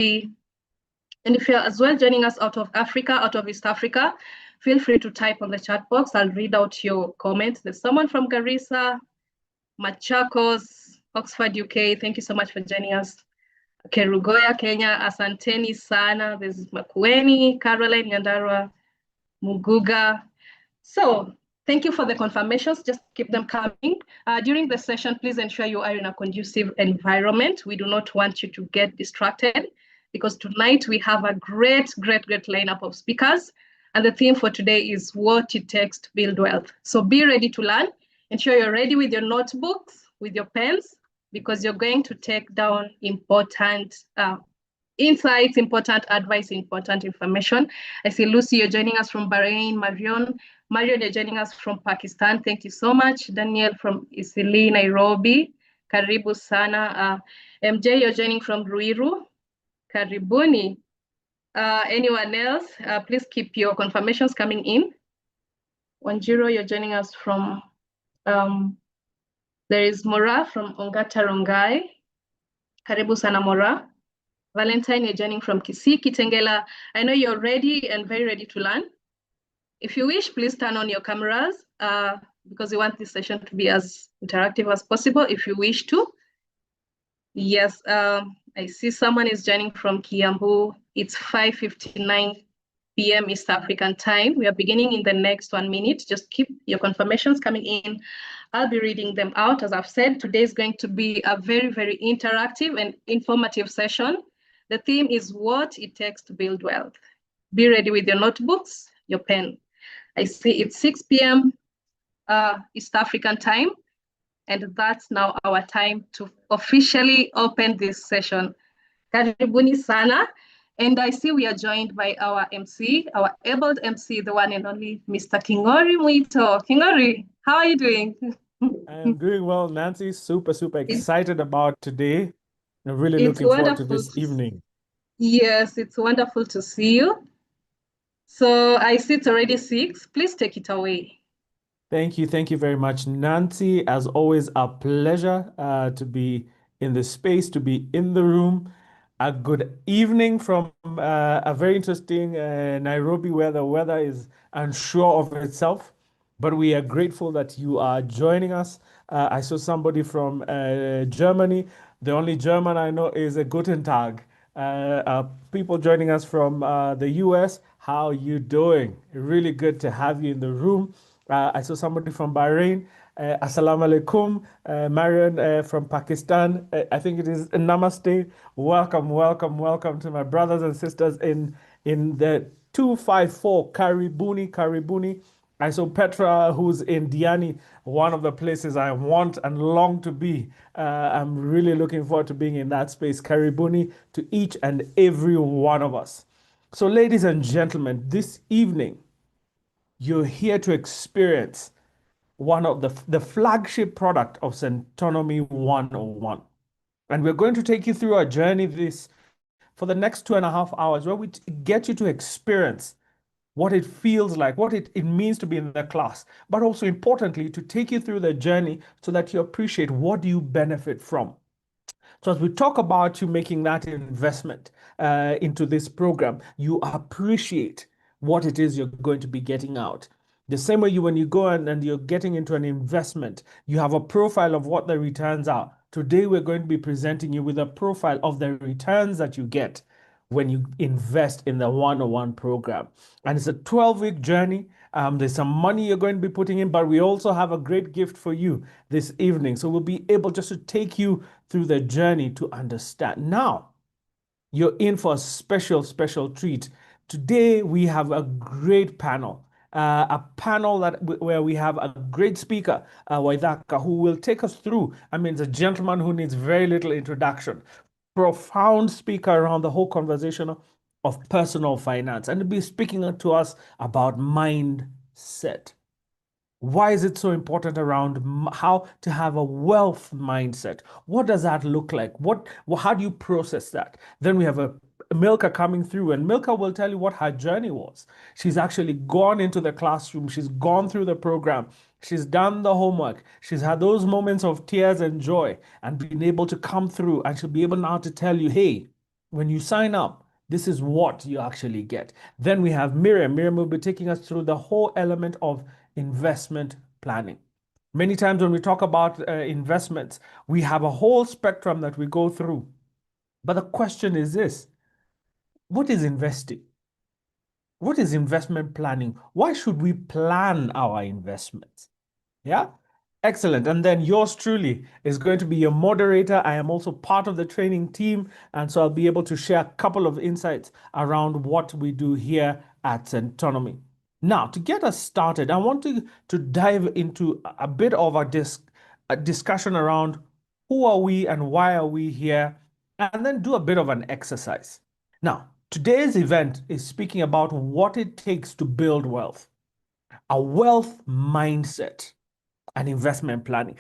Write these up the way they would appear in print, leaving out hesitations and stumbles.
And if you're as well joining us out of Africa, out of East Africa, feel free to type on the chat box. I'll read out your comments. There's someone from Garissa, Machakos, Oxford, UK. Thank you so much for joining us. Kerugoya, Kenya, asanteni sana. There's Makueni, Caroline, Nyandarua, Muguga. So thank you for the confirmations. Just keep them coming. During the session, please ensure you are in a conducive environment. We do not want you to get distracted because tonight we have a great lineup of speakers. And the theme for today is what it takes to build wealth. So be ready to learn. Ensure you're ready with your notebooks, with your pens, because you're going to take down important insights, important advice, important information. I see Lucy, you're joining us from Bahrain. Marion, you're joining us from Pakistan. Thank you so much. Daniel from Isili, Nairobi. Karibu sana. MJ, you're joining from Ruiru. Karibuni. Anyone else? Please keep your confirmations coming in. Wanjiro, you're joining us from, there is Mora from Ongata Rongai. Karibu sana Mora. Valentine, you're joining from Kisii, Kitengela. I know you're ready and very ready to learn. If you wish, please turn on your cameras because we want this session to be as interactive as possible if you wish to. Yes, I see someone is joining from Kiambu. It's 5:59 p.m. East African time. We are beginning in the next 1 minute. Just keep your confirmations coming in. I'll be reading them out. As I've said, today is going to be a very interactive and informative session. The theme is what it takes to build wealth. Be ready with your notebooks, your pen. I see it's 6 p.m. East African time, and that's now our time to officially open this session. Karibuni sana. And I see we are joined by our MC, our able MC, the one and only Mr. Kingori Muito. Kingori, how are you doing? I am doing well, Nancy. Super excited about today. I'm really It's looking forward to wonderful this evening. Yes, it's wonderful to see you. So I see it's already 6. Please take it away. Thank you very much, Nancy. As always, a pleasure to be in the space, to be in the room. A good evening from a very interesting Nairobi where the weather is unsure of itself. But we are grateful that you are joining us. I saw somebody from Germany. The only German I know is a Guten Tag. People joining us from the US, how you doing? Really good to have you in the room. I saw somebody from Bahrain. Assalamu alaikum. Marion from Pakistan. I think it is Namaste. Welcome to my brothers and sisters in the 254 Karibuni. I saw Petra, who's in Diani, one of the places I want and long to be. I'm really looking forward to being in that space. Karibuni to each and every one of us. So, ladies and gentlemen, this evening, you're here to experience one of the flagship product of Centonomy 101. And we're going to take you through a journey for the next 2.5 hours where we get you to experience what it feels like, what it means to be in the class, but also importantly, to take you through the journey so that you appreciate what do you benefit from. So as we talk about you making that investment into this program, you appreciate what it is you're going to be getting out. The same way when you go and you're getting into an investment, you have a profile of what the returns are. Today, we're going to be presenting you with a profile of the returns that you get when you invest in the 101 program. And it's a 12-week journey. There's some money you're going to be putting in, but we also have a great gift for you this evening. So we'll be able just to take you through the journey to understand. Now, you're in for a special treat. Today, we have a great panel. A panel where we have a great speaker, Waithaka, who will take us through. I mean, it's a gentleman who needs very little introduction. Profound speaker around the whole conversation of personal finance, and he'll be speaking to us about mindset. Why is it so important around how to have a wealth mindset? What does that look like? How do you process that? Then we have a Milka coming through, and Milka will tell you what her journey was. She's actually gone into the classroom. She's gone through the program. She's done the homework. She's had those moments of tears and joy and been able to come through, and she'll be able now to tell you, hey, When you sign up, this is what you actually get. Then we have Miriam. Miriam will be taking us through the whole element of investment planning. Many times when we talk about investments, we have a whole spectrum that we go through. But the question is this: what is investing? What is investment planning? Why should we plan our investments? Yeah. Excellent. And then yours truly is going to be your moderator. I am also part of the training team. And so I'll be able to share a couple of insights around what we do here at Centonomy. Now, to get us started, I want to dive into a bit of a discussion around who are we and why are we here, and then do a bit of an exercise. Now, today's event is speaking about what it takes to build wealth, a wealth mindset and investment planning.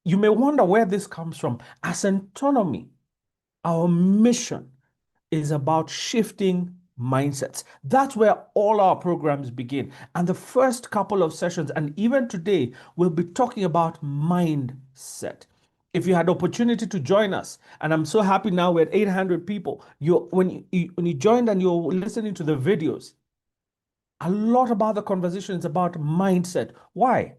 You may wonder where this comes from. As Centonomy, our mission is about shifting mindsets. That's where all our programs begin. And the first couple of sessions, and even today, we'll be talking about mindset. If you had opportunity to join us, and I'm so happy now we're at 800 people, when you joined and you're listening to the videos, a lot about the conversation is about mindset. Why?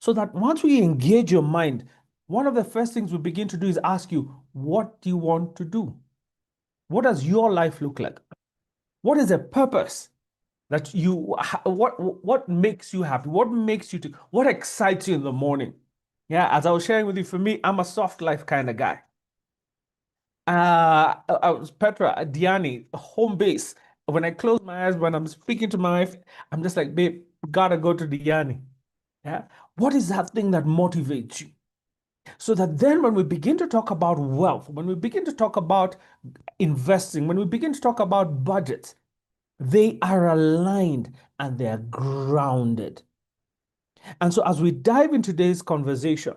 So that once we engage your mind, one of the first things we begin to do is ask you, what do you want to do? What does your life look like? What is a purpose that what makes you happy? What makes you what excites you in the morning? Yeah, as I was sharing with you, for me, I'm a soft life kind of guy. I was Petra, Diani, home base. When I close my eyes, when I'm speaking to my wife, I'm just like, babe, gotta go to Diani. Yeah. What is that thing that motivates you? So that then when we begin to talk about wealth, when we begin to talk about investing, when we begin to talk about budgets, they are aligned and they are grounded. And so as we dive into today's conversation,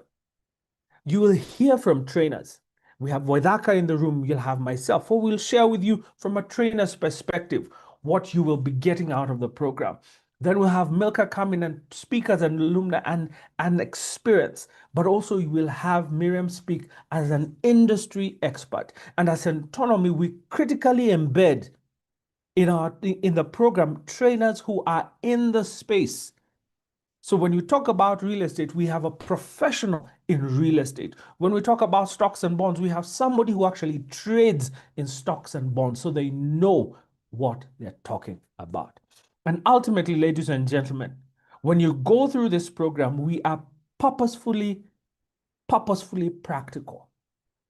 you will hear from trainers. We have Waidaka in the room, you'll have myself, who will share with you from a trainer's perspective what you will be getting out of the program. Then we'll have Milka come in and speak as an alumna and experience, but also you will have Miriam speak as an industry expert. And as Autonomy, we critically embed in the program trainers who are in the space. So when you talk about real estate, we have a professional in real estate. When we talk about stocks and bonds, we have somebody who actually trades in stocks and bonds, so they know what they're talking about. And ultimately, ladies and gentlemen, when you go through this program, we are purposefully practical.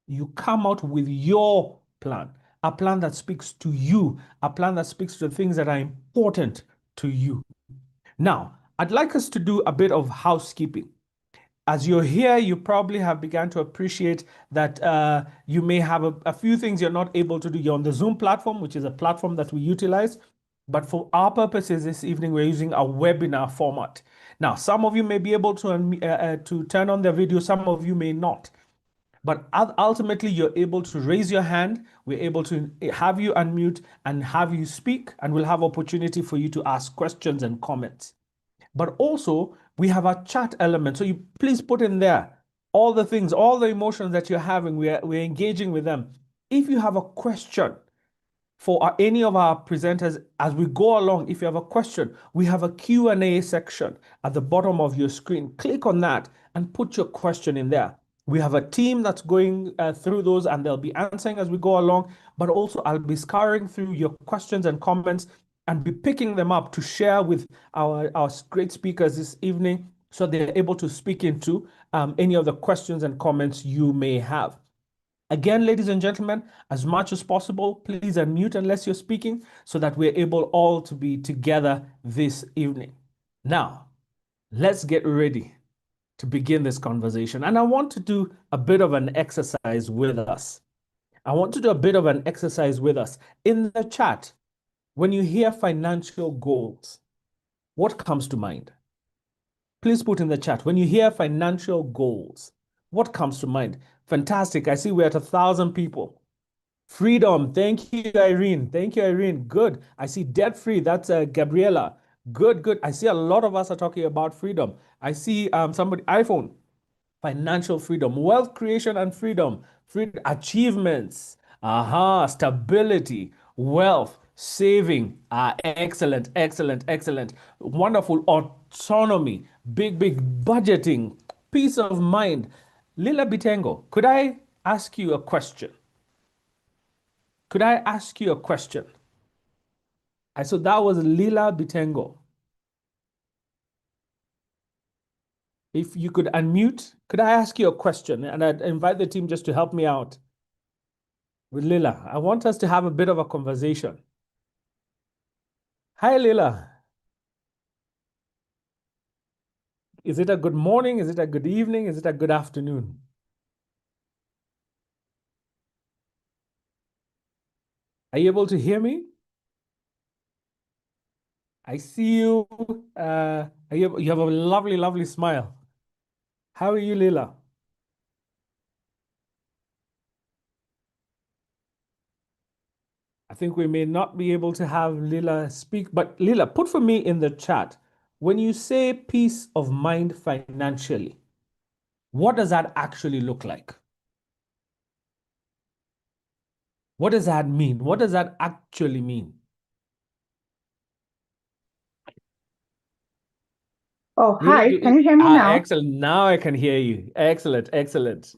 You come out with your plan, a plan that speaks to you, a plan that speaks to the things that are important to you. Now, I'd like us to do a bit of housekeeping. As you're here, you probably have begun to appreciate that you may have a few things you're not able to do. You're on the Zoom platform, which is a platform that we utilize. But for our purposes this evening, we're using a webinar format. Now, some of you may be able to turn on the video, some of you may not. But ultimately, you're able to raise your hand. We're able to have you unmute and have you speak, and we'll have opportunity for you to ask questions and comments. But also, we have a chat element. So you please put in there all the things, all the emotions that you're having. We're engaging with them. If you have a question for any of our presenters as we go along, if you have a question, we have a Q&A section at the bottom of your screen. Click on that and put your question in there. We have a team that's going through those, and they'll be answering as we go along. But also, I'll be scouring through your questions and comments and be picking them up to share with our great speakers this evening, so they're able to speak into any of the questions and comments you may have. Again, ladies and gentlemen, as much as possible, please unmute unless you're speaking, so that we're able all to be together this evening. Now, let's get ready to begin this conversation. And I want to do a bit of an exercise with us. I want to do a bit of an exercise with us. In the chat, when you hear financial goals, what comes to mind? Please put in the chat. When you hear financial goals, what comes to mind? Fantastic. I see we're at 1,000 people. Freedom. Thank you, Irene. Thank you, Irene. Good. I see debt free. That's Gabriela. Good, good. I see a lot of us are talking about freedom. I see somebody, iPhone, financial freedom, wealth creation and freedom, achievements, Aha, stability, wealth, saving. Ah, excellent, excellent, excellent. Wonderful autonomy, big budgeting, peace of mind. Lila Bitengo, could I ask you a question? Could I ask you a question? I saw that was Lila Bitengo. If you could unmute, could I ask you a question? And I'd invite the team just to help me out with Lila. I want us to have a bit of a conversation. Hi, Lila. Is it a good morning? Is it a good evening? Is it a good afternoon? Are you able to hear me? I see you. You have a lovely, lovely smile. How are you, Lila? I think we may not be able to have Lila speak, but Lila, put for me in the chat, when you say peace of mind financially, what does that actually look like? What does that mean? What does that actually mean? Oh, Lila, hi. Can you hear me now? excellent. Now I can hear you. Excellent, excellent.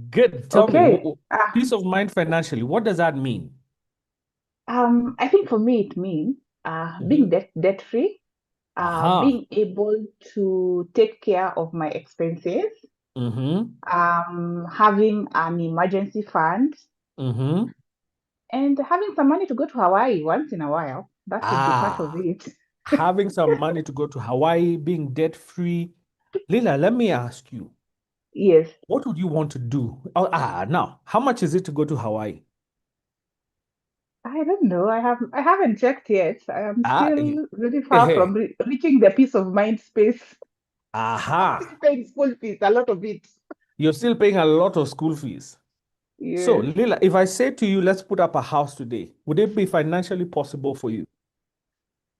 Good. Tell me, Okay. peace of mind financially, what does that mean? I think for me it means being Mhm. debt free, Aha. being able to take care of my expenses, Mm-hmm. having an emergency fund, Mm-hmm. and having some money to go to Hawaii once in a while. That should be part of Ah, it. having some money to go to Hawaii, being debt free. Lila, let me ask you, Yes. what would you want to do? Oh, now, how much is it to go to Hawaii? I don't know. I haven't checked yet. I am Ah, still really far eh, from reaching the peace of mind space. I'm still aha. paying school fees, a lot of it. You're still paying a lot of school fees. So, Yes. Lila, if I say to you, let's put up a house today, would it be financially possible for you?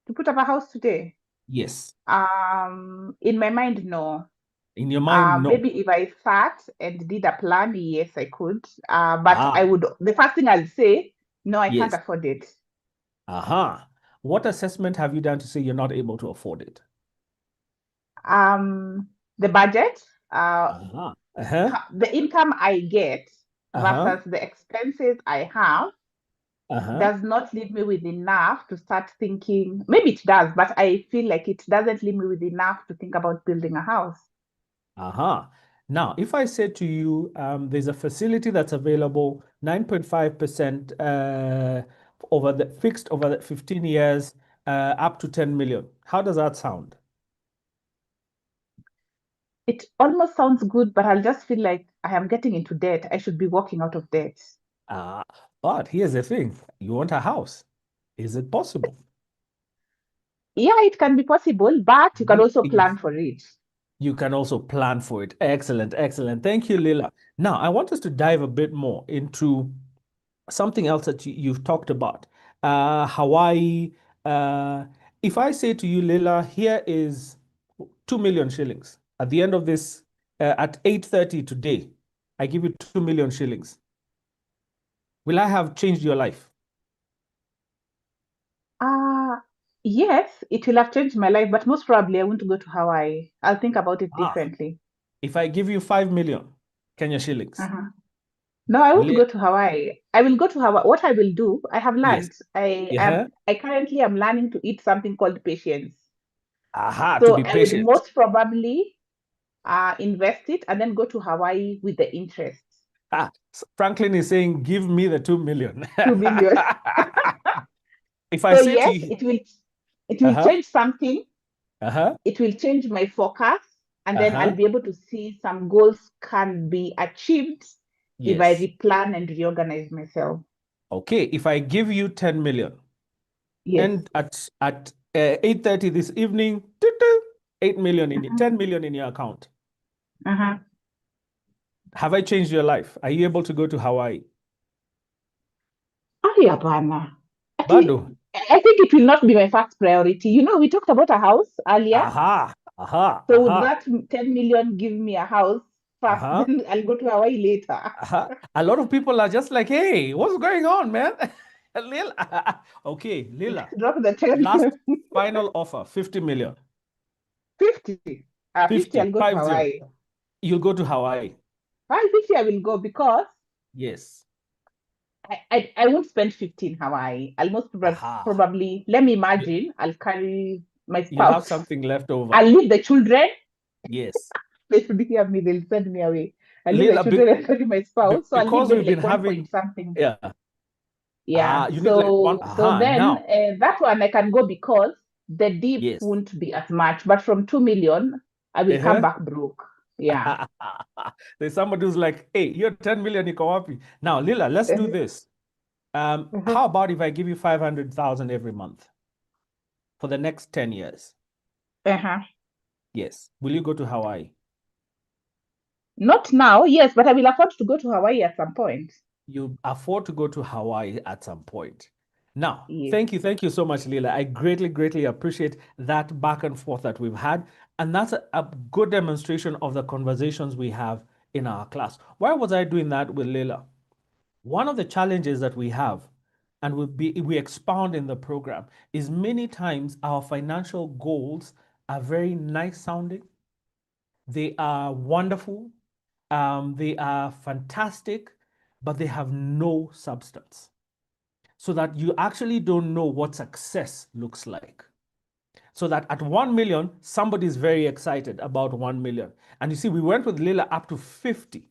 To put up a house today. Yes. In my mind, no. In your mind, no. Maybe if I sat and did a plan, yes, I could. But Ah, I would, the first thing I'll say, no, I can't yes. afford it. Aha. What assessment have you done to say you're not able to afford it? The budget, Aha. Uh-huh. the income I get Uh-huh. versus the expenses I have Uh-huh. does not leave me with enough to start thinking. Maybe it does, but I feel like it doesn't leave me with enough to think about building a house. Aha. Now, if I said to you, there's a facility that's available, 9.5% over the fixed over the 15 years, up to 10 million. How does that sound? It almost sounds good, but I'll just feel like I am getting into debt. I should be walking out of debt. Uh, but here's the thing. You want a house. Is it possible? Yeah, it can be possible, but you can You, also you plan for it. you can also plan for it. Excellent, excellent. Thank you, Lila. Now, I want us to dive a bit more into something else that you've talked about. Hawaii. Uh, if I say to you, Lila, here is 2 million shillings. At the end of this, at 8:30 today, I give you 2 million shillings. Will I have changed your life? Uh, yes, it will have changed my life, but most probably I won't go to Hawaii. I'll think about it Ah, differently. if I give you 5 million Kenya shillings, Uh-huh. No, I will won't it? go to Hawaii. I will go to Hawaii. What I will do, I have Yes. learned. Yeah. I currently am learning to eat something called patience. Aha, to So be I would patient. most probably invest it and then go to Hawaii with the interest. Franklin is saying, give me the 2 million. 2 billion. If I So say to yes, you, it will uh-huh, change something. uh-huh, It will change my forecast, and then I'll uh-huh, be able to see some goals can be achieved if I yes. replan and reorganize myself. Okay, if I give you 10 million Yes. and at 8:30 this evening, 8 million Uh-huh. 10 million in your account. Uh-huh. Have I changed your life? Are you able to go to Hawaii? Oh, yeah, Bana. Actually, Bado. I think it will not be my first priority. We talked about a house earlier. Aha, aha, So would aha. that 10 million give me a house first, then I'll go to Hawaii later. A lot of people are just like, hey, what's going on, man? Lila. Okay, Lila. Drop the 10. Last final offer, 50 million. 50. 50, I'll go to 50. Hawaii. You'll go to Hawaii. 50 I will go because Yes. I won't spend 50 in Hawaii. I'll most probably, let me imagine, I'll carry my You'll have spouse. something left over. I'll leave the children. Yes. They should hear me, they'll send me away. I'll leave Lila, the children and carry my spouse. So I'll because leave we've maybe been like 1 having, point something. yeah. Yeah. You need like one. So then Now. that one I can go because the dip Yes. won't be as much. But from 2 million, I will come back broke. Yeah. There's somebody who's like, hey, you're 10 million, you come happy. Now, Lila, let's do this. How about if I give you 500,000 every month for the next 10 years? Yes. Will you go to Hawaii? Not now, yes, but I will afford to go to Hawaii at some point. You afford to go to Hawaii at some point. Now, Yes. thank you so much, Lila. I greatly appreciate that back and forth that we've had. And that's a good demonstration of the conversations we have in our class. Why was I doing that with Lila? One of the challenges that we have, and we expound in the program, is many times our financial goals are very nice sounding. They are wonderful. They are fantastic, but they have no substance. So that you actually don't know what success looks like. So that at 1 million, somebody's very excited about 1 million. And you see, we went with Lila up to 50.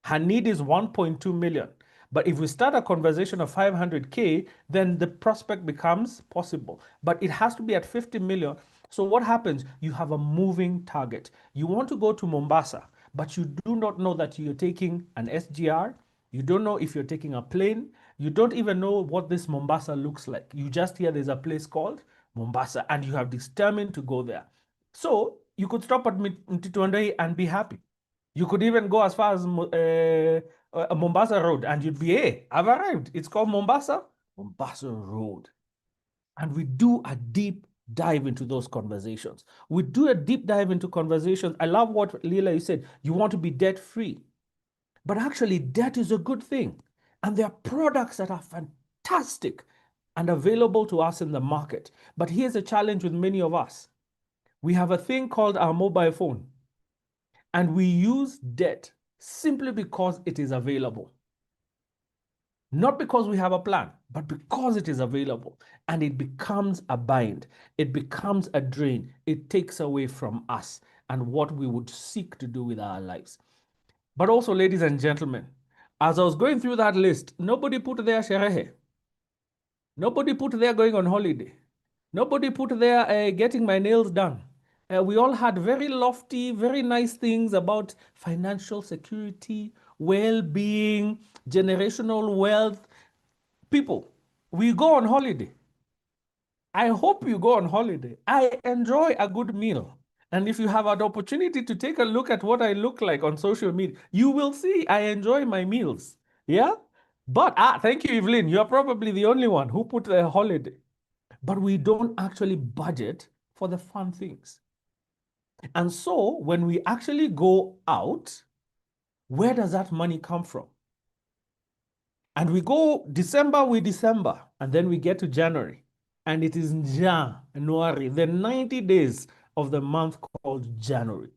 Her need is 1.2 million. But if we start a conversation of 500K, then the prospect becomes possible. But it has to be at 50 million. So what happens? You have a moving target. You want to go to Mombasa, but you do not know that you're taking an SGR. You don't know if you're taking a plane. You don't even know what this Mombasa looks like. You just hear there's a place called Mombasa and you have determined to go there. So you could stop at Mtituandei and be happy. You could even go as far as Mombasa Road and you'd be, hey, I've arrived. It's called Mombasa Road. And we do a deep dive into those conversations. We do a deep dive into conversations. I love what Lila, you said. You want to be debt free. But actually, debt is a good thing. And there are products that are fantastic and available to us in the market. But here's a challenge with many of us. We have a thing called our mobile phone. And we use debt simply because it is available. Not because we have a plan, but because it is available. And it becomes a bind. It becomes a drain. It takes away from us and what we would seek to do with our lives. But also, ladies and gentlemen, as I was going through that list, nobody put their sherehe. Nobody put their going on holiday. Nobody put their getting my nails done. We all had very lofty, very nice things about financial security, well-being, generational wealth. People, we go on holiday. I hope you go on holiday. I enjoy a good meal. And if you have an opportunity to take a look at what I look like on social media, you will see I enjoy my meals. Yeah? But, thank you, Evelyn. You're probably the only one who put a holiday. But we don't actually budget for the fun things. And so when we actually go out, where does that money come from? And we go December, and then we get to January. And it is January, the 90 days of the month called January.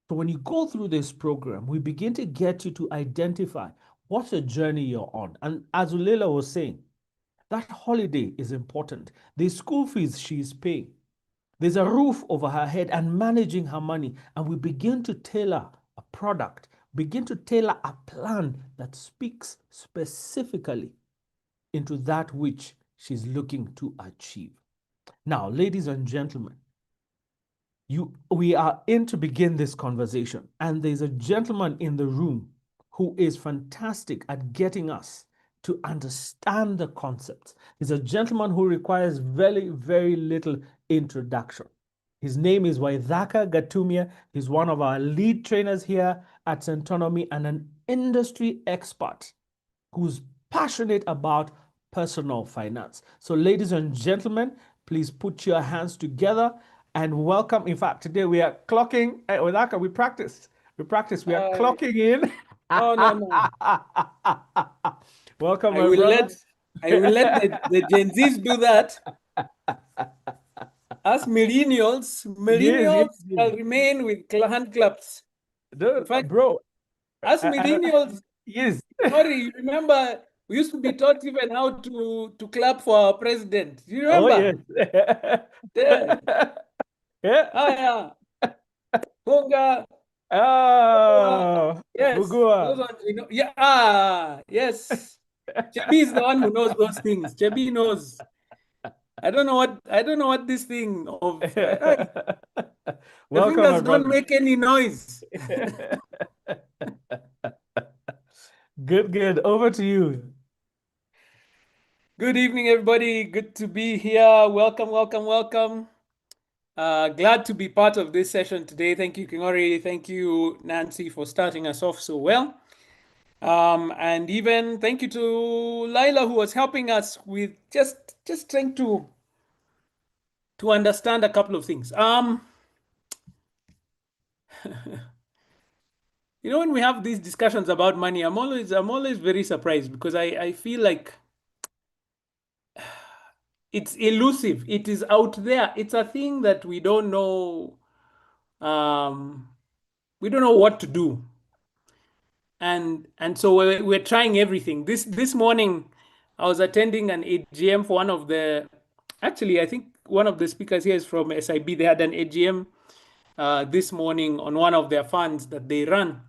So when you go through this program, we begin to get you to identify what's the journey you're on. And as Ulela was saying, that holiday is important. The school fees she's paying. There's a roof over her head and managing her money. And we begin to tailor a product, begin to tailor a plan that speaks specifically into that which she's looking to achieve. Now, ladies and gentlemen, we are in to begin this conversation, and there's a gentleman in the room who is fantastic at getting us to understand the concepts. He's a gentleman who requires very, very little introduction. His name is Waithaka Gatumia. He's one of our lead trainers here at Centonomy and an industry expert who's passionate about personal finance. So, ladies and gentlemen, please put your hands together and welcome. In fact, today we are clocking, Waithaka, we practiced. We practice. We are clocking in. No, no, no. Welcome, I my will brother. let the Gen Zs do that. Us millennials Yes. shall remain with hand claps. In fact, Bro. us millennials, Yes. sorry, you remember we used to be taught even how to clap for our president. Do you Oh, remember? yes. Yeah. Yeah. Ah, yeah. Bunga. Oh, Yes. Bugua. Those ones, yeah. Ah, yes. Chebi is the one who knows those things. Chebi knows. I don't know what this thing of the Welcome, my fingers don't brother. make any noise. Good. Over to you. Good evening, everybody. Good to be here. Welcome. Glad to be part of this session today. Thank you, Kingori. Thank you, Nancy, for starting us off so well. And even thank you to Laila, who was helping us with just trying to understand a couple of things. When we have these discussions about money, I'm always very surprised because I feel like it's elusive. It is out there. It's a thing that we don't know. We don't know what to do, and so we're trying everything. This morning, I was attending an AGM for one of the. Actually, I think one of the speakers here is from SIB. They had an AGM this morning on one of their funds that they run.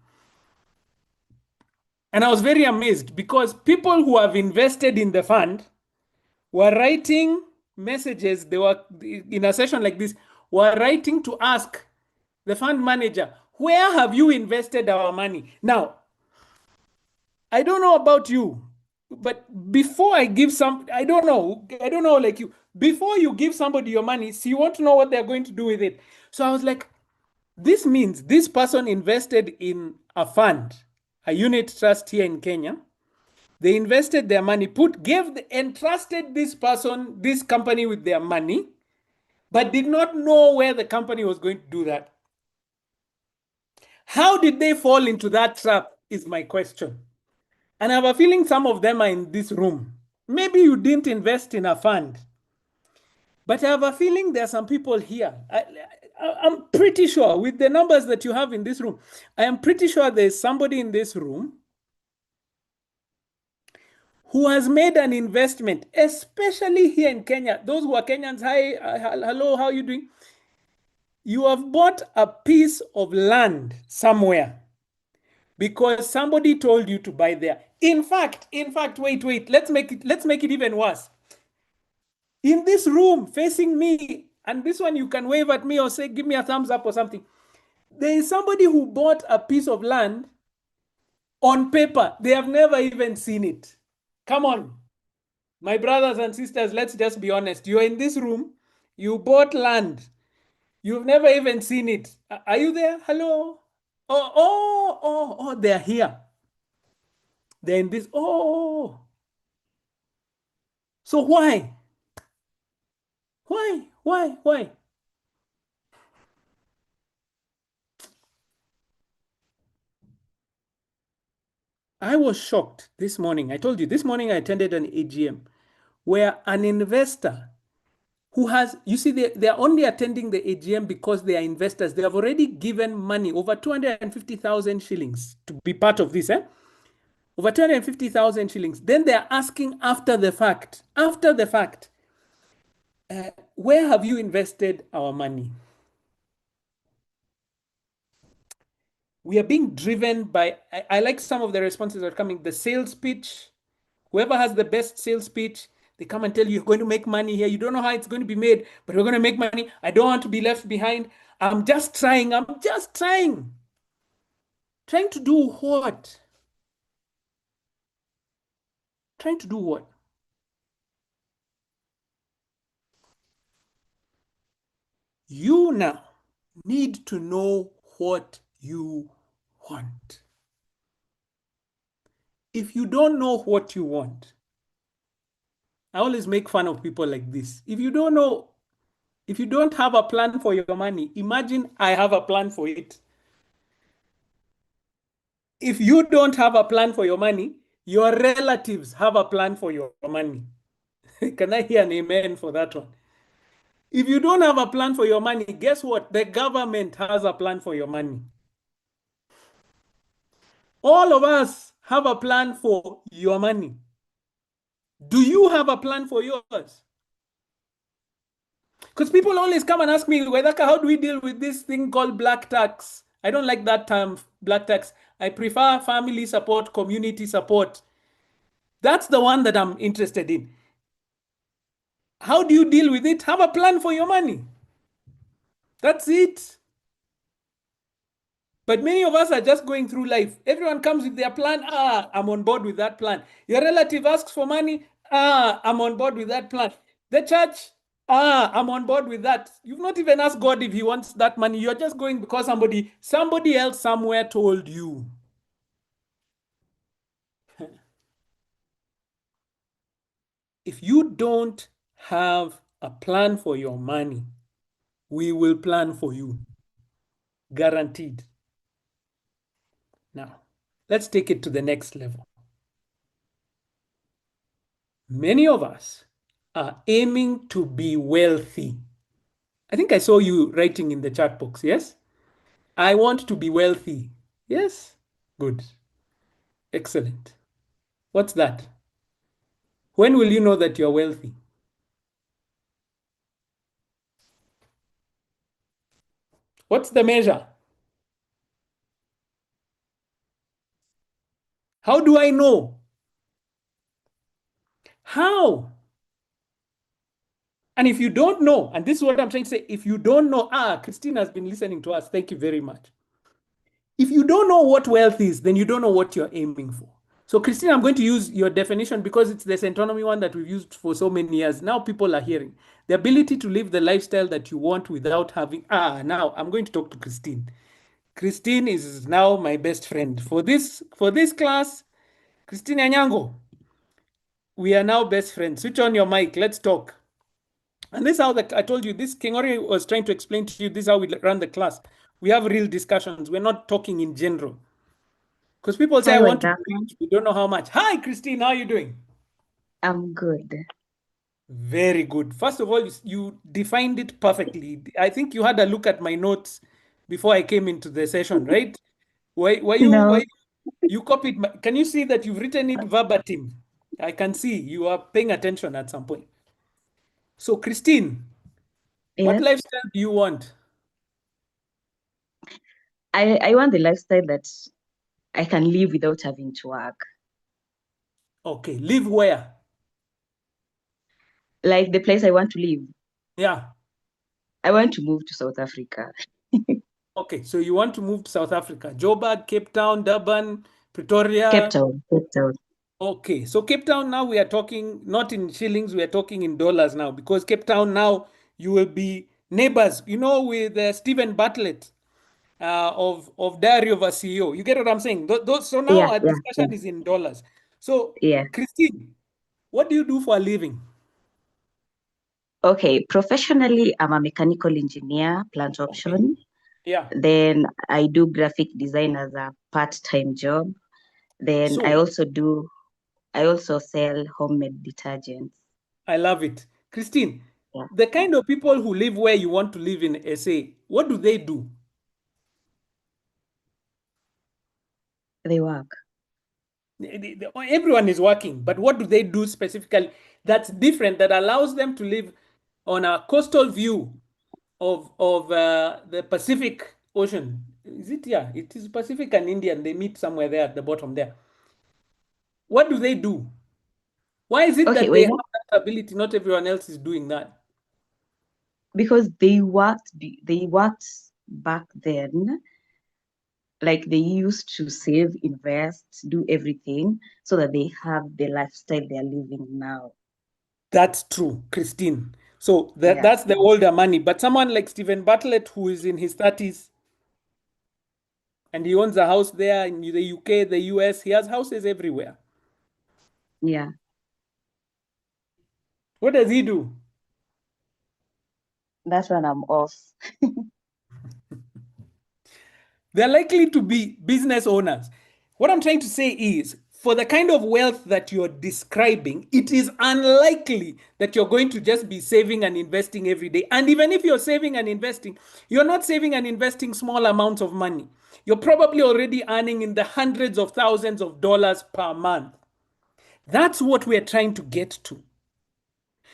And I was very amazed because people who have invested in the fund were writing messages. They were in a session like this, were writing to ask the fund manager, where have you invested our money? Now, I don't know about you, but before I give I don't know like you, before you give somebody your money, so you want to know what they're going to do with it. So I was like, this means this person invested in a fund, a unit trust here in Kenya. They invested their money, entrusted this company with their money, but did not know where the company was going to do that. How did they fall into that trap is my question. And I have a feeling some of them are in this room. Maybe you didn't invest in a fund, but I have a feeling there are some people here. I'm pretty sure with the numbers that you have in this room, I am pretty sure there's somebody in this room who has made an investment, especially here in Kenya. Those who are Kenyans, hi, hello, how are you doing? You have bought a piece of land somewhere because somebody told you to buy there. In fact, wait, let's make it even worse. In this room facing me, and this one you can wave at me or say, give me a thumbs up or something. There is somebody who bought a piece of land on paper. They have never even seen it. Come on. My brothers and sisters, let's just be honest. You're in this room, you bought land, you've never even seen it. Are you there? Hello? Oh, they're here. They're in this. Oh. So why? Why? I was shocked this morning. I told you, this morning I attended an AGM where an investor who has, you see, they're only attending the AGM because they are investors. They have already given money, over 250,000 shillings to be part of this, over 250,000 shillings. Then they're asking after the fact, where have you invested our money? We are being driven by, I like some of the responses that are coming, the sales pitch. Whoever has the best sales pitch, they come and tell you, you're going to make money here. You don't know how it's going to be made, but we're going to make money. I don't want to be left behind. I'm just trying. Trying to do what? Trying to do what? You now need to know what you want. If you don't know what you want, I always make fun of people like this. If you don't have a plan for your money, imagine I have a plan for it. If you don't have a plan for your money, your relatives have a plan for your money. Can I hear an amen for that one? If you don't have a plan for your money, guess what? The government has a plan for your money. All of us have a plan for your money. Do you have a plan for yours? Because people always come and ask me, Wedaka, how do we deal with this thing called black tax? I don't like that term, black tax. I prefer family support, community support. That's the one that I'm interested in. How do you deal with it? Have a plan for your money. That's it. But many of us are just going through life. Everyone comes with their plan. Ah, I'm on board with that plan. Your relative asks for money. Ah, I'm on board with that plan. The church. Ah, I'm on board with that. You've not even asked God if he wants that money. You're just going because somebody else somewhere told you. If you don't have a plan for your money, we will plan for you. Guaranteed. Now, let's take it to the next level. Many of us are aiming to be wealthy. I think I saw you writing in the chat box, yes? I want to be wealthy. Yes? Good. Excellent. What's that? When will you know that you're wealthy? What's the measure? How do I know? How? And if you don't know, and this is what I'm trying to say, if you don't know, Christine has been listening to us. Thank you very much. If you don't know what wealth is, then you don't know what you're aiming for. So, Christine, I'm going to use your definition because it's the Centonomy one that we've used for so many years. Now people are hearing the ability to live the lifestyle that you want without having. Now I'm going to talk to Christine. Christine is now my best friend for this class. Christine Anyango, we are now best friends. Switch on your mic. Let's talk. And this is how I told you, this King Ori was trying to explain to you, this is how we run the class. We have real discussions. We're not talking in general. Because people say, Hi, I want to Wadaka. be rich. We don't know how much. Hi, Christine. How are you doing? I'm good. Very good. First of all, you defined it perfectly. I think you had a look at my notes before I came into the session, right? No, You copied can you see that you've written it verbatim? I can see you are paying attention at some point. So, Christine, what yes. lifestyle do you want? I want the lifestyle that I can live without having to work. Okay, live where? Like the place I want to live. Yeah. I want to move to South Africa. Okay, so you want to move to South Africa, Joburg, Cape Town, Durban, Pretoria. Cape Town, Cape Town. Okay, so Cape Town now we are talking not in shillings, we are talking in dollars now because Cape Town now you will be neighbors, with Stephen Bartlett of Diary of a CEO. You get what I'm saying? So now Yeah, our yeah, discussion is in dollars. So, yeah. Christine, what do you do for a living? Okay, professionally, I'm a mechanical engineer, plant Okay. option. Yeah. Then I do graphic design as a part-time job. Then I So also sell homemade detergents. I love it. Christine, Yeah, the kind of people who live where you want to live in SA, what do they do? they work. Everyone is working, but what do they do specifically that's different that allows them to live on a coastal view of the Pacific Ocean? Is it? Yeah, it is Pacific and Indian. They meet somewhere there at the bottom there. What do they do? Why is it Okay, that they wait, have that ability? Not everyone else is doing that. because they worked back then. Like they used to save, invest, do everything so that they have the lifestyle they're living now. That's true, Christine. So Yeah, that's the older money. But someone like Stephen Bartlett, who is in his 30s, and he owns a house there in the UK, the US, he has houses everywhere. yeah. What does he do? That's when I'm off. They're likely to be business owners. What I'm trying to say is, for the kind of wealth that you're describing, it is unlikely that you're going to just be saving and investing every day. And even if you're saving and investing, you're not saving and investing small amounts of money. You're probably already earning in the hundreds of thousands of dollars per month. That's what we're trying to get to.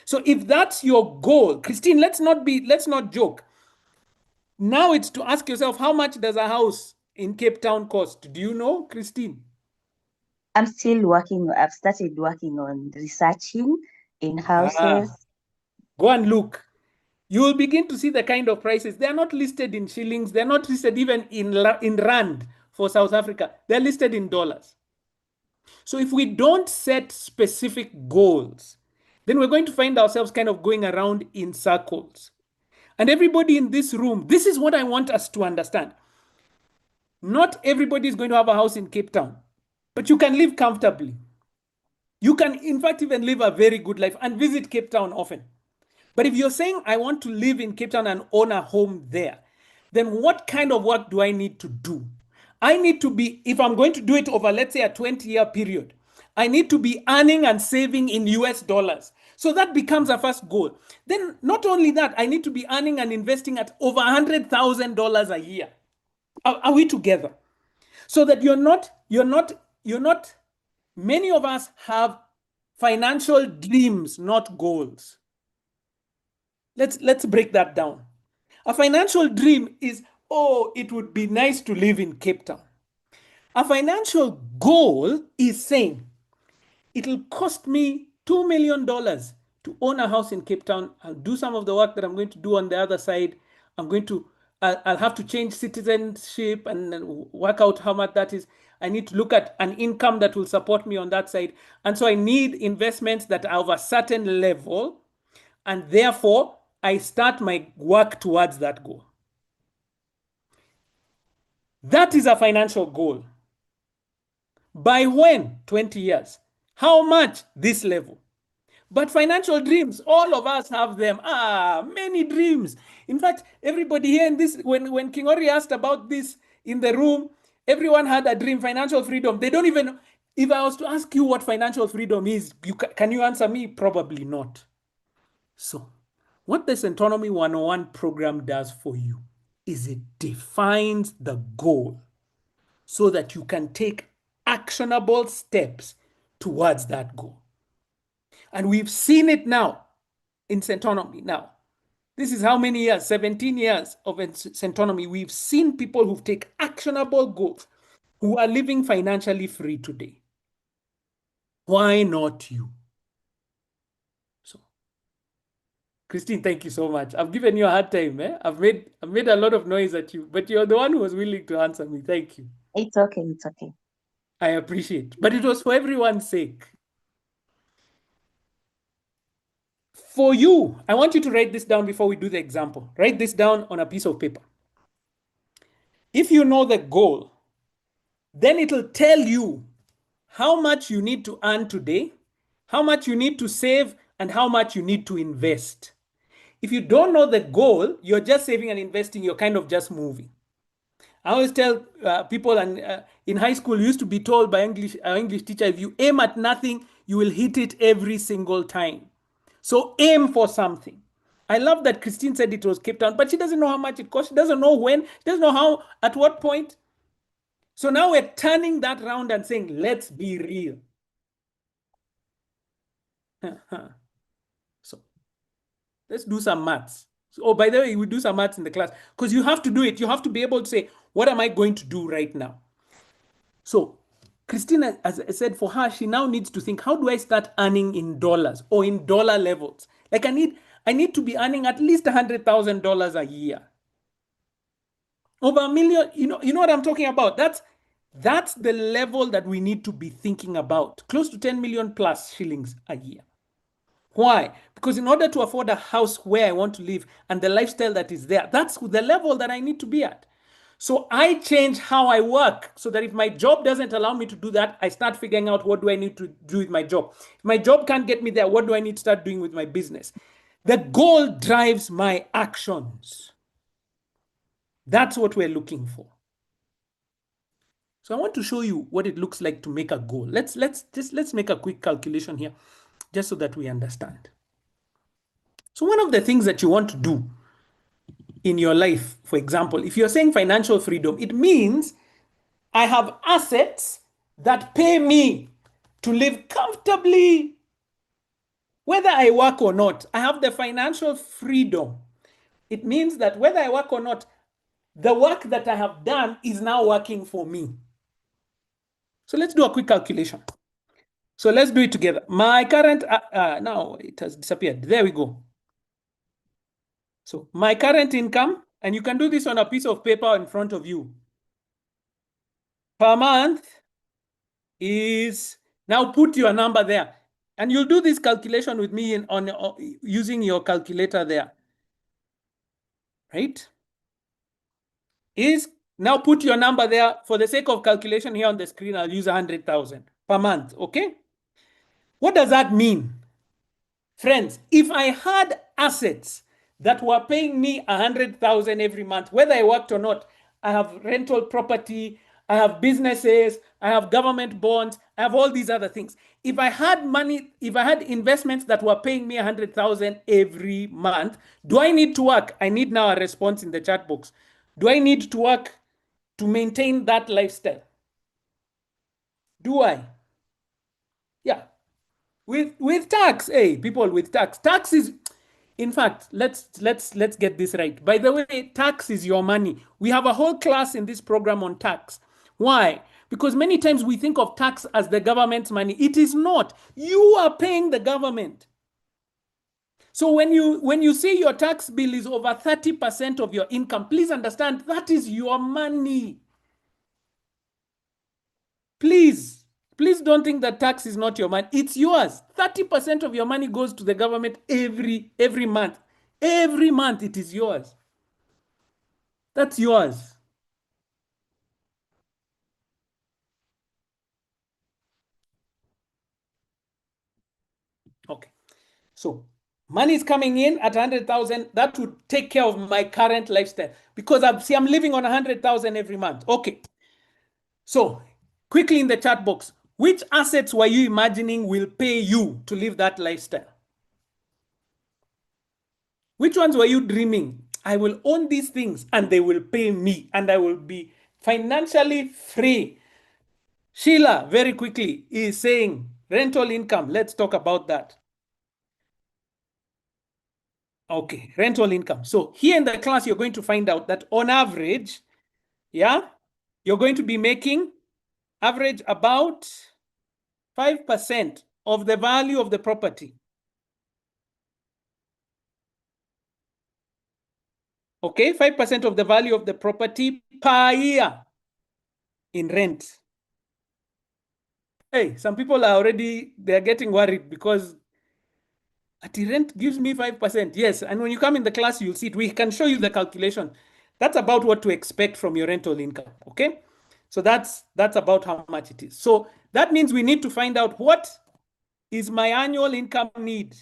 So if that's your goal, Christine, let's not joke. Now it's to ask yourself, how much does a house in Cape Town cost? Do you know, Christine? I'm still working. I've started working on researching in houses. Go and look. You will begin to see the kind of prices. They are not listed in shillings. They're not listed even in rand for South Africa. They're listed in dollars. So if we don't set specific goals, then we're going to find ourselves kind of going around in circles. And everybody in this room, this is what I want us to understand. Not everybody is going to have a house in Cape Town, but you can live comfortably. You can, in fact, even live a very good life and visit Cape Town often. But if you're saying, I want to live in Cape Town and own a home there, then what kind of work do I need to do? I need to be, if I'm going to do it over, let's say, a 20-year period, I need to be earning and saving in US dollars. So that becomes a first goal. Then not only that, I need to be earning and investing at over $100,000 a year. Are we together? So that you're not, many of us have financial dreams, not goals. Let's break that down. A financial dream is, oh, it would be nice to live in Cape Town. A financial goal is saying, it'll cost me $2 million to own a house in Cape Town. I'll do some of the work that I'm going to do on the other side. I'll have to change citizenship and work out how much that is. I need to look at an income that will support me on that side. And so I need investments that are of a certain level. And therefore, I start my work towards that goal. That is a financial goal. By when? 20 years. How much? This level. But financial dreams, all of us have them. Many dreams. In fact, everybody here in this, when King Ori asked about this in the room, everyone had a dream, financial freedom. They don't even, if I was to ask you what financial freedom is, can you answer me? Probably not. So, what the Centonomy 101 program does for you is it defines the goal so that you can take actionable steps towards that goal. And we've seen it now in Centonomy. Now, this is how many years? 17 years of Centonomy. We've seen people who take actionable goals who are living financially free today. Why not you? So, Christine, thank you so much. I've given you a hard time. I've made a lot of noise at you, but you're the one who was willing to answer me. Thank you. It's okay. It's okay. I appreciate. But it was for everyone's sake. For you, I want you to write this down before we do the example. Write this down on a piece of paper. If you know the goal, then it'll tell you how much you need to earn today, how much you need to save, and how much you need to invest. If you don't know the goal, you're just saving and investing, you're kind of just moving. I always tell people, and in high school, you used to be told by our English teacher, if you aim at nothing, you will hit it every single time. So aim for something. I love that Christine said it was Cape Town, but she doesn't know how much it costs. She doesn't know when. She doesn't know how, at what point. So now we're turning that round and saying, let's be real. So let's do some maths. Oh, by the way, we do some maths in the class because you have to do it. You have to be able to say, what am I going to do right now? So Christina, as I said, for her, she now needs to think, how do I start earning in dollars or in dollar levels? Like I need to be earning at least $100,000 a year. Over $1 million, you know what I'm talking about? That's the level that we need to be thinking about. Close to 10 million plus shillings a year. Why? Because in order to afford a house where I want to live and the lifestyle that is there, that's the level that I need to be at. So I change how I work so that if my job doesn't allow me to do that, I start figuring out what do I need to do with my job. If my job can't get me there, what do I need to start doing with my business? The goal drives my actions. That's what we're looking for. So I want to show you what it looks like to make a goal. Let's make a quick calculation here, just so that we understand. So one of the things that you want to do in your life, for example, if you're saying financial freedom, it means I have assets that pay me to live comfortably, whether I work or not. I have the financial freedom. It means that whether I work or not, the work that I have done is now working for me. So let's do a quick calculation. So let's do it together. My current, now it has disappeared. There we go. So my current income, and you can do this on a piece of paper in front of you, per month is, now put your number there. And you'll do this calculation with me using your calculator there. Right? Is, now put your number there. For the sake of calculation here on the screen, I'll use 100,000 per month. Okay? What does that mean? Friends, if I had assets that were paying me 100,000 every month, whether I worked or not, I have rental property, I have businesses, I have government bonds, I have all these other things. If I had money, if I had investments that were paying me 100,000 every month, do I need to work? I need now a response in the chat box. Do I need to work to maintain that lifestyle? Do I? Yeah. With tax, hey, people, with tax is, in fact, let's get this right. By the way, tax is your money. We have a whole class in this program on tax. Why? Because many times we think of tax as the government's money. It is not. You are paying the government. So when you see your tax bill is over 30% of your income, please understand that is your money. Please don't think that tax is not your money. It's yours. 30% of your money goes to the government every month. Every month it is yours. That's yours. Okay. So money is coming in at 100,000. That would take care of my current lifestyle because I'm living on 100,000 every month. Okay. So quickly in the chat box, which assets were you imagining will pay you to live that lifestyle? Which ones were you dreaming? I will own these things and they will pay me and I will be financially free. Sheila, very quickly, is saying rental income. Let's talk about that. Okay, rental income. So here in the class, you're going to find out that on average, yeah, you're going to be making average about 5% of the value of the property. Okay, 5% of the value of the property per year in rent. Hey, some people are already, they're getting worried because rent gives me 5%. Yes, and when you come in the class, you'll see it. We can show you the calculation. That's about what to expect from your rental income, okay? So that's about how much it is. So that means we need to find out what is my annual income need.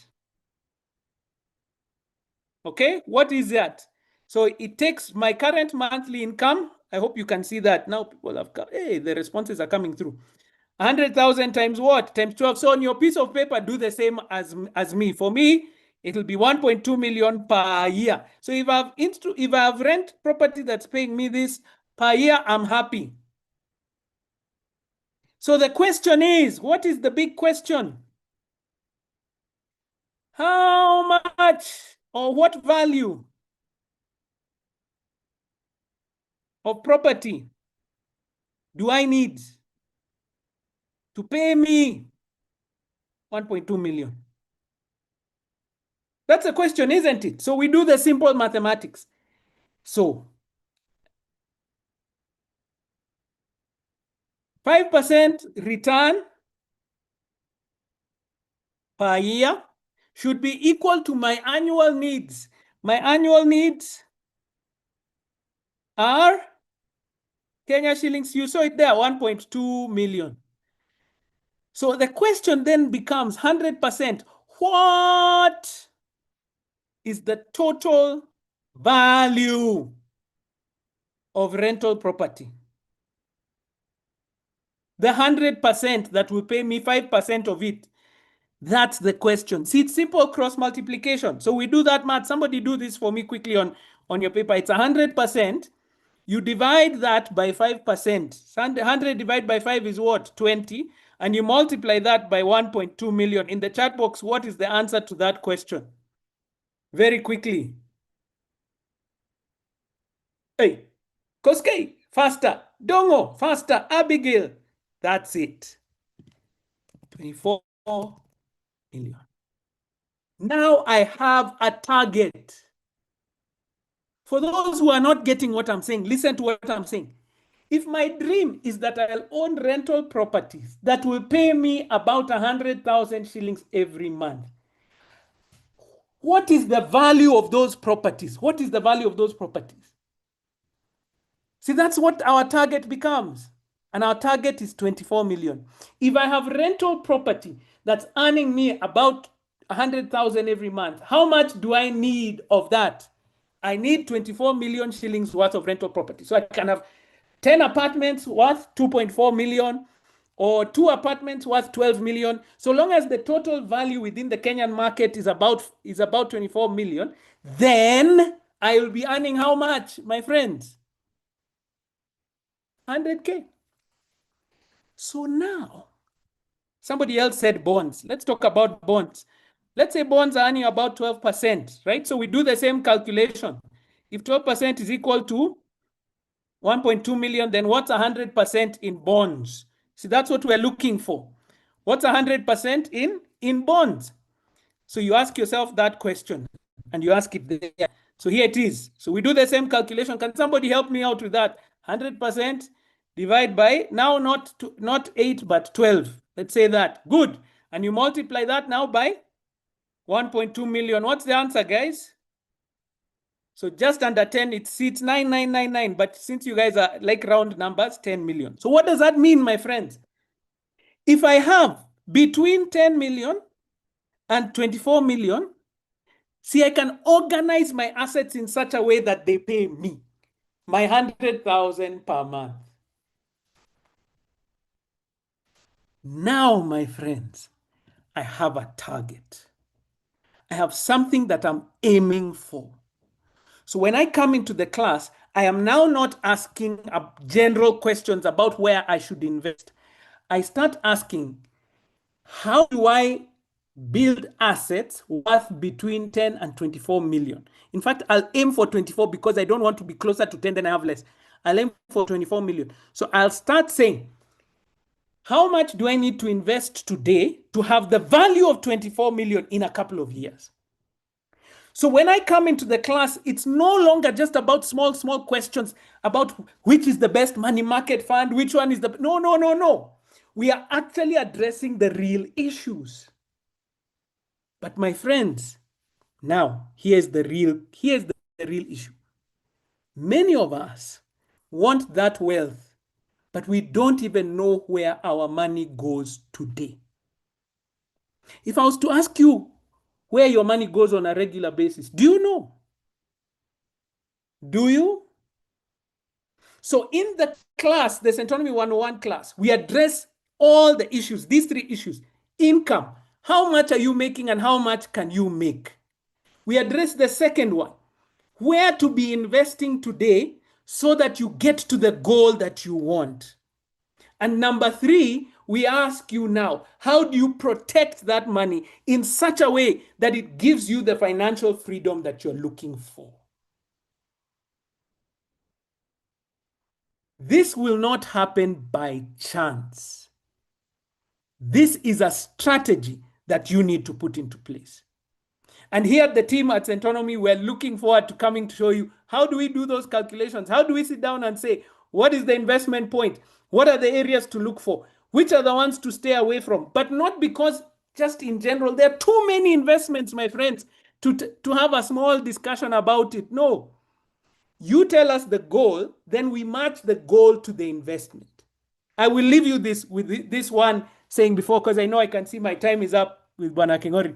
Okay, what is that? So it takes my current monthly income. I hope you can see that. Now people have come, hey, the responses are coming through. 100,000 times what? Times 12. So on your piece of paper, do the same as me. For me, it'll be 1.2 million per year. So if I have rent property that's paying me this per year, I'm happy. So the question is, what is the big question? How much or what value of property do I need to pay me 1.2 million? That's a question, isn't it? So we do the simple mathematics. So 5% return per year should be equal to my annual needs. My annual needs are Kenya shillings. You saw it there, 1.2 million. So the question then becomes 100%. What is the total value of rental property? The 100% that will pay me 5% of it. That's the question. See, it's simple cross multiplication. So we do that math. Somebody do this for me quickly on your paper. It's 100%. You divide that by 5%. 100 divided by 5 is what? 20. And you multiply that by 1.2 million. In the chat box, what is the answer to that question? Very quickly. Hey, Koskei, faster. Dongo, faster. Abigail. That's it. 24 million. Now I have a target. For those who are not getting what I'm saying, listen to what I'm saying. If my dream is that I'll own rental properties that will pay me about 100,000 shillings every month, what is the value of those properties? What is the value of those properties? See, that's what our target becomes. And our target is 24 million. If I have rental property that's earning me about 100,000 every month, how much do I need of that? I need 24 million shillings worth of rental property. So I can have 10 apartments worth 2.4 million or 2 apartments worth 12 million. So long as the total value within the Kenyan market is about 24 million, then I will be earning how much, my friends? 100K. So now, somebody else said bonds. Let's talk about bonds. Let's say bonds are earning about 12%, right? So we do the same calculation. If 12% is equal to 1.2 million, then what's 100% in bonds? See, that's what we're looking for. What's 100% in bonds? So you ask yourself that question and you ask it there. So here it is. So we do the same calculation. Can somebody help me out with that? 100% divide by, now not 8, but 12. Let's say that. Good. And you multiply that now by 1.2 million. What's the answer, guys? So just under 10, it sits 9999. But since you guys are like round numbers, 10 million. So what does that mean, my friends? If I have between 10 million and 24 million, see, I can organize my assets in such a way that they pay me my 100,000 per month. Now, my friends, I have a target. I have something that I'm aiming for. So when I come into the class, I am now not asking general questions about where I should invest. I start asking, how do I build assets worth between 10 and 24 million? In fact, I'll aim for 24 because I don't want to be closer to 10 than I have less. I'll aim for 24 million. So I'll start saying, how much do I need to invest today to have the value of 24 million in a couple of years? So when I come into the class, it's no longer just about small questions about which is the best money market fund, which one is the... No. We are actually addressing the real issues. But my friends, now here's the real issue. Many of us want that wealth, but we don't even know where our money goes today. If I was to ask you where your money goes on a regular basis, do you know? Do you? So in the class, the Centonomy 101 class, we address all the issues, these 3 issues. Income, how much are you making and how much can you make? We address the second one, where to be investing today so that you get to the goal that you want. And number 3, we ask you now, how do you protect that money in such a way that it gives you the financial freedom that you're looking for? This will not happen by chance. This is a strategy that you need to put into place. And here at the team at Centonomy, we're looking forward to coming to show you how do we do those calculations? How do we sit down and say, what is the investment point? What are the areas to look for? Which are the ones to stay away from? But not because just in general, there are too many investments, my friends, to have a small discussion about it. No. You tell us the goal, then we match the goal to the investment. I will leave you with this one saying before, because I know I can see my time is up with Bwana Kingori.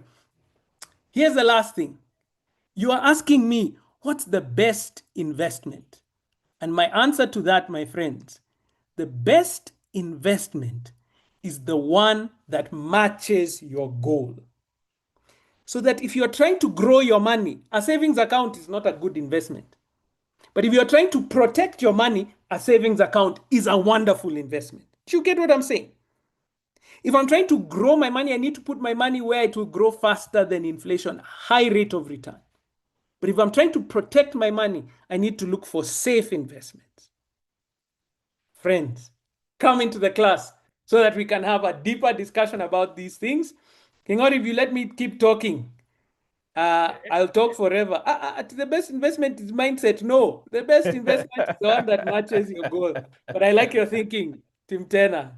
Here's the last thing. You are asking me, what's the best investment? And my answer to that, my friends, the best investment is the one that matches your goal. So that if you're trying to grow your money, a savings account is not a good investment. But if you're trying to protect your money, a savings account is a wonderful investment. Do you get what I'm saying? If I'm trying to grow my money, I need to put my money where it will grow faster than inflation, high rate of return. But if I'm trying to protect my money, I need to look for safe investments. Friends, come into the class so that we can have a deeper discussion about these things. Kingori, if you let me keep talking, I'll talk forever. The best investment is mindset. No, the best investment is the one that matches your goal. But I like your thinking, Tim Tena.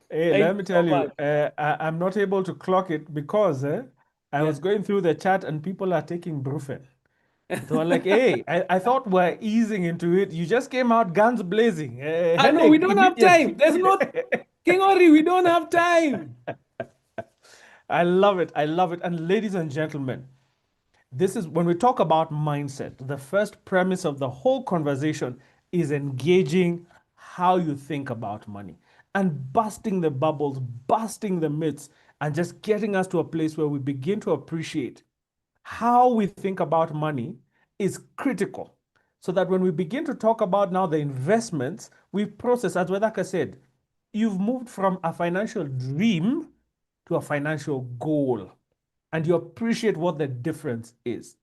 Hey, Thank let you me so tell you, much. I'm not able to clock it because I was going through the chat and people are taking Brufen. So I'm like, hey, I thought we're easing into it. You just came out guns blazing. I know we Headache don't have immediately. time. There's no Kingori, we don't have time. I love it. I love it. And ladies and gentlemen, this is when we talk about mindset, the first premise of the whole conversation is engaging how you think about money and busting the bubbles, busting the myths, and just getting us to a place where we begin to appreciate how we think about money is critical. So that when we begin to talk about now the investments, we process, as Wedaka said, you've moved from a financial dream to a financial goal and you appreciate what the difference is.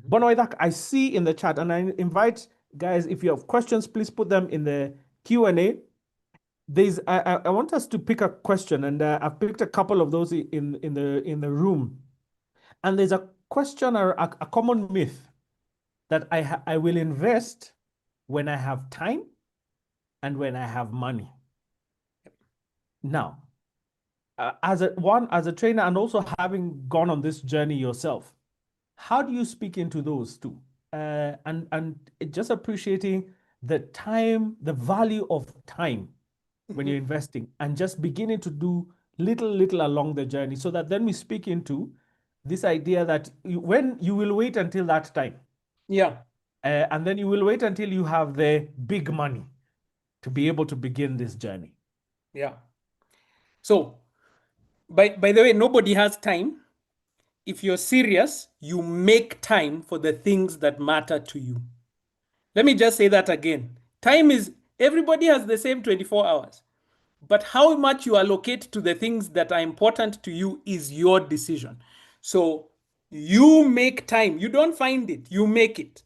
Bonoidak, I see in the chat, and I invite guys, if you have questions, please put them in the Q&A. I want us to pick a question, and I've picked a couple of those in the room. And there's a question or a common myth that I will invest when I have time and when I have money. Now, as a trainer and also having gone on this journey yourself, how do you speak into those two? And just appreciating the time, the value of time when you're investing, and just beginning to do little along the journey, so that then we speak into this idea that when you will wait until that time, Yeah. and then you will wait until you have the big money to be able to begin this journey. Yeah. So, by the way, nobody has time. If you're serious, you make time for the things that matter to you. Let me just say that again. Time is, everybody has the same 24 hours. But how much you allocate to the things that are important to you is your decision. So you make time. You don't find it, you make it.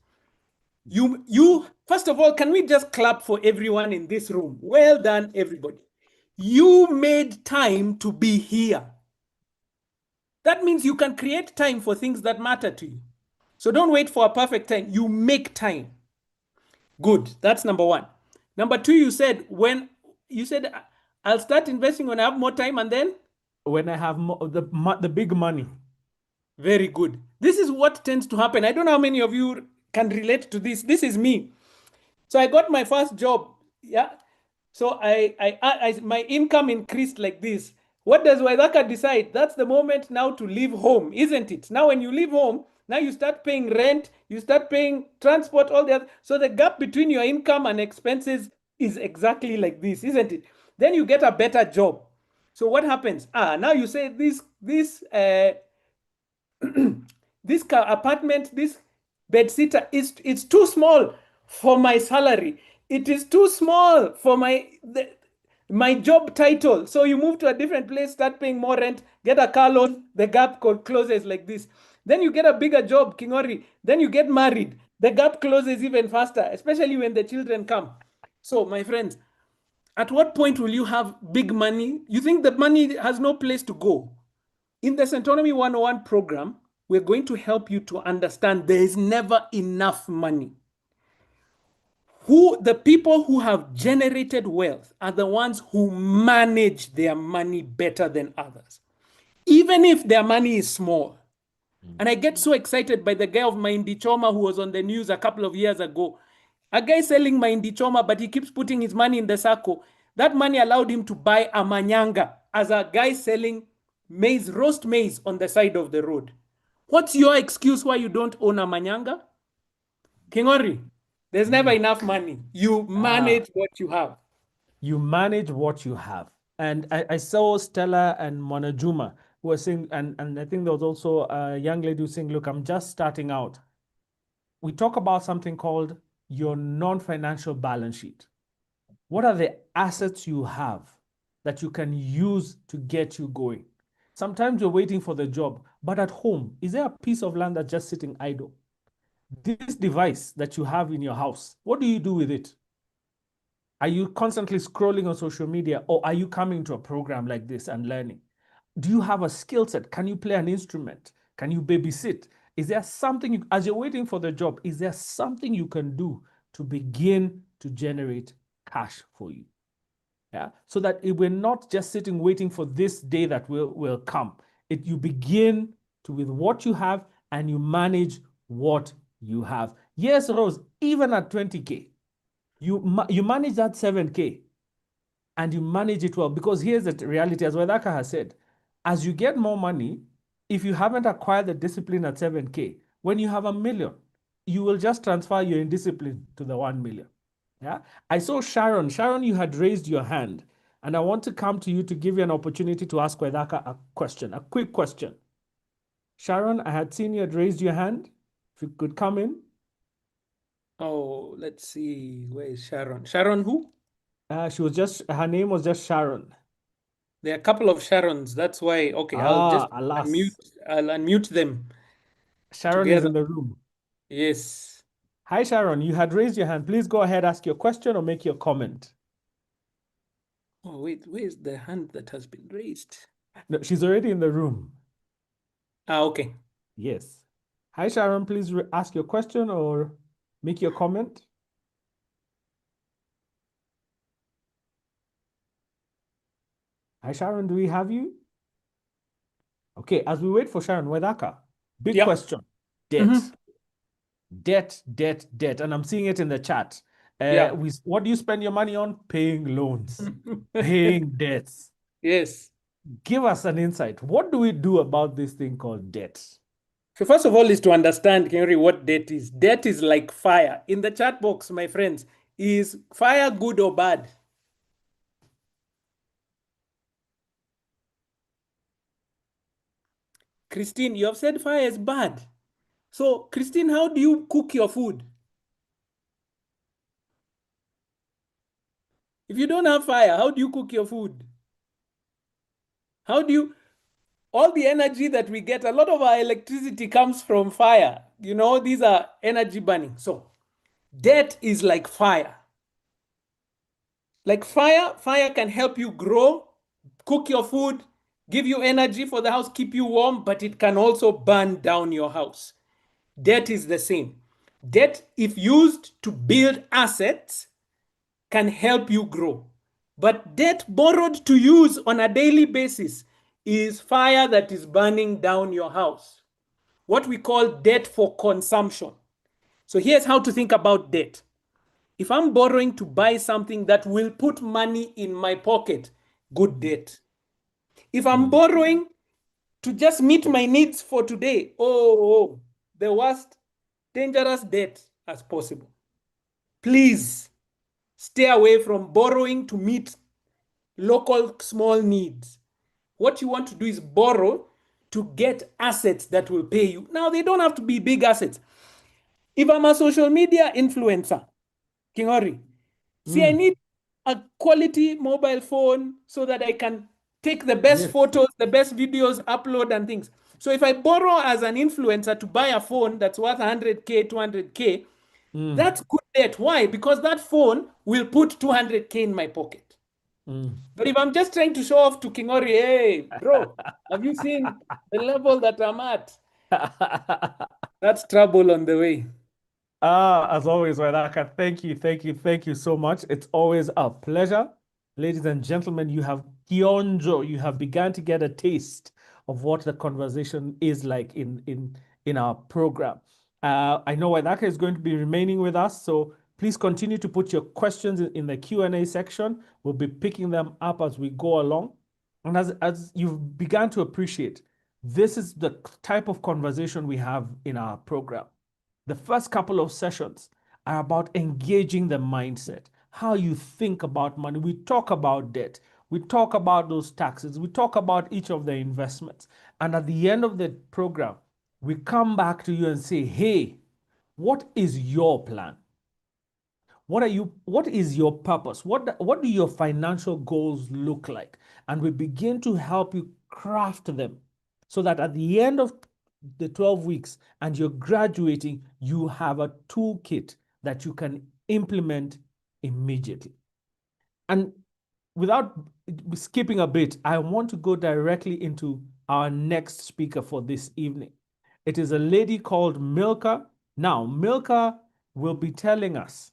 You first of all, can we just clap for everyone in this room? Well done, everybody. You made time to be here. That means you can create time for things that matter to you. So don't wait for a perfect time. You make time. Good. That's number one. Number two, you said I'll start investing when I have more time, and then when I have the big money. Very good. This is what tends to happen. I don't know how many of you can relate to this. This is me. So I got my first job. Yeah. So my income increased like this. What does Waidaka decide? That's the moment now to leave home, isn't it? Now, when you leave home, now you start paying rent, you start paying transport, all that. So the gap between your income and expenses is exactly like this, isn't it? Then you get a better job. So what happens? Now you say this this apartment, this bed sitter it's too small for my salary. It is too small for my job title. So you move to a different place, start paying more rent, get a car loan, the gap closes like this. Then you get a bigger job, Kingori. Then you get married. The gap closes even faster, especially when the children come. So, my friends, at what point will you have big money? You think the money has no place to go? In the Centonomy 101 program, we're going to help you to understand there is never enough money. The people who have generated wealth are the ones who manage their money better than others, even if their money is small. And I get so excited by the guy of Mahindi Choma who was on the news a couple of years ago. A guy selling Mahindi Choma, but he keeps putting his money in the circle. That money allowed him to buy a manyanga as a guy selling maize, roast maize on the side of the road. What's your excuse why you don't own a manyanga? Kingori, there's never enough money. You manage what you have. You manage what you have. And I saw Stella and Monajuma who were saying, and I think there was also a young lady who was saying, look, I'm just starting out. We talk about something called your non-financial balance sheet. What are the assets you have that you can use to get you going? Sometimes you're waiting for the job, but at home, is there a piece of land that's just sitting idle? This device that you have in your house, what do you do with it? Are you constantly scrolling on social media, or are you coming to a program like this and learning? Do you have a skill set? Can you play an instrument? Can you babysit? Is there something, as you're waiting for the job, is there something you can do to begin to generate cash for you? Yeah, so that we're not just sitting waiting for this day that will come. You begin to with what you have, and you manage what you have. Yes, Rose, even at 20K, you manage that 7K, and you manage it well, because here's the reality, as Wadaka has said, as you get more money, if you haven't acquired the discipline at 7K, when you have 1 million, you will just transfer your indiscipline to the 1 million. Yeah, I saw Sharon. Sharon, you had raised your hand, and I want to come to you to give you an opportunity to ask Wadaka a question, a quick question. Sharon, I had seen you had raised your hand. If you could come in. Oh, let's see. Where is Sharon? Sharon who? Her name was just Sharon. There are a couple of Sharons. That's why. Okay, I'll just alas. unmute them Sharon is together. in the room. Yes. Hi, Sharon. You had raised your hand. Please go ahead, ask your question or make your comment. Oh, wait, where's the hand that has been raised? No, she's already in the room. Okay. Yes. Hi, Sharon. Please ask your question or make your comment. Hi, Sharon. Do we have you? Okay, as we wait for Sharon, Wedaka, big question. Debt. Debt. And I'm seeing it in the chat. What do you spend your money on? Paying loans, paying debts. Yes. Give us an insight. What do we do about this thing called debt? So first of all is to understand, Henry, what debt is. Debt is like fire. In the chat box, my friends, is fire good or bad? Christine, you have said fire is bad. So, Christine, how do you cook your food? If you don't have fire, how do you cook your food? How do you, all the energy that we get, a lot of our electricity comes from fire. You know, these are energy burning. So, debt is like fire. Like fire can help you grow, cook your food, give you energy for the house, keep you warm, but it can also burn down your house. Debt is the same. Debt, if used to build assets, can help you grow. But debt borrowed to use on a daily basis is fire that is burning down your house. What we call debt for consumption. So here's how to think about debt. If I'm borrowing to buy something that will put money in my pocket, good debt. If I'm borrowing to just meet my needs for today, the worst dangerous debt as possible. Please stay away from borrowing to meet local small needs. What you want to do is borrow to get assets that will pay you. Now, they don't have to be big assets. If I'm a social media influencer, Kingori, see, I need a quality mobile phone so that I can take the best photos, the best videos, upload and things. So if I borrow as an influencer to buy a phone that's worth 100K, 200K, that's good debt. Why? Because that phone will put 200K in my pocket. But if I'm just trying to show off to Kingori, hey, bro, have you seen the level that I'm at? That's trouble on the way. As always, Waidaka, thank you so much. It's always a pleasure. Ladies and gentlemen, you have kionjo, you have begun to get a taste of what the conversation is like in our program. I know Waidaka is going to be remaining with us, so please continue to put your questions in the Q&A section. We'll be picking them up as we go along. And as you've begun to appreciate, this is the type of conversation we have in our program. The first couple of sessions are about engaging the mindset. how you think about money. We talk about debt. We talk about those taxes. We talk about each of the investments. And at the end of the program, we come back to you and say, hey, what is your plan? What is your purpose? What do your financial goals look like? And we begin to help you craft them so that at the end of the 12 weeks and you're graduating, you have a toolkit that you can implement immediately. And without skipping a bit, I want to go directly into our next speaker for this evening. It is a lady called Milka. Now, Milka will be telling us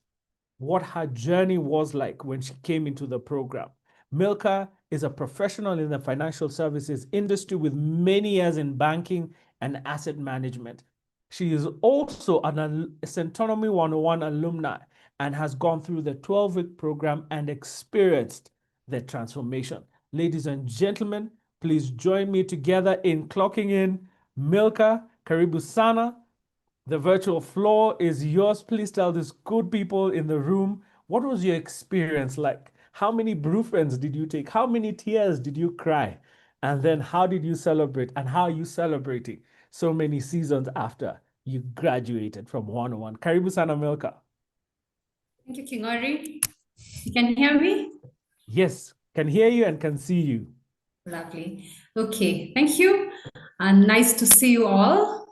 what her journey was like when she came into the program. Milka is a professional in the financial services industry with many years in banking and asset management. She is also a Centonomy 101 alumni and has gone through the 12-week program and experienced the transformation. Ladies and gentlemen, please join me together in clocking in Milka. Karibu sana. The virtual floor is yours. Please tell these good people in the room, what was your experience like? How many Brufens did you take? How many tears did you cry? And then how did you celebrate? And how are you celebrating so many seasons after you graduated from 101? Karibu sana Milka. Thank you, Kingori. You can hear me? Yes, can hear you and can see you. Lovely. Okay, thank you. And nice to see you all.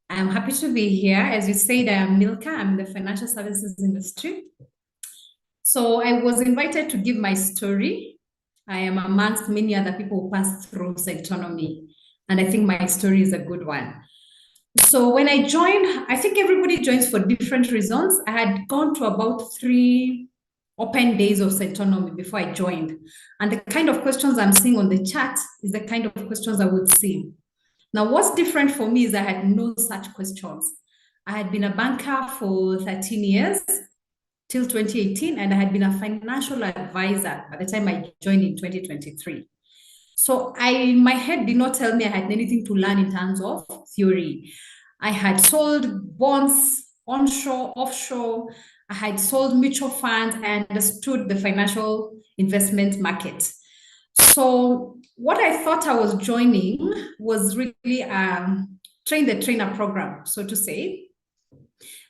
I'm happy to be here. As you said, I am Milka. I'm in the financial services industry. So I was invited to give my story. I am amongst many other people who passed through Centonomy, and I think my story is a good one. So when I joined, I think everybody joins for different reasons. I had gone to about 3 open days of Centonomy before I joined. And the kind of questions I'm seeing on the chat is the kind of questions I would see. Now, what's different for me is I had no such questions. I had been a banker for 13 years till 2018, and I had been a financial advisor by the time I joined in 2023. So my head did not tell me I had anything to learn in terms of theory. I had sold bonds onshore, offshore. I had sold mutual funds and understood the financial investment market. So what I thought I was joining was really train the trainer program, so to say.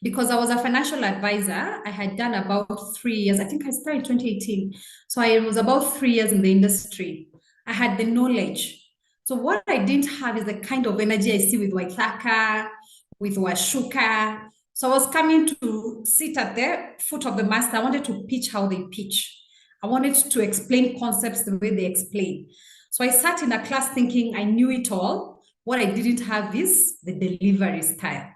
Because I was a financial advisor, I had done about 3 years. I think I started in 2018. So I was about 3 years in the industry. I had the knowledge. So what I didn't have is the kind of energy I see with Waithaka, with Washuka. So I was coming to sit at the foot of the master. I wanted to pitch how they pitch. I wanted to explain concepts the way they explain. So I sat in a class thinking I knew it all. What I didn't have is the delivery style.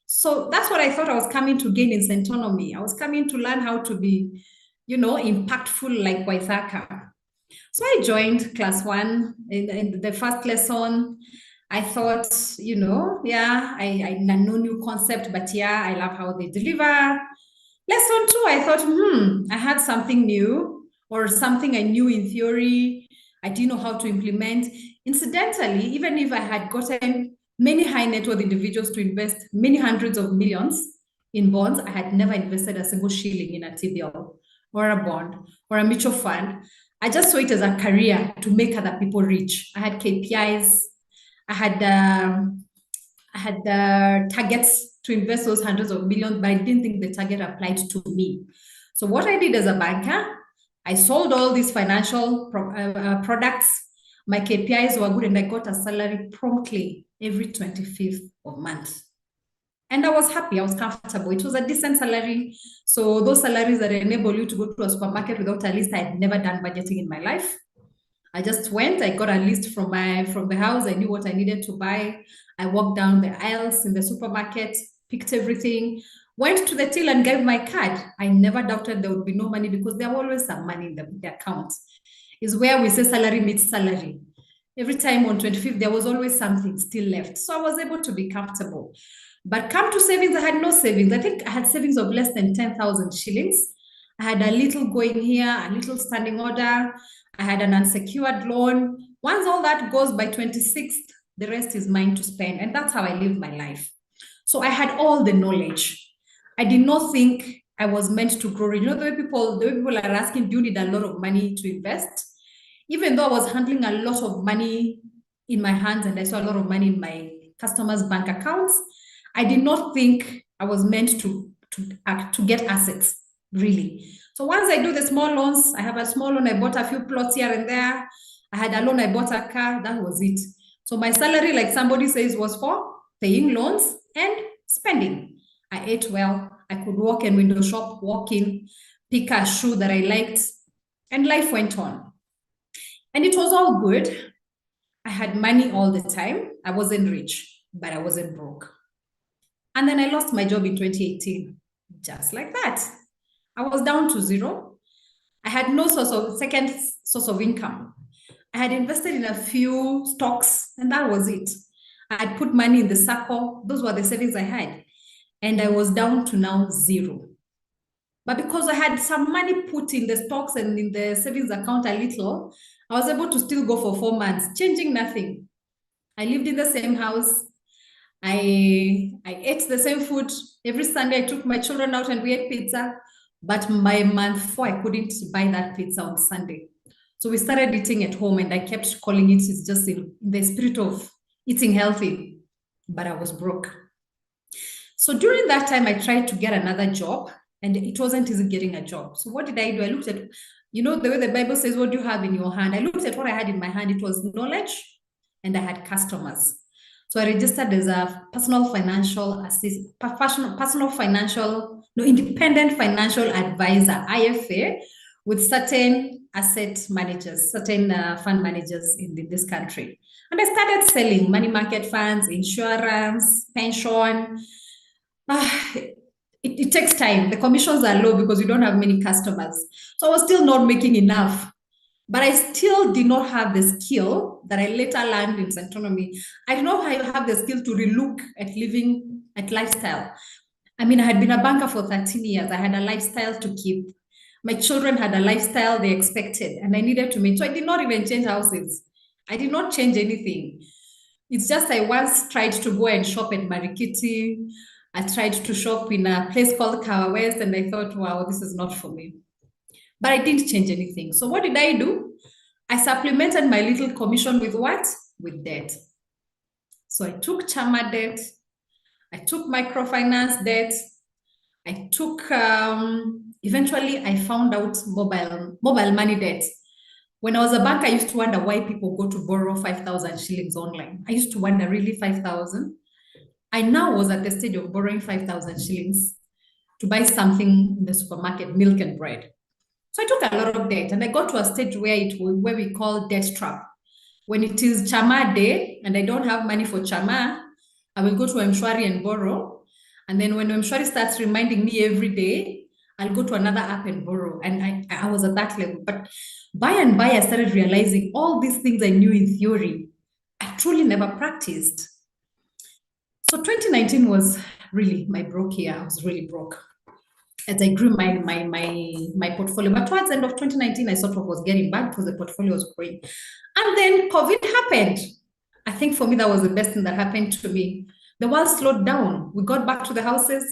So that's what I thought I was coming to gain in Centonomy. I was coming to learn how to be, impactful like Waithaka. So I joined class 1 in the first lesson. I thought, I know new concept, but I love how they deliver. Lesson 2, I thought, I had something new or something I knew in theory. I didn't know how to implement. Incidentally, even if I had gotten many high net worth individuals to invest many hundreds of millions in bonds, I had never invested a single shilling in a T-bill or a bond or a mutual fund. I just saw it as a career to make other people rich. I had KPIs. I had targets to invest those hundreds of millions, but I didn't think the target applied to me. So what I did as a banker, I sold all these financial products. My KPIs were good, and I got a salary promptly every 25th of month. And I was happy, I was comfortable. It was a decent salary. So those salaries that enable you to go to a supermarket without a list, I had never done budgeting in my life. I just went, I got a list from the house. I knew what I needed to buy. I walked down the aisles in the supermarket, picked everything, went to the till and gave my card. I never doubted there would be no money because there was always some money in the account. Is where we say salary meets salary. Every time on 25th, there was always something still left. So I was able to be comfortable. But come to savings, I had no savings. I think I had savings of less than 10,000 shillings. I had a little going here, a little standing order. I had an unsecured loan. Once all that goes by 26th, the rest is mine to spend. And that's how I live my life. So I had all the knowledge. I did not think I was meant to grow. You know, the way people are asking, do you need a lot of money to invest? Even though I was handling a lot of money in my hands and I saw a lot of money in my customers' bank accounts, I did not think I was meant to get assets, really. So once I do the small loans, I have a small loan, I bought a few plots here and there. I had a loan, I bought a car, that was it. So my salary, like somebody says, was for paying loans and spending. I ate well. I could walk and window shop, walk in, pick a shoe that I liked, and life went on. And it was all good. I had money all the time. I wasn't rich, but I wasn't broke. And then I lost my job in 2018, just like that. I was down to zero. I had no second source of income. I had invested in a few stocks, and that was it. I had put money in the circle. Those were the savings I had. And I was down to now zero. But because I had some money put in the stocks and in the savings account a little, I was able to still go for 4 months, changing nothing. I lived in the same house. I ate the same food. Every Sunday I took my children out and we ate pizza. But by month 4, I couldn't buy that pizza on Sunday. So we started eating at home and I kept calling it, it's just in the spirit of eating healthy, but I was broke. So during that time, I tried to get another job and it wasn't easy getting a job. So what did I do? I looked at, you know, the way the Bible says, what do you have in your hand? I looked at what I had in my hand. It was knowledge and I had customers. So I registered as a independent financial advisor, IFA, with certain asset managers, certain fund managers in this country. And I started selling money market funds, insurance, pension. It takes time. The commissions are low because you don't have many customers. So I was still not making enough. But I still did not have the skill that I later learned in Centonomy. I did not have the skill to relook at living, at lifestyle. I mean, I had been a banker for 13 years. I had a lifestyle to keep. My children had a lifestyle they expected, and I needed to meet. So I did not even change houses. I did not change anything. It's just I once tried to go and shop at Marikiti. I tried to shop in a place called Kawa West, and I thought, wow, this is not for me. But I didn't change anything. So what did I do? I supplemented my little commission with what? With debt. So I took Chama debt. I took microfinance debt. I took, eventually I found out mobile money debt. When I was a banker, I used to wonder why people go to borrow 5,000 shillings online. I used to wonder, really 5,000? I now was at the stage of borrowing 5,000 shillings to buy something in the supermarket, milk and bread. So I took a lot of debt and I got to a stage where we call debt trap. When it is Chama day and I don't have money for Chama, I will go to Mshwari and borrow. And then when Mshwari starts reminding me every day, I'll go to another app and borrow. And I was at that level. But by and by, I started realizing all these things I knew in theory, I truly never practiced. So 2019 was really my broke year. I was really broke as I grew my portfolio. But towards the end of 2019, I sort of was getting bad because the portfolio was growing. And then COVID happened. I think for me, that was the best thing that happened to me. The world slowed down. We got back to the houses.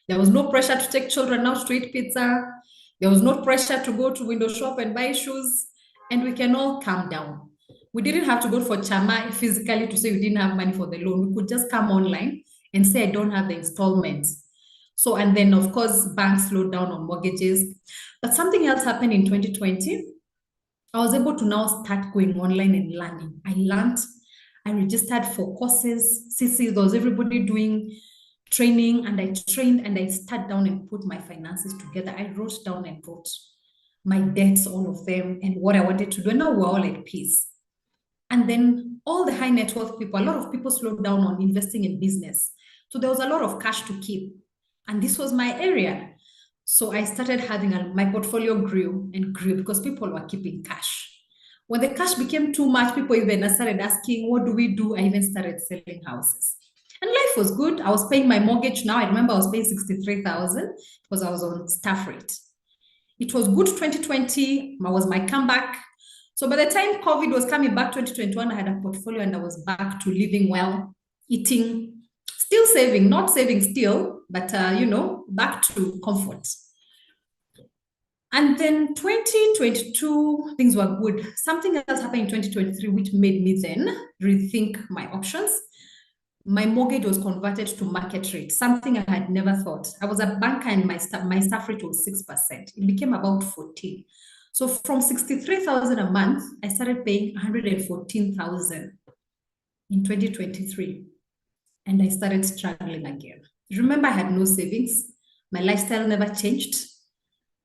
There was no pressure to take children out to eat pizza. There was no pressure to go to window shop and buy shoes. And we can all calm down. We didn't have to go for Chama physically to say we didn't have money for the loan. We could just come online and say, I don't have the installments. So, and then of course, banks slowed down on mortgages. But something else happened in 2020. I was able to now start going online and learning. I learned, I registered for courses, CC, there was everybody doing training, and I trained and I sat down and put my finances together. I wrote down and wrote my debts, all of them, and what I wanted to do. And now we're all at peace. And then all the high net worth people, a lot of people slowed down on investing in business. So there was a lot of cash to keep. And this was my area. So I started having my portfolio grew and grew because people were keeping cash. When the cash became too much, people even started asking, what do we do? I even started selling houses. And life was good. I was paying my mortgage now. I remember I was paying 63,000 because I was on staff rate. It was good 2020. Was my comeback. So by the time COVID was coming back 2021, I had a portfolio and I was back to living well, eating, still saving, not saving still, but, back to comfort. And then 2022, things were good. Something else happened in 2023, which made me then rethink my options. My mortgage was converted to market rate, something I had never thought. I was a banker and my staff rate was 6%. It became about 14. So from 63,000 a month, I started paying 114,000 in 2023. And I started struggling again. Remember, I had no savings. My lifestyle never changed.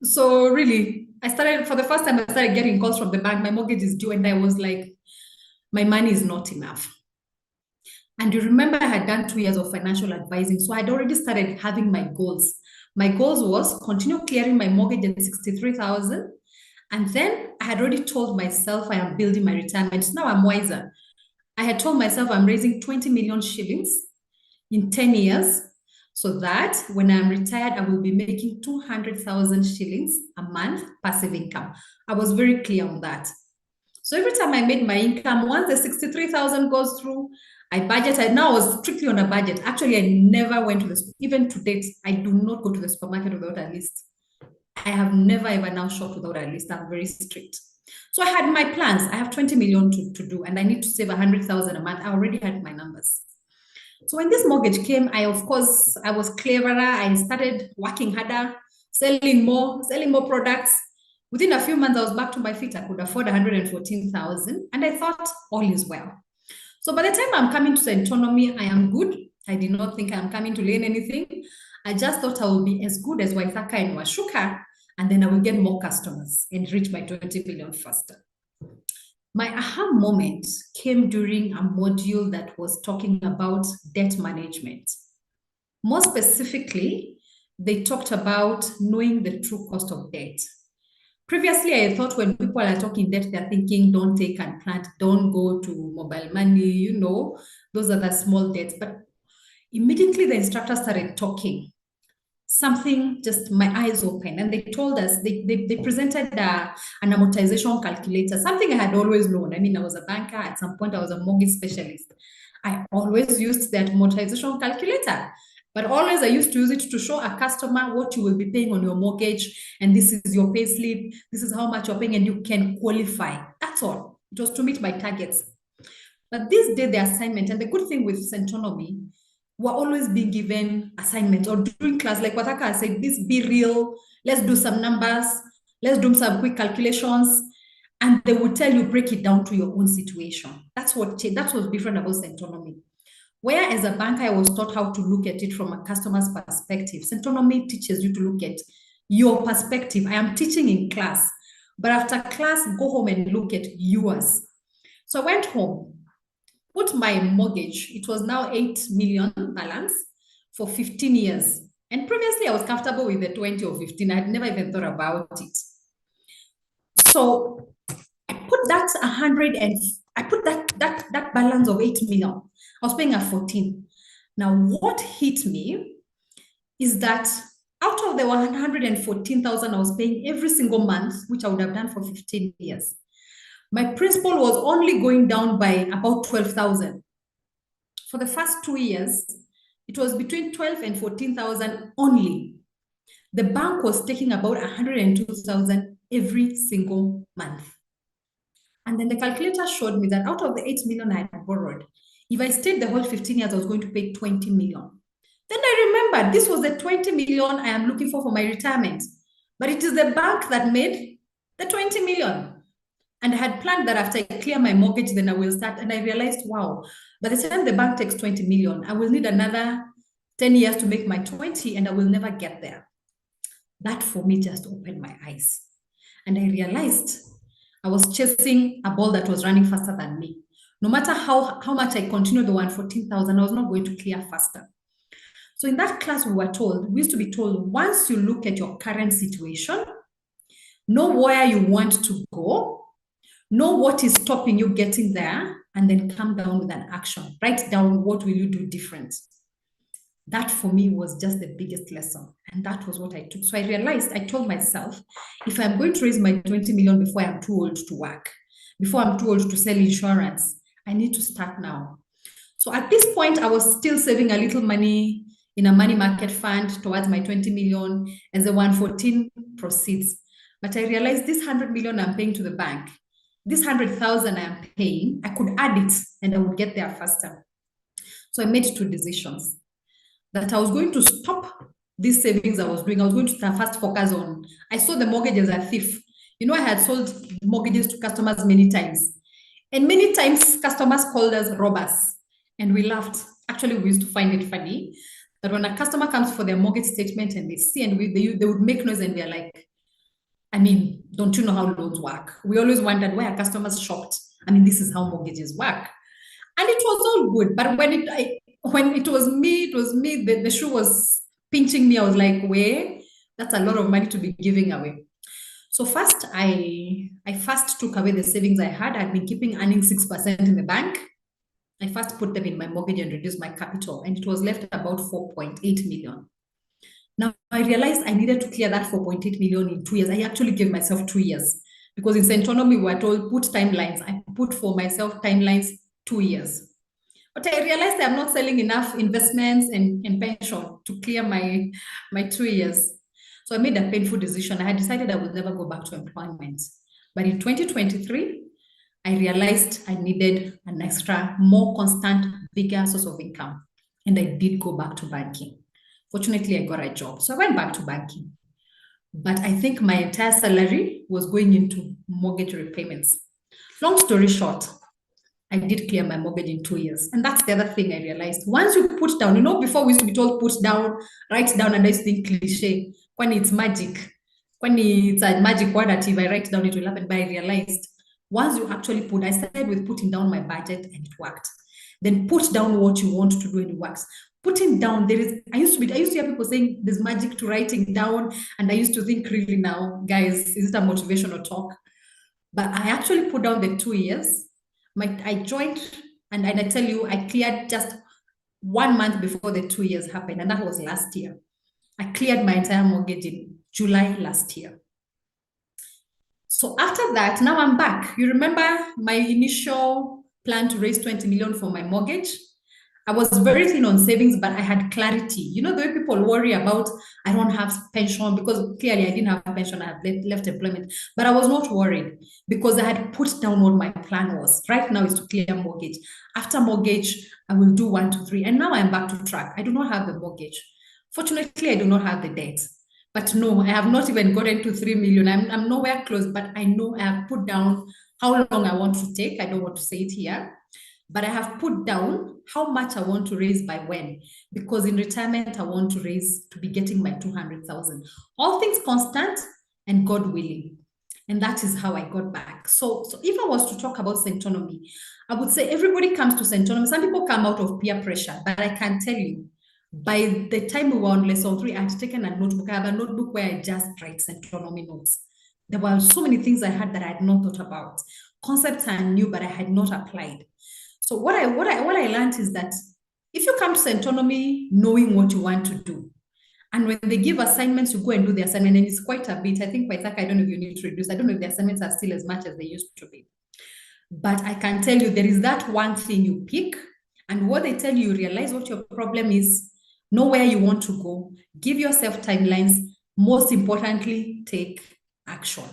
So really, for the first time, I started getting calls from the bank. My mortgage is due. And I was like, my money is not enough. And you remember I had done 2 years of financial advising. So I'd already started having my goals. My goals was continue clearing my mortgage at 63,000. And then I had already told myself I am building my retirement. Now I'm wiser. I had told myself I'm raising 20 million shillings in 10 years. So that when I'm retired, I will be making 200,000 shillings a month passive income. I was very clear on that. So every time I made my income, once the 63,000 goes through, I budgeted. Now I was strictly on a budget. Actually, I never went to the, even to date, I do not go to the supermarket without a list. I have never ever now shopped without a list. I'm very strict. So I had my plans. I have 20 million to do, and I need to save 100,000 a month. I already had my numbers. So when this mortgage came, I was cleverer. I started working harder, selling more products. Within a few months, I was back to my feet. I could afford 114,000, and I thought all is well. So by the time I'm coming to Centonomy, I am good. I did not think I'm coming to learn anything. I just thought I will be as good as Waithaka and Washuka, and then I will get more customers and reach my 20 million faster. My aha moment came during a module that was talking about debt management. More specifically, they talked about knowing the true cost of debt. Previously, I thought when people are talking debt, they're thinking, don't take and plant, don't go to mobile money, those are the small debts. But immediately the instructor started talking, something just my eyes opened, and they told us, they presented an amortization calculator, something I had always known. I mean, I was a banker. At some point, I was a mortgage specialist. I always used that amortization calculator. But always I used to use it to show a customer what you will be paying on your mortgage. And this is your pay slip. This is how much you're paying and you can qualify. That's all. It was to meet my targets. But this day, the assignment, and the good thing with Centonomy, we're always being given assignments or during class, like Wataka said, this be real. Let's do some numbers. Let's do some quick calculations. And they will tell you, break it down to your own situation. That's what was different about Centonomy. Where as a banker, I was taught how to look at it from a customer's perspective. Centonomy teaches you to look at your perspective. I am teaching in class, but after class, go home and look at yours. So I went home, put my mortgage. It was now 8 million balance for 15 years. And previously, I was comfortable with the 20 or 15. I had never even thought about it. So I put that 100 and I put that balance of 8 million. I was paying at 14. Now, what hit me is that out of the 114,000 I was paying every single month, which I would have done for 15 years, my principal was only going down by about 12,000. For the first 2 years, it was between 12 and 14,000 only. The bank was taking about 102,000 every single month. And then the calculator showed me that out of the 8 million I had borrowed, if I stayed the whole 15 years, I was going to pay 20 million. Then I remembered this was the 20 million I am looking for my retirement. But it is the bank that made the 20 million. And I had planned that after I clear my mortgage, then I will start. And I realized, wow, by the time the bank takes 20 million, I will need another 10 years to make my 20, and I will never get there. That for me just opened my eyes. And I realized I was chasing a ball that was running faster than me. No matter how much I continued the 114,000, I was not going to clear faster. So in that class, we used to be told, once you look at your current situation, know where you want to go, know what is stopping you getting there, and then come down with an action. Write down what will you do different. That for me was just the biggest lesson. And that was what I took. So I realized, I told myself, if I'm going to raise my 20 million before I'm too old to work, before I'm too old to sell insurance, I need to start now. So at this point, I was still saving a little money in a money market fund towards my 20 million as the 114 proceeds. But I realized this 100 million I'm paying to the bank, this 100,000 I'm paying, I could add it and I would get there faster. So I made two decisions that I was going to stop these savings I was doing. I was going to first focus on, I saw the mortgage as a thief. You know, I had sold mortgages to customers many times. And many times customers called us robbers and we laughed. Actually, we used to find it funny that when a customer comes for their mortgage statement and they see and they would make noise and we're like, I mean, don't you know how loans work? We always wondered why are customers shocked? I mean, this is how mortgages work. And it was all good. But when it was me, the shoe was pinching me. I was like, wait, that's a lot of money to be giving away. So first, I first took away the savings I had. I'd been keeping earning 6% in the bank. I first put them in my mortgage and reduced my capital, and it was left about 4.8 million. Now I realized I needed to clear that 4.8 million in 2 years. I actually gave myself 2 years because in Centonomy we were told put timelines. I put for myself timelines 2 years. But I realized I'm not selling enough investments and pension to clear my 2 years. So I made a painful decision. I had decided I would never go back to employment. But in 2023, I realized I needed an extra, more constant, bigger source of income. And I did go back to banking. Fortunately, I got a job. So I went back to banking. But I think my entire salary was going into mortgage repayments. Long story short, I did clear my mortgage in 2 years. And that's the other thing I realized. Once you put down, you know, before we used to be told put down, write down, and I used to think cliche. When it's magic, when it's a magic word that if I write down, it will happen. But I realized once you actually put, I started with putting down my budget and it worked. Then put down what you want to do and it works. Putting down, I used to hear people saying there's magic to writing down. And I used to think really now, guys, is it a motivational talk? But I actually put down the 2 years. I joined and I tell you, I cleared just 1 month before the 2 years happened. And that was last year. I cleared my entire mortgage in July last year. So after that, now I'm back. You remember my initial plan to raise 20 million for my mortgage? I was very thin on savings, but I had clarity. You know, the way people worry about, I don't have pension, because clearly I didn't have pension, I had left employment, but I was not worried because I had put down what my plan was. Right now is to clear mortgage. After mortgage, I will do 1, 2, 3. And now I'm back to track. I do not have the mortgage. Fortunately, I do not have the debt. But no, I have not even gotten to 3 million. I'm nowhere close, but I know I have put down how long I want to take. I don't want to say it here. But I have put down how much I want to raise by when, because in retirement, I want to be getting my 200,000. All things constant and God willing. And that is how I got back. So if I was to talk about Centonomy, I would say everybody comes to Centonomy. Some people come out of peer pressure, but I can tell you, by the time we were on lesson 3, I had taken a notebook. I have a notebook where I just write Centonomy notes. There were so many things I had that I had not thought about. Concepts I knew, but I had not applied. So what I learned is that if you come to Centonomy knowing what you want to do, and when they give assignments, you go and do the assignment, and it's quite a bit. I think by that, I don't know if you need to reduce. I don't know if the assignments are still as much as they used to be. But I can tell you there is that one thing you pick, and what they tell you, realize what your problem is, know where you want to go, give yourself timelines, most importantly, take action.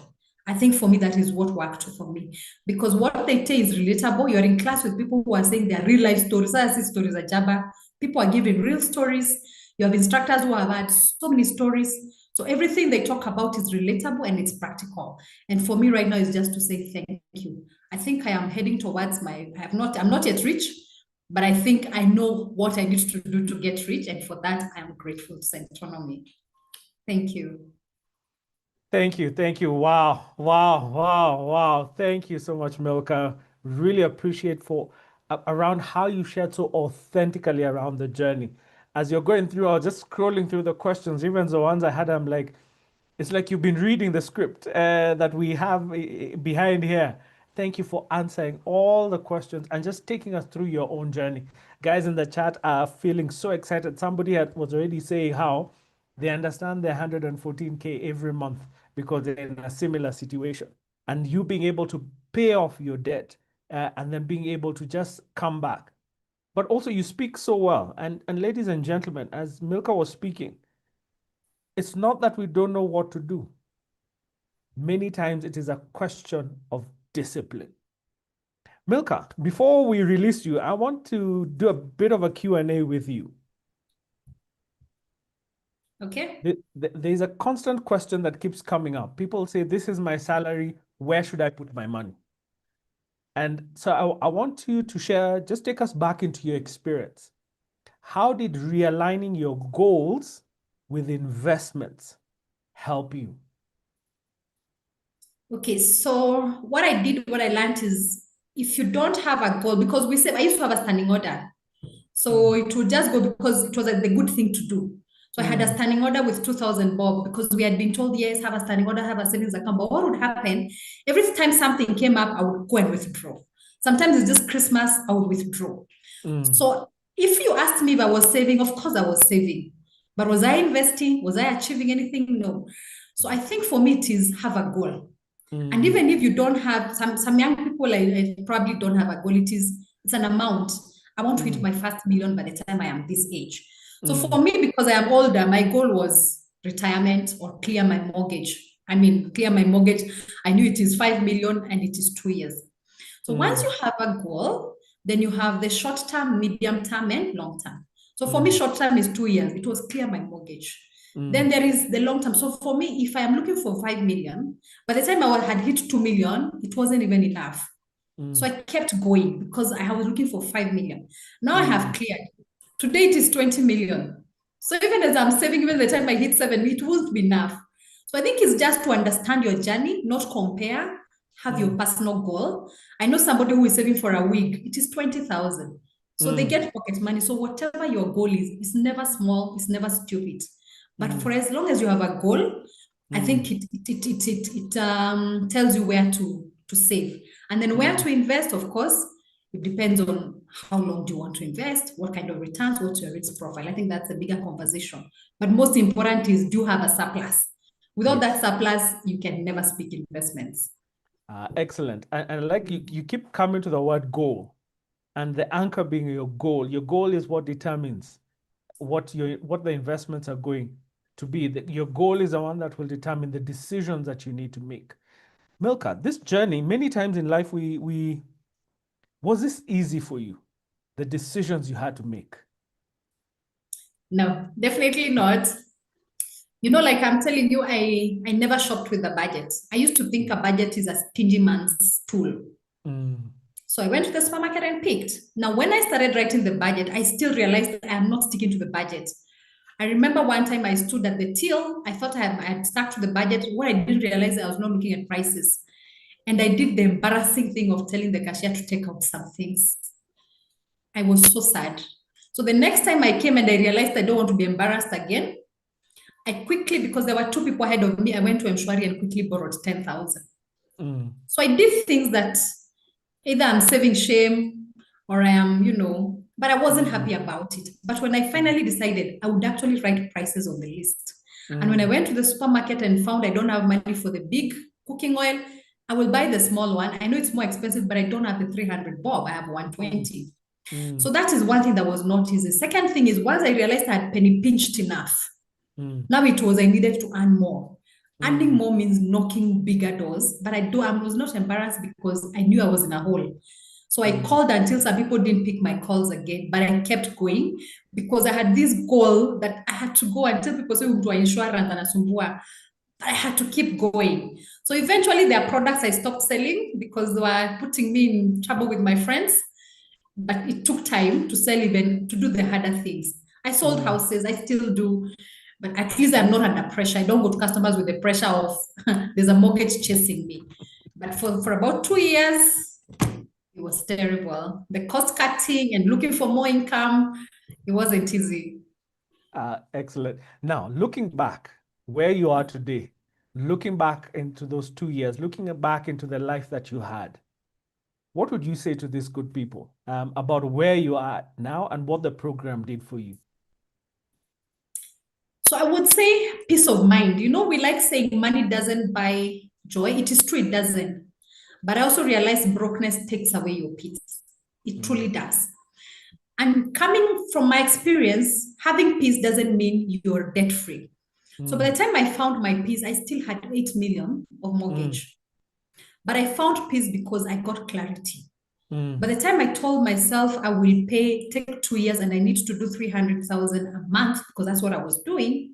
I think for me, that is what worked for me, because what they say is relatable. You're in class with people who are saying their real life stories. I see stories at Jabba. People are giving real stories. You have instructors who have had so many stories. So everything they talk about is relatable and it's practical. And for me right now is just to say thank you. I think I am heading towards I'm not yet rich, but I think I know what I need to do to get rich. And for that, I am grateful to Centonomy. Thank you. Thank you. Thank you. Wow. Wow. Wow. Wow. Thank you so much, Milka. Really appreciate around how you shared so authentically around the journey. As you're going through, I was just scrolling through the questions, even the ones I had, I'm like, it's like you've been reading the script that we have behind here. Thank you for answering all the questions and just taking us through your own journey. Guys in the chat are feeling so excited. Somebody was already saying how they understand their 114K every month because they're in a similar situation. And you being able to pay off your debt and then being able to just come back. But also you speak so well. And ladies and gentlemen, as Milka was speaking, it's not that we don't know what to do. Many times it is a question of discipline. Milka, before we release you, I want to do a bit of a Q&A with you. Okay. There's a constant question that keeps coming up. People say, this is my salary, where should I put my money? And so I want you to share, just take us back into your experience. How did realigning your goals with investments help you? Okay, so what I learned is if you don't have a goal, because I used to have a standing order. So it would just go because it was the good thing to do. So I had a standing order with 2,000 bob because we had been told, yes, have a standing order, have a savings account. But what would happen, every time something came up, I would go and withdraw. Sometimes it's just Christmas, I would withdraw. So if you asked me if I was saving, of course I was saving. But was I investing? Was I achieving anything? No. So I think for me, it is have a goal. And even if you don't have, some young people probably don't have a goal, it's an amount. I want to hit my first million by the time I am this age. So for me, because I am older, my goal was retirement or clear my mortgage. I knew it is 5 million and it is 2 years. So once you have a goal, then you have the short term, medium term, and long term. So for me, short term is 2 years. It was clear my mortgage. Then there is the long term. So for me, if I am looking for 5 million, by the time I had hit 2 million, it wasn't even enough. So I kept going because I was looking for 5 million. Now I have cleared. Today it is 20 million. So even as I'm saving, even the time I hit 7, it won't be enough. So I think it's just to understand your journey, not compare, have your personal goal. I know somebody who is saving for a week, it is 20,000. So they get pocket money. So whatever your goal is, it's never small, it's never stupid. But for as long as you have a goal, I think it tells you where to save. And then where to invest, of course, it depends on how long do you want to invest, what kind of returns, what's your risk profile. I think that's a bigger conversation. But most important is, do you have a surplus? Without that surplus, you can never speak investments. Excellent. And like you keep coming to the word goal, and the anchor being your goal. Your goal is what determines what the investments are going to be. Your goal is the one that will determine the decisions that you need to make. Milka, this journey, many times in life, was this easy for you? The decisions you had to make? No, definitely not. You know, like I'm telling you, I never shopped with a budget. I used to think a budget is a stingy man's tool. So I went to the supermarket and picked. Now, when I started writing the budget, I still realized that I am not sticking to the budget. I remember one time I stood at the till. I thought I had stuck to the budget. What I didn't realize, I was not looking at prices. And I did the embarrassing thing of telling the cashier to take out some things. I was so sad. So the next time I came and I realized I don't want to be embarrassed again, I quickly, because there were 2 people ahead of me, I went to Mshwari and quickly borrowed 10,000. So I did things that either I'm saving shame or I am, but I wasn't happy about it. But when I finally decided, I would actually write prices on the list. And when I went to the supermarket and found I don't have money for the big cooking oil, I will buy the small one. I know it's more expensive, but I don't have the 300 bob. I have 120. So that is one thing that was not easy. Second thing is, once I realized I had penny pinched enough, now it was I needed to earn more. Earning more means knocking bigger doors, but I was not embarrassed because I knew I was in a hole. So I called until some people didn't pick my calls again, but I kept going because I had this goal that I had to go until people say to insurance and asumbua. But I had to keep going. So eventually there are products I stopped selling because they were putting me in trouble with my friends. But it took time to sell, even to do the harder things. I sold houses, I still do. But at least I'm not under pressure. I don't go to customers with the pressure of there's a mortgage chasing me. But for about 2 years, it was terrible. The cost cutting and looking for more income, it wasn't easy. Excellent. Now, looking back where you are today, looking back into those 2 years, looking back into the life that you had, what would you say to these good people about where you are now and what the program did for you? So I would say peace of mind. We like saying money doesn't buy joy. It is true, it doesn't. But I also realize brokenness takes away your peace. It truly does. And coming from my experience, having peace doesn't mean you're debt-free. So by the time I found my peace, I still had 8 million of mortgage. But I found peace because I got clarity. By the time I told myself I will take 2 years and I need to do 300,000 a month because that's what I was doing.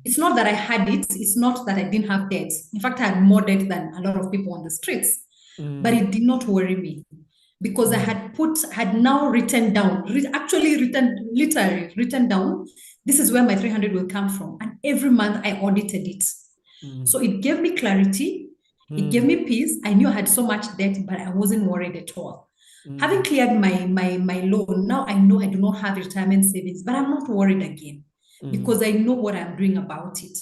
It's not that I had it. It's not that I didn't have debt. In fact, I had more debt than a lot of people on the streets. But it did not worry me because I had now written down, literally written down, this is where my 300 will come from. And every month I audited it. So it gave me clarity. It gave me peace. I knew I had so much debt, but I wasn't worried at all. Having cleared my loan, now I know I do not have retirement savings, but I'm not worried again because I know what I'm doing about it.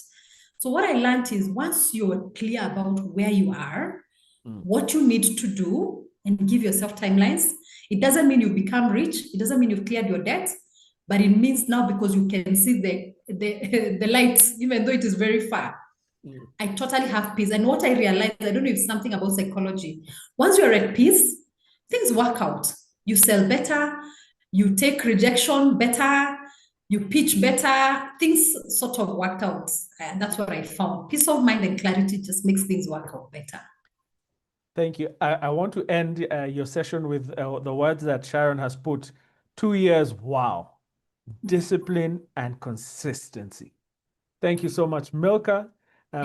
So what I learned is once you're clear about where you are, what you need to do, and give yourself timelines, it doesn't mean you become rich. It doesn't mean you've cleared your debt, but it means now because you can see the light, even though it is very far. I totally have peace. And what I realized, I don't know if it's something about psychology. Once you're at peace, things work out. You sell better, you take rejection better, you pitch better, things sort of work out. And that's what I found. Peace of mind and clarity just makes things work out better. Thank you. I want to end your session with the words that Sharon has put. 2 years, wow. Discipline and consistency. Thank you so much, Milka,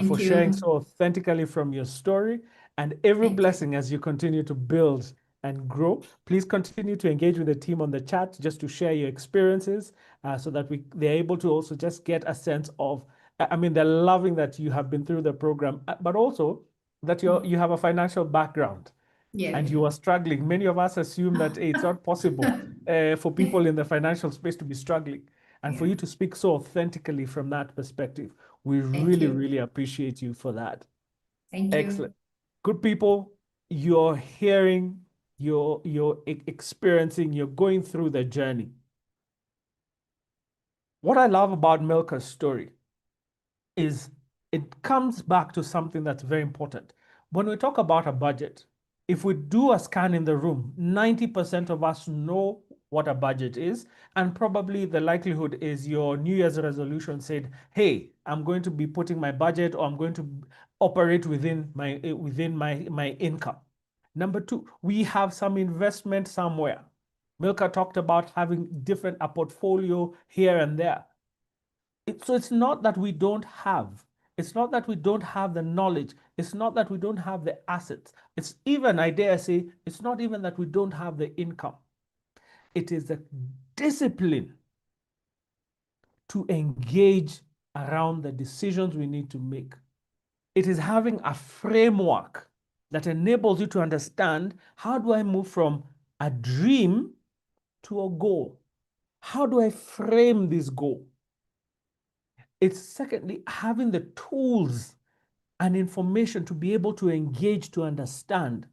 for sharing so authentically from your story, and every blessing as you continue to build and grow. Please continue to engage with the team on the chat just to share your experiences so that they're able to also just get a sense of, I mean, they're loving that you have been through the program, but also that you have a financial background. And you are struggling. Many of us assume that it's not possible for people in the financial space to be struggling. And for you to speak so authentically from that perspective, we really appreciate you for that. Thank you. Excellent. Good people, you're hearing, you're experiencing, you're going through the journey. What I love about Milka's story is it comes back to something that's very important. When we talk about a budget, if we do a scan in the room, 90% of us know what a budget is, and probably the likelihood is your New Year's resolution said, hey, I'm going to be putting my budget, or I'm going to operate within my income. Number two, we have some investment somewhere. Milka talked about having a portfolio here and there. So it's not that we don't have. It's not that we don't have the knowledge. It's not that we don't have the assets. It's even, I dare say, it's not even that we don't have the income. It is the discipline to engage around the decisions we need to make. It is having a framework that enables you to understand, how do I move from a dream to a goal? How do I frame this goal? It's secondly, having the tools and information to be able to engage, to understand.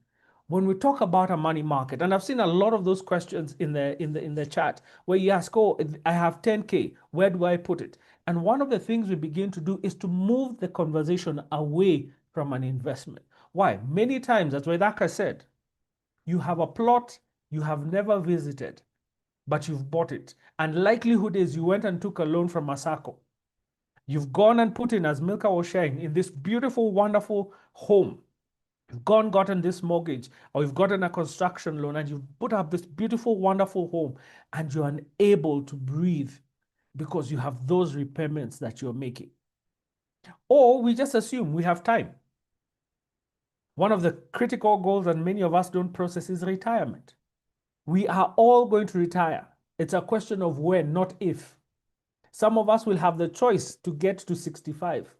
When we talk about a money market, and I've seen a lot of those questions in the chat where you ask, oh, I have 10K, where do I put it? And one of the things we begin to do is to move the conversation away from an investment. Why? Many times, as Vedaka said, you have a plot you have never visited, but you've bought it. And likelihood is you went and took a loan from Masako. You've gone and put in, as Milka was sharing, in this beautiful, wonderful home. You've gotten this mortgage, or you've gotten a construction loan, and you've put up this beautiful, wonderful home, and you're unable to breathe because you have those repayments that you're making. Or we just assume we have time. One of the critical goals that many of us don't process is retirement. We are all going to retire. It's a question of when, not if. Some of us will have the choice to get to 65.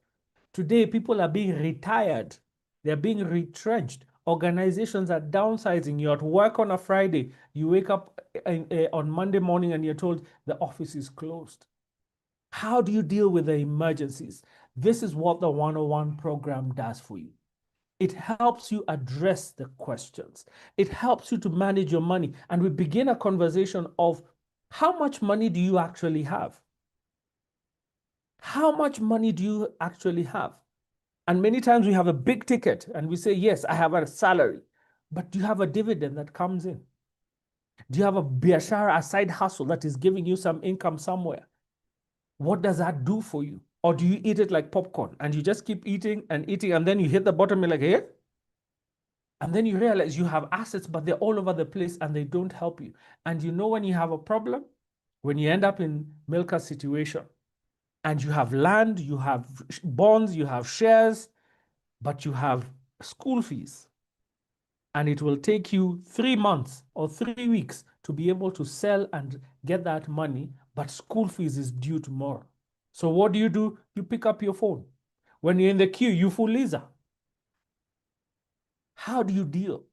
Today, people are being retired. They're being retrenched. Organizations are downsizing. You're at work on a Friday. You wake up on Monday morning and you're told the office is closed. How do you deal with the emergencies? This is what the 101 program does for you. It helps you address the questions. It helps you to manage your money. And we begin a conversation of, how much money do you actually have? How much money do you actually have? And many times we have a big ticket and we say, yes, I have a salary, but do you have a dividend that comes in? Do you have a biashara, a side hustle that is giving you some income somewhere? What does that do for you? Or do you eat it like popcorn and you just keep eating and eating and then you hit the bottom, you're like, hey? And then you realize you have assets, but they're all over the place and they don't help you. And you know when you have a problem? When you end up in Milka's situation and you have land, you have bonds, you have shares, but you have school fees. And it will take you 3 months or 3 weeks to be able to sell and get that money, but school fees is due tomorrow. So what do? You pick up your phone. When you're in the queue, you full Lisa. How do you deal?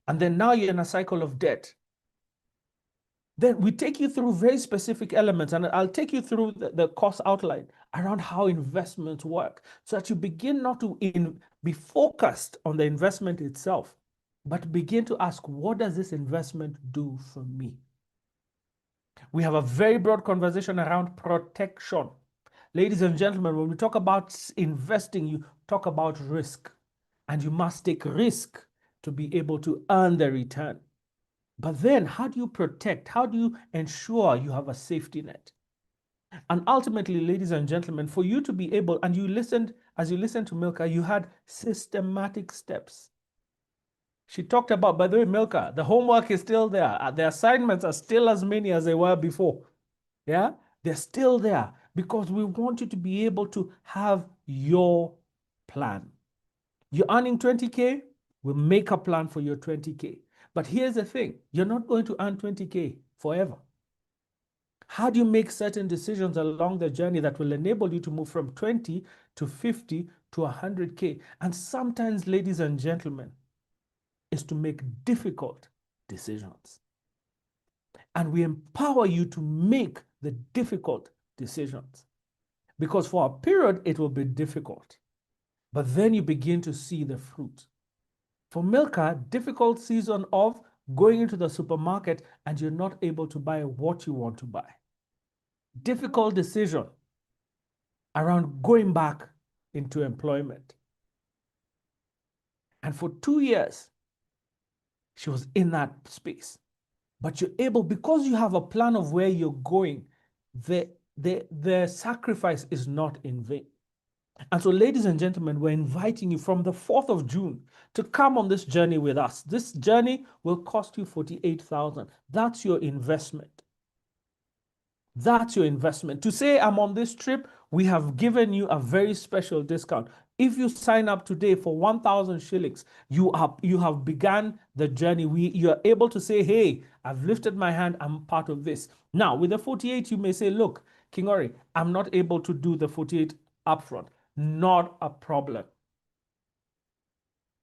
And then now you're in a cycle of debt. Then we take you through very specific elements, and I'll take you through the course outline around how investments work so that you begin not to be focused on the investment itself, but begin to ask, what does this investment do for me? We have a very broad conversation around protection. Ladies and gentlemen, when we talk about investing, you talk about risk, and you must take risk to be able to earn the return. But then how do you protect? How do you ensure you have a safety net? And ultimately, ladies and gentlemen, for you to be able, and as you listened to Milka, you had systematic steps. She talked about, by the way, Milka, the homework is still there. The assignments are still as many as they were before. Yeah, they're still there because we want you to be able to have your plan. You're earning 20K, we'll make a plan for your 20K. But here's the thing, you're not going to earn 20K forever. How do you make certain decisions along the journey that will enable you to move from 20 to 50 to 100K? And sometimes, ladies and gentlemen, is to make difficult decisions. And we empower you to make the difficult decisions. Because for a period, it will be difficult. But then you begin to see the fruit. For Milka, difficult season of going into the supermarket and you're not able to buy what you want to buy. Difficult decision around going back into employment. And for 2 years, she was in that space. But you're able, because you have a plan of where you're going, the sacrifice is not in vain. And so, ladies and gentlemen, we're inviting you from the 4th of June to come on this journey with us. This journey will cost you 48,000. That's your investment. That's your investment. To say I'm on this trip, we have given you a very special discount. If you sign up today for 1,000 shillings, you have begun the journey. You're able to say, hey, I've lifted my hand, I'm part of this. Now, with the 48, you may say, look, King Ori, I'm not able to do the 48 upfront. Not a problem.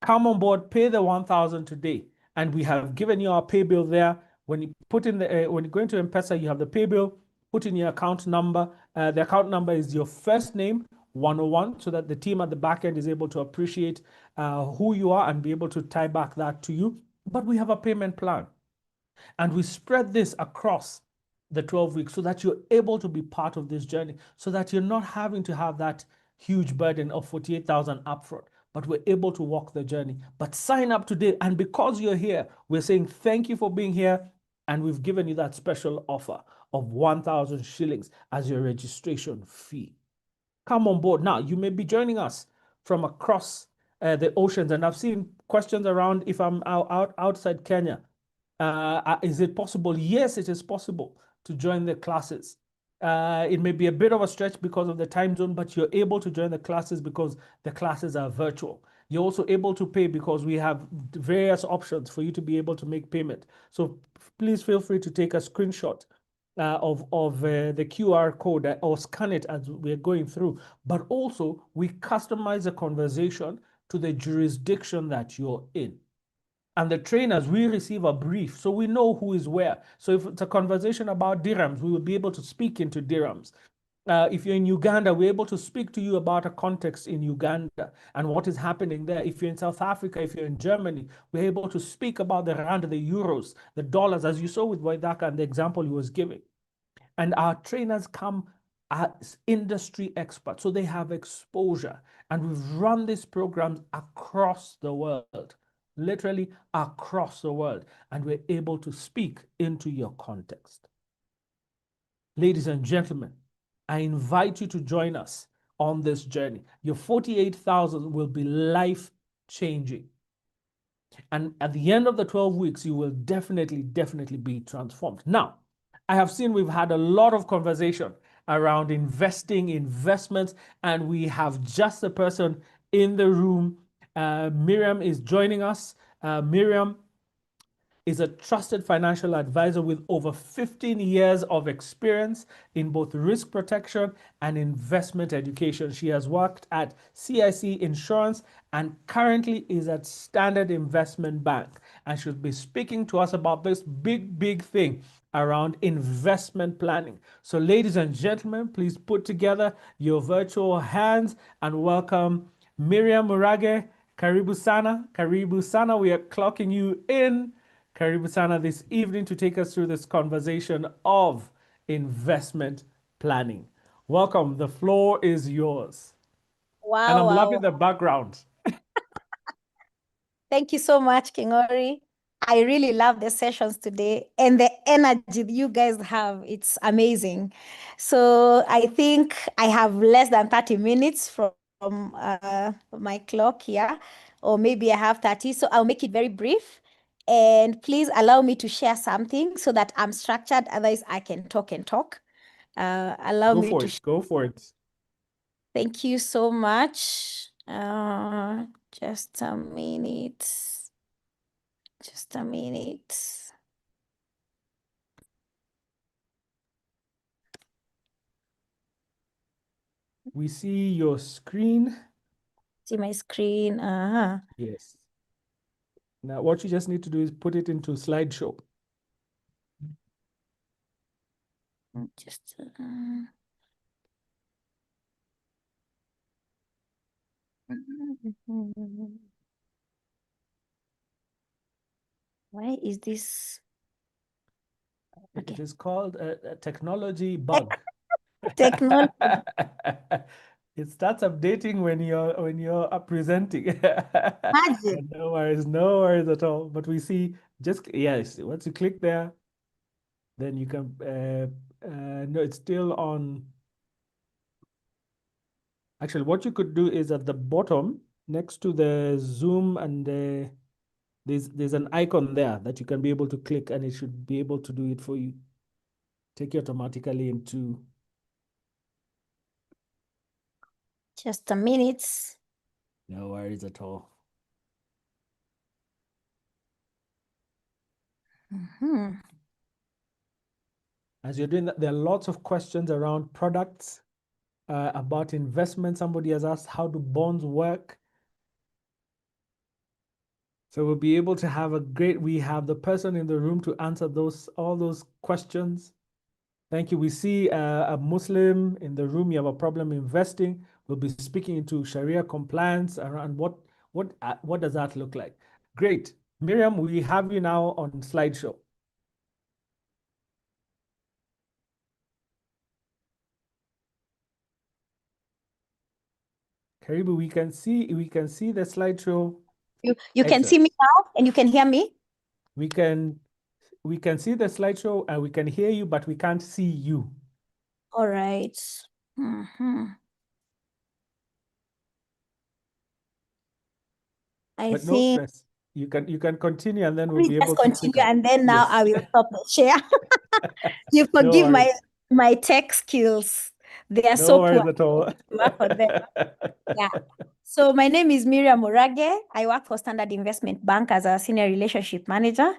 Come on board, pay the 1,000 today, and we have given you our pay bill there. When you put in when you go into M-Pesa, you have the pay bill. Put in your account number. The account number is your first name 101, so that the team at the back end is able to appreciate who you are and be able to tie back that to you. But we have a payment plan, and we spread this across the 12 weeks so that you're able to be part of this journey, so that you're not having to have that huge burden of 48,000 upfront, but we're able to walk the journey. But sign up today, and because you're here, we're saying thank you for being here, and we've given you that special offer of 1,000 shillings as your registration fee. Come on board. Now, you may be joining us from across the oceans, and I've seen questions around if I'm outside Kenya. Is it possible? Yes, it is possible to join the classes. It may be a bit of a stretch because of the time zone, but you're able to join the classes because the classes are virtual. You're also able to pay because we have various options for you to be able to make payment. So please feel free to take a screenshot of the QR code or scan it as we're going through. But also, we customize the conversation to the jurisdiction that you're in. And the trainers, we receive a brief, so we know who is where. So if it's a conversation about dirhams, we will be able to speak into dirhams. If you're in Uganda, we're able to speak to you about a context in Uganda and what is happening there. If you're in South Africa, if you're in Germany, we're able to speak about the rand, the euros, the dollars, as you saw with Waidaka and the example he was giving. And our trainers come as industry experts, so they have exposure. And we've run these programs across the world, literally across the world, and we're able to speak into your context. Ladies and gentlemen, I invite you to join us on this journey. Your 48,000 will be life changing. And at the end of the 12 weeks, you will definitely be transformed. Now, I have seen we've had a lot of conversation around investing, investments, and we have just a person in the room. Miriam is joining us. Miriam is a trusted financial advisor with over 15 years of experience in both risk protection and investment education. She has worked at CIC Insurance and currently is at Standard Investment Bank. And she'll be speaking to us about this big thing around investment planning. So, ladies and gentlemen, please put together your virtual hands and welcome Miriam Murage. Karibu sana. Karibu sana. We are clocking you in. Karibu sana this evening to take us through this conversation of investment planning. Welcome. The floor is yours. Wow, And I'm wow. loving the background. Thank you so much, Kingori. I really love the sessions today and the energy that you guys have. It's amazing. So I think I have less than 30 minutes from my clock here, or maybe I have 30. So I'll make it very brief. And please allow me to share something so that I'm structured. Otherwise, I can talk and talk. Allow Go me for to it. Go for it. Thank you so much. Just a minute. Just a minute. We see your screen. See my screen. Yes. Now, what you just need to do is put it into slideshow. Just why is this? It Okay. is called a technology bug. Technology. It starts updating when you're presenting. Magic. No worries at all. But we see yes, once you click there, then you can no, it's still on. Actually, what you could do is at the bottom next to the Zoom and there's an icon there that you can be able to click and it should be able to do it for you. Take you automatically into. Just a minute. No worries at all. As you're doing that, there are lots of questions around products, about investment. Somebody has asked, how do bonds work? So we'll be able to have we have the person in the room to answer all those questions. Thank you. We see a Muslim in the room. You have a problem investing. We'll be speaking into Sharia compliance around what does that look like? Great. Miriam, we have you now on slideshow. Karibu, we can see the slideshow. You can see me now and you can hear me? We can see the slideshow and we can hear you, but we can't see you. All right. I But think no stress. You can continue and then we'll be just able to continue pick up. and then now Yes. I will stop the share. You No forgive worries. my tech skills. They are No so worries poor. at all. Work on them. Yeah. So my name is Miriam Murage. I work for Standard Investment Bank as a senior relationship manager,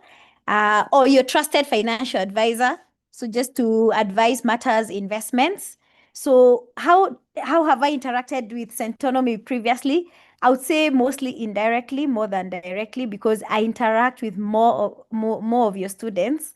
or your trusted financial advisor. So just to advise matters investments. So how have I interacted with Centonomy previously? I would say mostly indirectly more than directly because I interact with more of your students.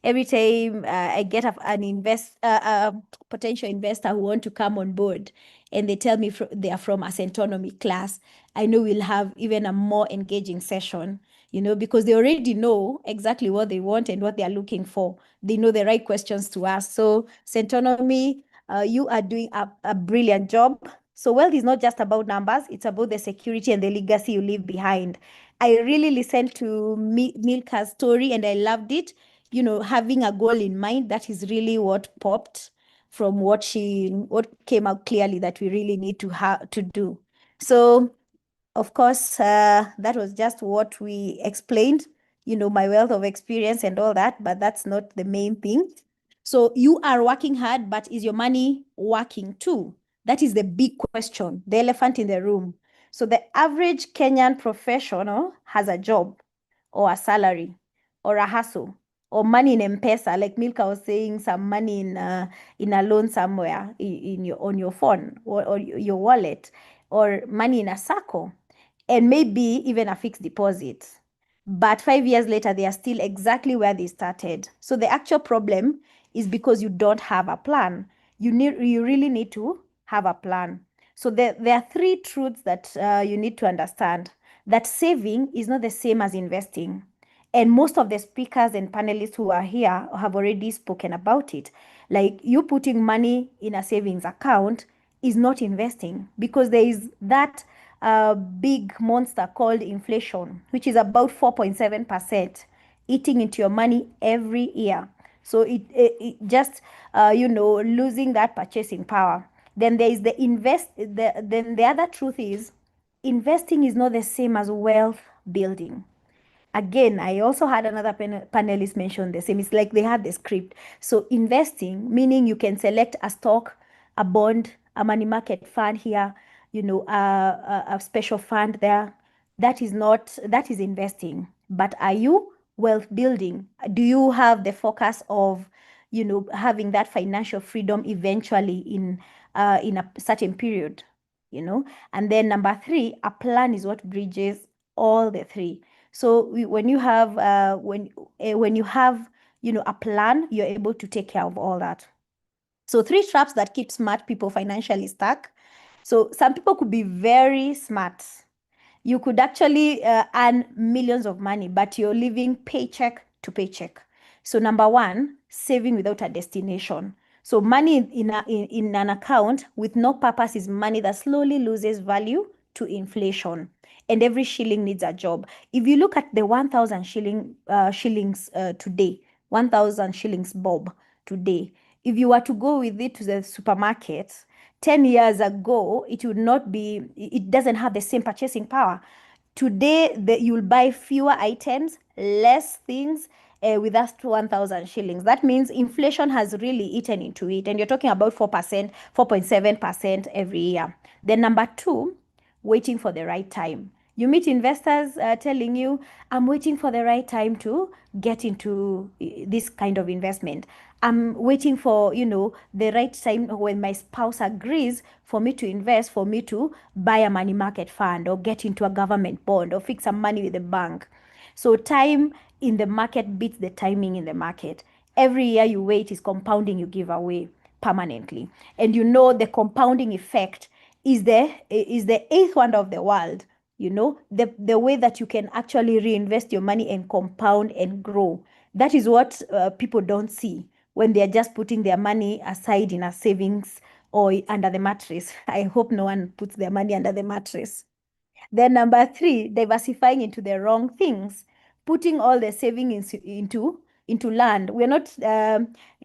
Every time I get a potential investor who want to come on board and they tell me they are from a Centonomy class, I know we'll have even a more engaging session, because they already know exactly what they want and what they are looking for. They know the right questions to ask. So Centonomy, you are doing a brilliant job. So wealth is not just about numbers, it's about the security and the legacy you leave behind. I really listened to Milka's story and I loved it. Having a goal in mind, that is really what popped from what came out clearly that we really need to do. So of course, that was just what we explained, my wealth of experience and all that, but that's not the main thing. So you are working hard, but is your money working too? That is the big question, the elephant in the room. So the average Kenyan professional has a job or a salary or a hustle or money in M-Pesa, like Milka was saying, some money in a loan somewhere on your phone or your wallet, or money in a circle, and maybe even a fixed deposit. But 5 years later, they are still exactly where they started. So the actual problem is because you don't have a plan. You really need to have a plan. So there are three truths that you need to understand. That saving is not the same as investing. And most of the speakers and panelists who are here have already spoken about it. Like, you putting money in a savings account is not investing, because there is that big monster called inflation, which is about 4.7% eating into your money every year. So it just losing that purchasing power. Then there is then the other truth is, investing is not the same as wealth building. Again, I also had another panelist mention the same. It's like they had the script. So investing, meaning you can select a stock, a bond, a money market fund here, a special fund there. That is investing. But are you wealth building? Do you have the focus of, having that financial freedom eventually in a certain period? And then number three, a plan is what bridges all the three. So when you have a plan, you're able to take care of all that. So three traps that keep smart people financially stuck. So some people could be very smart. You could actually earn millions of money, but you're living paycheck to paycheck. So number one, saving without a destination. So money in an account with no purpose is money that slowly loses value to inflation. And every shilling needs a job. If you look at the 1,000 shillings today, 1,000 shillings bob today, if you were to go with it to the supermarket 10 years ago, it doesn't have the same purchasing power. Today, you'll buy fewer items, less things with that 1,000 shillings. That means inflation has really eaten into it. And you're talking about 4%, 4.7% every year. Then number two, waiting for the right time. You meet investors telling you, I'm waiting for the right time to get into this kind of investment. I'm waiting for, the right time when my spouse agrees for me to invest, for me to buy a money market fund or get into a government bond or fix some money with the bank. So time in the market beats the timing in the market. Every year you wait is compounding you give away permanently. And the compounding effect is the eighth wonder of the world. The way that you can actually reinvest your money and compound and grow. That is what people don't see when they're just putting their money aside in a savings or under the mattress. I hope no one puts their money under the mattress. Then number three, diversifying into the wrong things, putting all the savings into land. We're not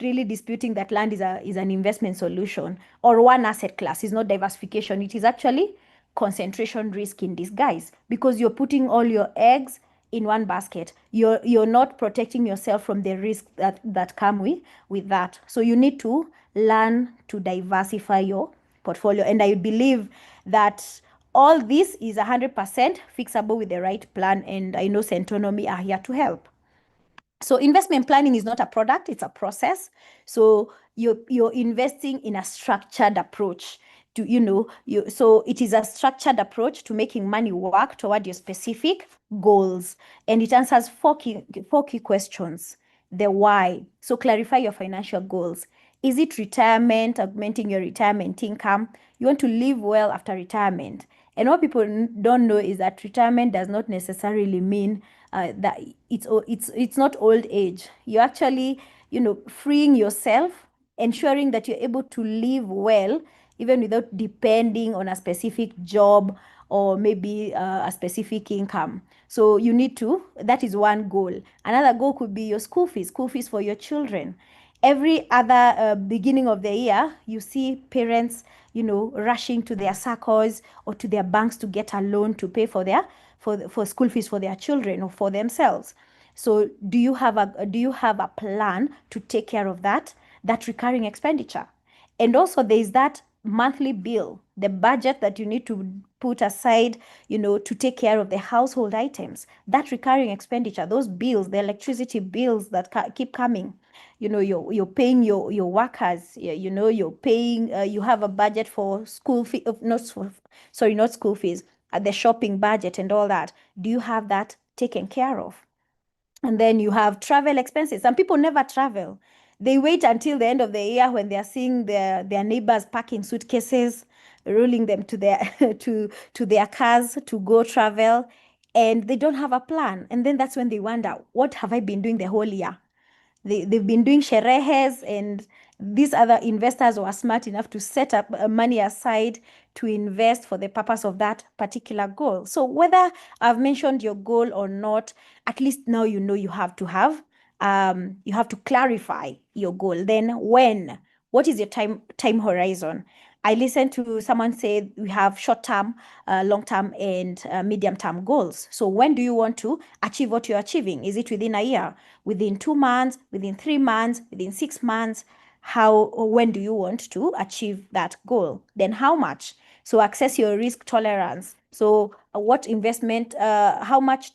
really disputing that land is an investment solution or one asset class. It's not diversification. It is actually concentration risk in disguise, because you're putting all your eggs in one basket. You're not protecting yourself from the risk that come with that. So you need to learn to diversify your portfolio. And I believe that all this is 100% fixable with the right plan. And I know Centonomy are here to help. So investment planning is not a product, it's a process. So you're investing in a structured approach to, so it is a structured approach to making money work toward your specific goals. And it answers four key questions. The why. So clarify your financial goals. Is it retirement, augmenting your retirement income? You want to live well after retirement. And what people don't know is that retirement does not necessarily mean that it's not old age. You're actually, freeing yourself, ensuring that you're able to live well, even without depending on a specific job or maybe a specific income. So that is one goal. Another goal could be your school fees for your children. Every other beginning of the year, you see parents, rushing to their SACCOs or to their banks to get a loan to pay for for school fees for their children or for themselves. So do you have a plan to take care of that recurring expenditure? And also there is that monthly bill, the budget that you need to put aside, to take care of the household items, that recurring expenditure, those bills, the electricity bills that keep coming. You're paying your workers, you're paying, you have a budget for school fee, not school fees, the shopping budget and all that. Do you have that taken care of? And then you have travel expenses. Some people never travel. They wait until the end of the year when they are seeing their neighbors packing suitcases, rolling them to their to their cars to go travel, and they don't have a plan. And then that's when they wonder, what have I been doing the whole year? They've been doing sherehes, and these other investors were smart enough to set up money aside to invest for the purpose of that particular goal. So whether I've mentioned your goal or not, at least now you have to clarify your goal. Then what is your time horizon? I listened to someone say we have short-term, long-term, and medium-term goals. So when do you want to achieve what you're achieving? Is it within a year, within 2 months, within 3 months, within 6 months? How or when do you want to achieve that goal? Then how much? So access your risk tolerance. So what investment, how much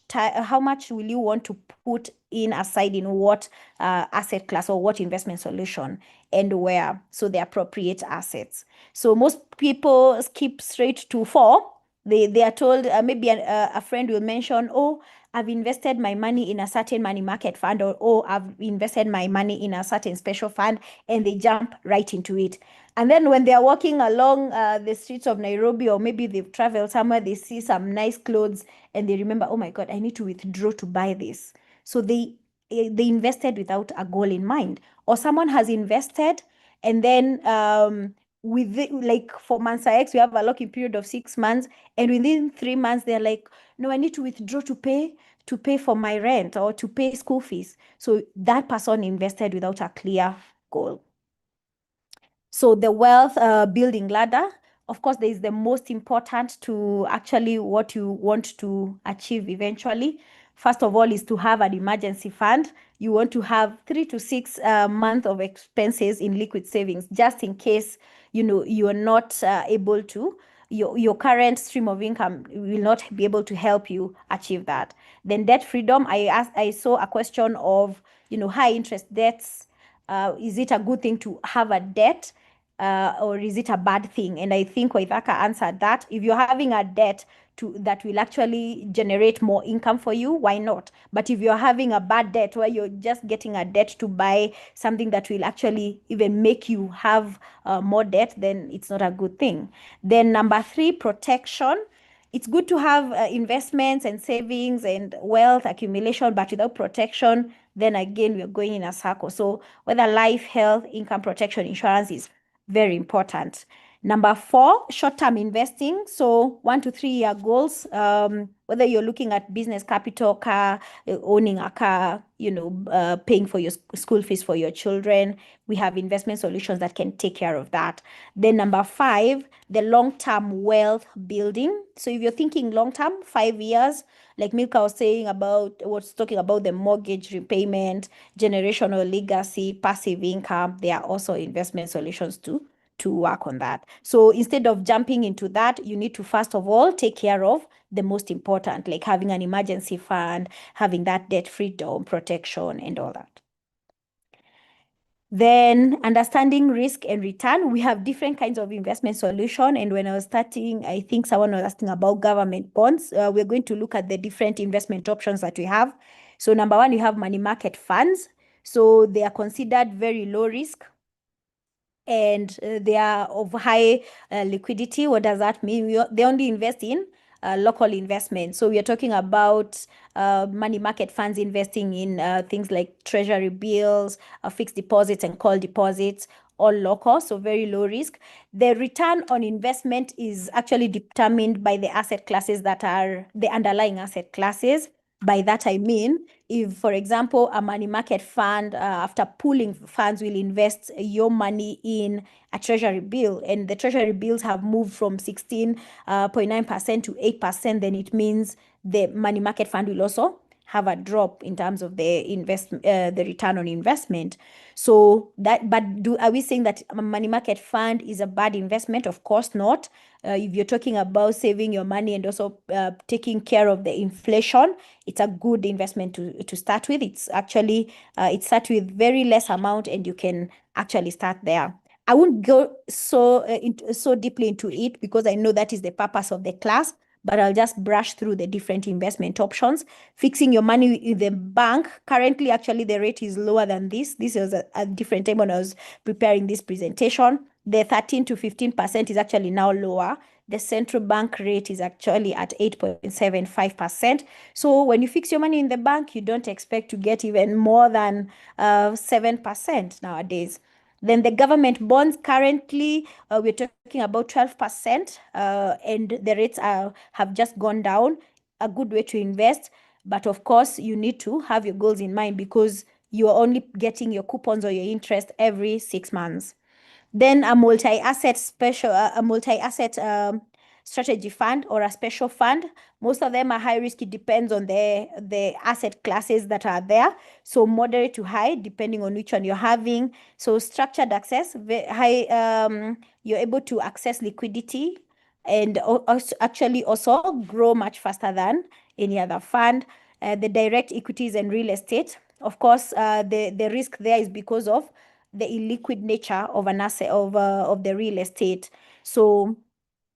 will you want to put in aside in what asset class or what investment solution, and where? So the appropriate assets. So most people skip straight to 4. They are told, maybe a friend will mention, oh, I've invested my money in a certain money market fund, or oh, I've invested my money in a certain special fund, and they jump right into it. And then when they are walking along the streets of Nairobi, or maybe they've traveled somewhere, they see some nice clothes and they remember, oh my God, I need to withdraw to buy this. So they invested without a goal in mind. Or someone has invested, and then like for Mansa X, we have a locking period of 6 months, and within 3 months they're like, no, I need to withdraw to pay for my rent or to pay school fees. So that person invested without a clear goal. So the wealth building ladder, of course, there is the most important to actually what you want to achieve eventually. First of all is to have an emergency fund. You want to have 3 to 6 months of expenses in liquid savings, just in case you are not able to. Your current stream of income will not be able to help you achieve that. Then debt freedom. I saw a question of high interest debts. Is it a good thing to have a debt? Or is it a bad thing? And I think Waithaka answered that. If you're having a debt that will actually generate more income for you, why not? But if you're having a bad debt where you're just getting a debt to buy something that will actually even make you have more debt, then it's not a good thing. Then number 3, protection. It's good to have investments and savings and wealth accumulation, but without protection, then again, we're going in a circle. So whether life, health, income protection, insurance is very important. Number 4, short-term investing. So 1 to 3 year goals, whether you're looking at business capital, car, owning a car, paying for your school fees for your children. We have investment solutions that can take care of that. Then number 5, the long-term wealth building. So if you're thinking long-term, 5 years, like Milka was talking about the mortgage repayment, generational legacy, passive income, there are also investment solutions to work on that. So instead of jumping into that, you need to first of all take care of the most important, like having an emergency fund, having that debt freedom, protection, and all that. Then understanding risk and return. We have different kinds of investment solution. And when I was starting, I think someone was asking about government bonds. We're going to look at the different investment options that we have. So number 1, you have money market funds. So they are considered very low risk, and they are of high liquidity. What does that mean? They only invest in local investment. So we are talking about money market funds investing in things like treasury bills, fixed deposits, and call deposits, all local, so very low risk. The return on investment is actually determined by the asset classes that are the underlying asset classes. By that I mean, if, for example, a money market fund, after pooling funds, will invest your money in a treasury bill, and the treasury bills have moved from 16.9% to 8%, then it means the money market fund will also have a drop in terms of the return on investment. So that, but are we saying that a money market fund is a bad investment? Of course not. If you're talking about saving your money and also taking care of the inflation, it's a good investment to start with. It's actually it starts with very less amount, and you can actually start there. I won't go so deeply into it because I know that is the purpose of the class, but I'll just brush through the different investment options. Fixing your money in the bank, currently actually the rate is lower than this. This was a different time when I was preparing this presentation. The 13 to 15% is actually now lower. The central bank rate is actually at 8.75%. So when you fix your money in the bank, you don't expect to get even more than 7% nowadays. Then the government bonds, currently we're talking about 12%, and the rates have just gone down. A good way to invest, but of course you need to have your goals in mind because you are only getting your coupons or your interest every 6 months. Then a multi-asset strategy fund or a special fund. Most of them are high risk. It depends on the asset classes that are there. So moderate to high, depending on which one you're having. So structured access, high, you're able to access liquidity and actually also grow much faster than any other fund. The direct equities and real estate. Of course, the risk there is because of the illiquid nature of an asset of the real estate. So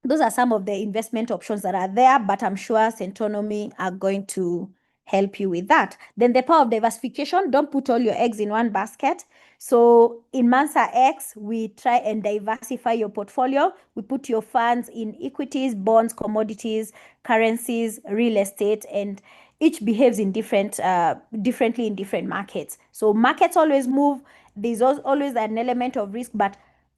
those are some of the investment options that are there, but I'm sure Centonomy are going to help you with that. Then the power of diversification, don't put all your eggs in one basket. So in Mansa X, we try and diversify your portfolio. We put your funds in equities, bonds, commodities, currencies, real estate, and each behaves in differently in different markets. So markets always move. There's always an element of risk, but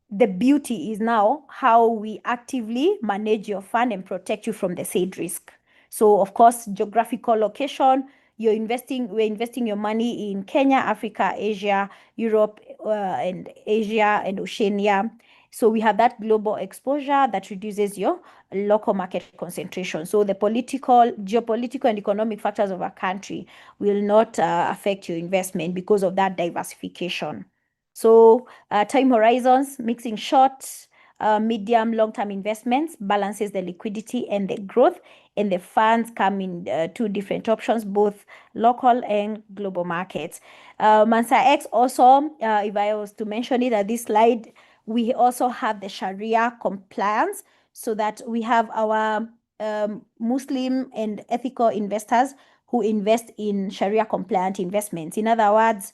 the beauty is now how we actively manage your fund and protect you from the said risk. So of course, geographical location, we're investing your money in Kenya, Africa, Asia, Europe, and Asia and Oceania. So we have that global exposure that reduces your local market concentration. So the geopolitical and economic factors of a country will not affect your investment because of that diversification. So time horizons, mixing short, medium, long-term investments balances the liquidity and the growth, and the funds come in two different options, both local and global markets. Mansa X also, if I was to mention it at this slide, we also have the Sharia compliance, so that we have our Muslim and ethical investors who invest in Sharia compliant investments. In other words,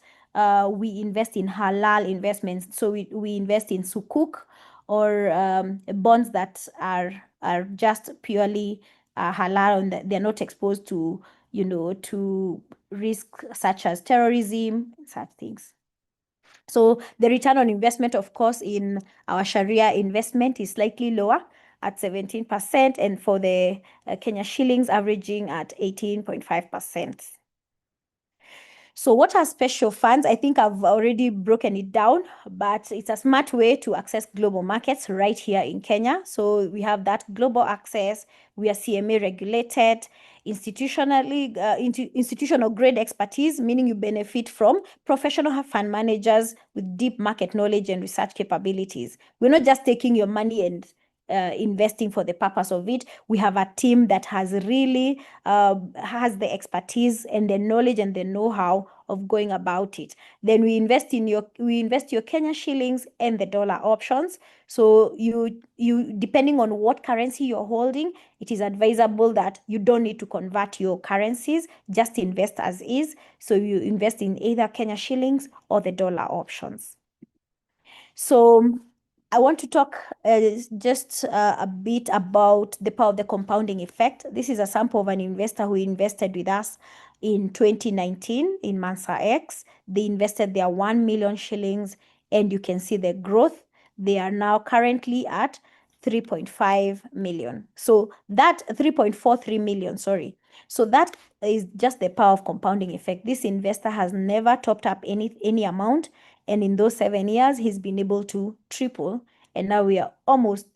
we invest in halal investments. So we invest in sukuk or bonds that are just purely halal, and they're not exposed to to risk such as terrorism, such things. So the return on investment, of course, in our Sharia investment is slightly lower at 17%, and for the Kenya shillings averaging at 18.5%. So what are special funds? I think I've already broken it down, but it's a smart way to access global markets right here in Kenya. So we have that global access. We are CMA regulated, institutional grade expertise, meaning you benefit from professional fund managers with deep market knowledge and research capabilities. We're not just taking your money and investing for the purpose of it. We have a team that has really has the expertise and the knowledge and the know-how of going about it. Then we invest your Kenya shillings and the dollar options. So you depending on what currency you're holding, it is advisable that you don't need to convert your currencies, just invest as is. So you invest in either Kenya shillings or the dollar options. So I want to talk just a bit about the power of the compounding effect. This is a sample of an investor who invested with us in 2019 in Mansa X. They invested their 1 million shillings, and you can see the growth. They are now currently at 3.5 million. So that 3.43 million, sorry. So that is just the power of compounding effect. This investor has never topped up any amount, and in those 7 years, he's been able to triple, and now we are almost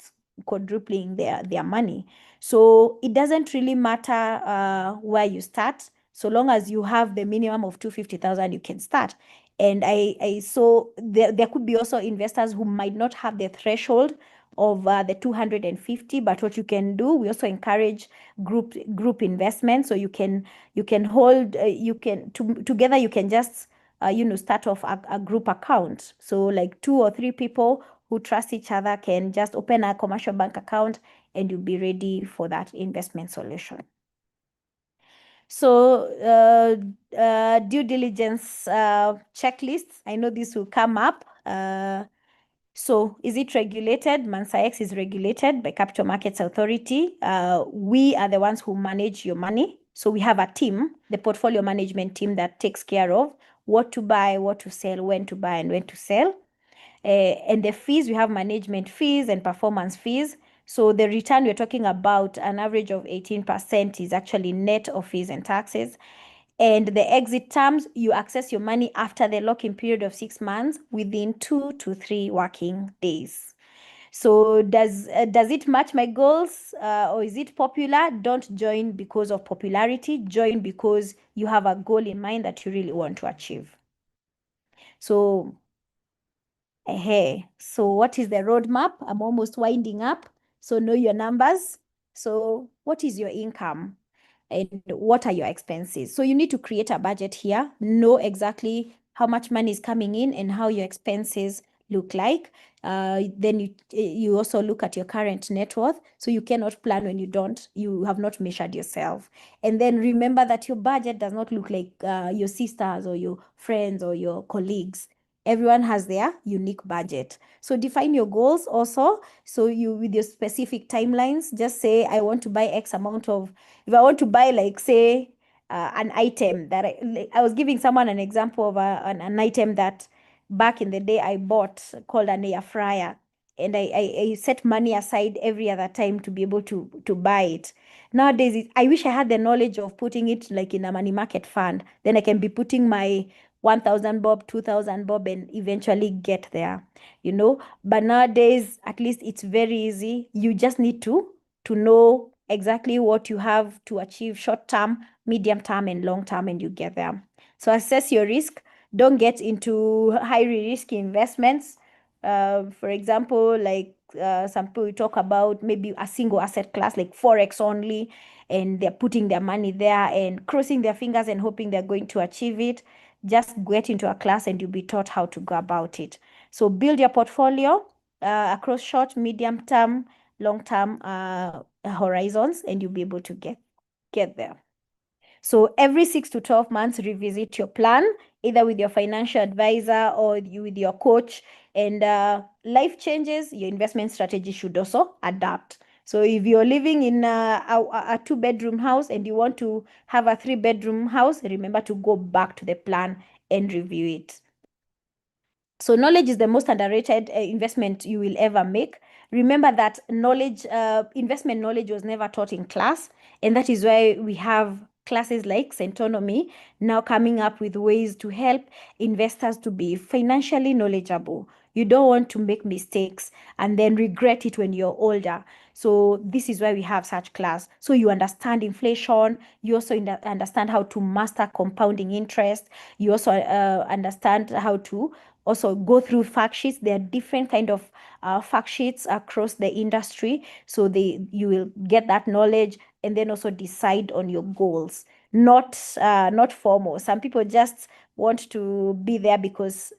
quadrupling their money. So it doesn't really matter where you start, so long as you have the minimum of 250,000, you can start. And I saw there could be also investors who might not have the threshold of the 250, but what you can do, we also encourage group investment. So you can hold, together you can just start off a group account. So like 2 or 3 people who trust each other can just open a commercial bank account, and you'll be ready for that investment solution. So due diligence checklists, I know this will come up. So is it regulated? MansaX is regulated by Capital Markets Authority. We are the ones who manage your money. So we have a team, the portfolio management team, that takes care of what to buy, what to sell, when to buy and when to sell. And the fees, we have management fees and performance fees. So the return we're talking about, an average of 18%, is actually net of fees and taxes. And the exit terms, you access your money after the lock-in period of 6 months within 2 to 3 working days. So does it match my goals, or is it popular? Don't join because of popularity. Join because you have a goal in mind that you really want to achieve. So so what is the roadmap? I'm almost winding up. So know your numbers. So what is your income? And what are your expenses? So you need to create a budget here, know exactly how much money is coming in and how your expenses look like. Then you also look at your current net worth. So you cannot plan when you have not measured yourself. And then remember that your budget does not look like your sisters or your friends or your colleagues. Everyone has their unique budget. So define your goals also. So you, with your specific timelines, just say, I want to buy X amount of, if I want to buy, like, say, an item that I was giving someone an example of an item that back in the day I bought, called an air fryer. And I set money aside every other time to be able to buy it. Nowadays, I wish I had the knowledge of putting it like in a money market fund. Then I can be putting my 1,000 bob, 2,000 bob, and eventually get there, But nowadays, at least it's very easy. You just need to know exactly what you have to achieve short term, medium term, and long term, and you get there. So assess your risk. Don't get into high risk investments. For example, like some people talk about maybe a single asset class like Forex only, and they're putting their money there and crossing their fingers and hoping they're going to achieve it. Just get into a class and you'll be taught how to go about it. So build your portfolio across short, medium term, long term horizons, and you'll be able to get there. So every 6 to 12 months, revisit your plan, either with your financial advisor or with your coach. And life changes, your investment strategy should also adapt. So if you're living in a 2-bedroom house and you want to have a 3-bedroom house, remember to go back to the plan and review it. So knowledge is the most underrated investment you will ever make. Remember that investment knowledge was never taught in class. And that is why we have classes like Centonomy now coming up with ways to help investors to be financially knowledgeable. You don't want to make mistakes and then regret it when you're older. So this is why we have such class. So you understand inflation. You also understand how to master compounding interest. You also understand how to also go through fact sheets. There are different kind of fact sheets across the industry. So you will get that knowledge and then also decide on your goals, not formal. Some people just want to be there because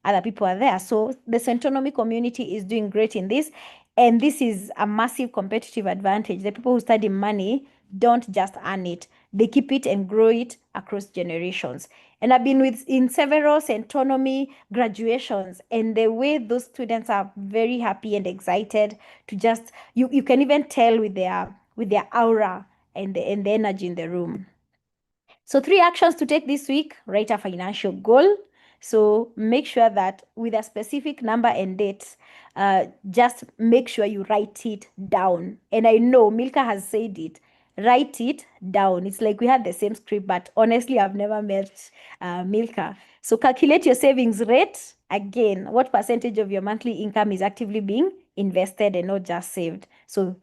other people are there. So the Centonomy community is doing great in this. And this is a massive competitive advantage. The people who study money don't just earn it. They keep it and grow it across generations. And I've been in several Centonomy graduations, and the way those students are very happy and excited to just, you can even tell with their aura and the energy in the room. So 3 actions to take this week: write a financial goal. So make sure that with a specific number and date, just make sure you write it down. And I know Milka has said it. write it down. It's like we had the same script, but honestly, I've never met Milka. So calculate your savings rate. Again, what percentage of your monthly income is actively being invested and not just saved? So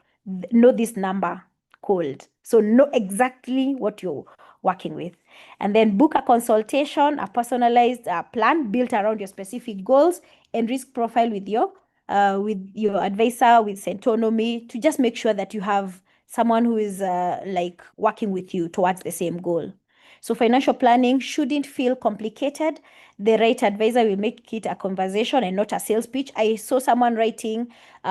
know this number cold. So know exactly what you're working with. And then book a consultation, a personalized plan built around your specific goals and risk profile with your advisor, with Centonomy, to just make sure that you have someone who is like working with you towards the same goal. So financial planning shouldn't feel complicated. The right advisor will make it a conversation and not a sales pitch. I saw someone writing,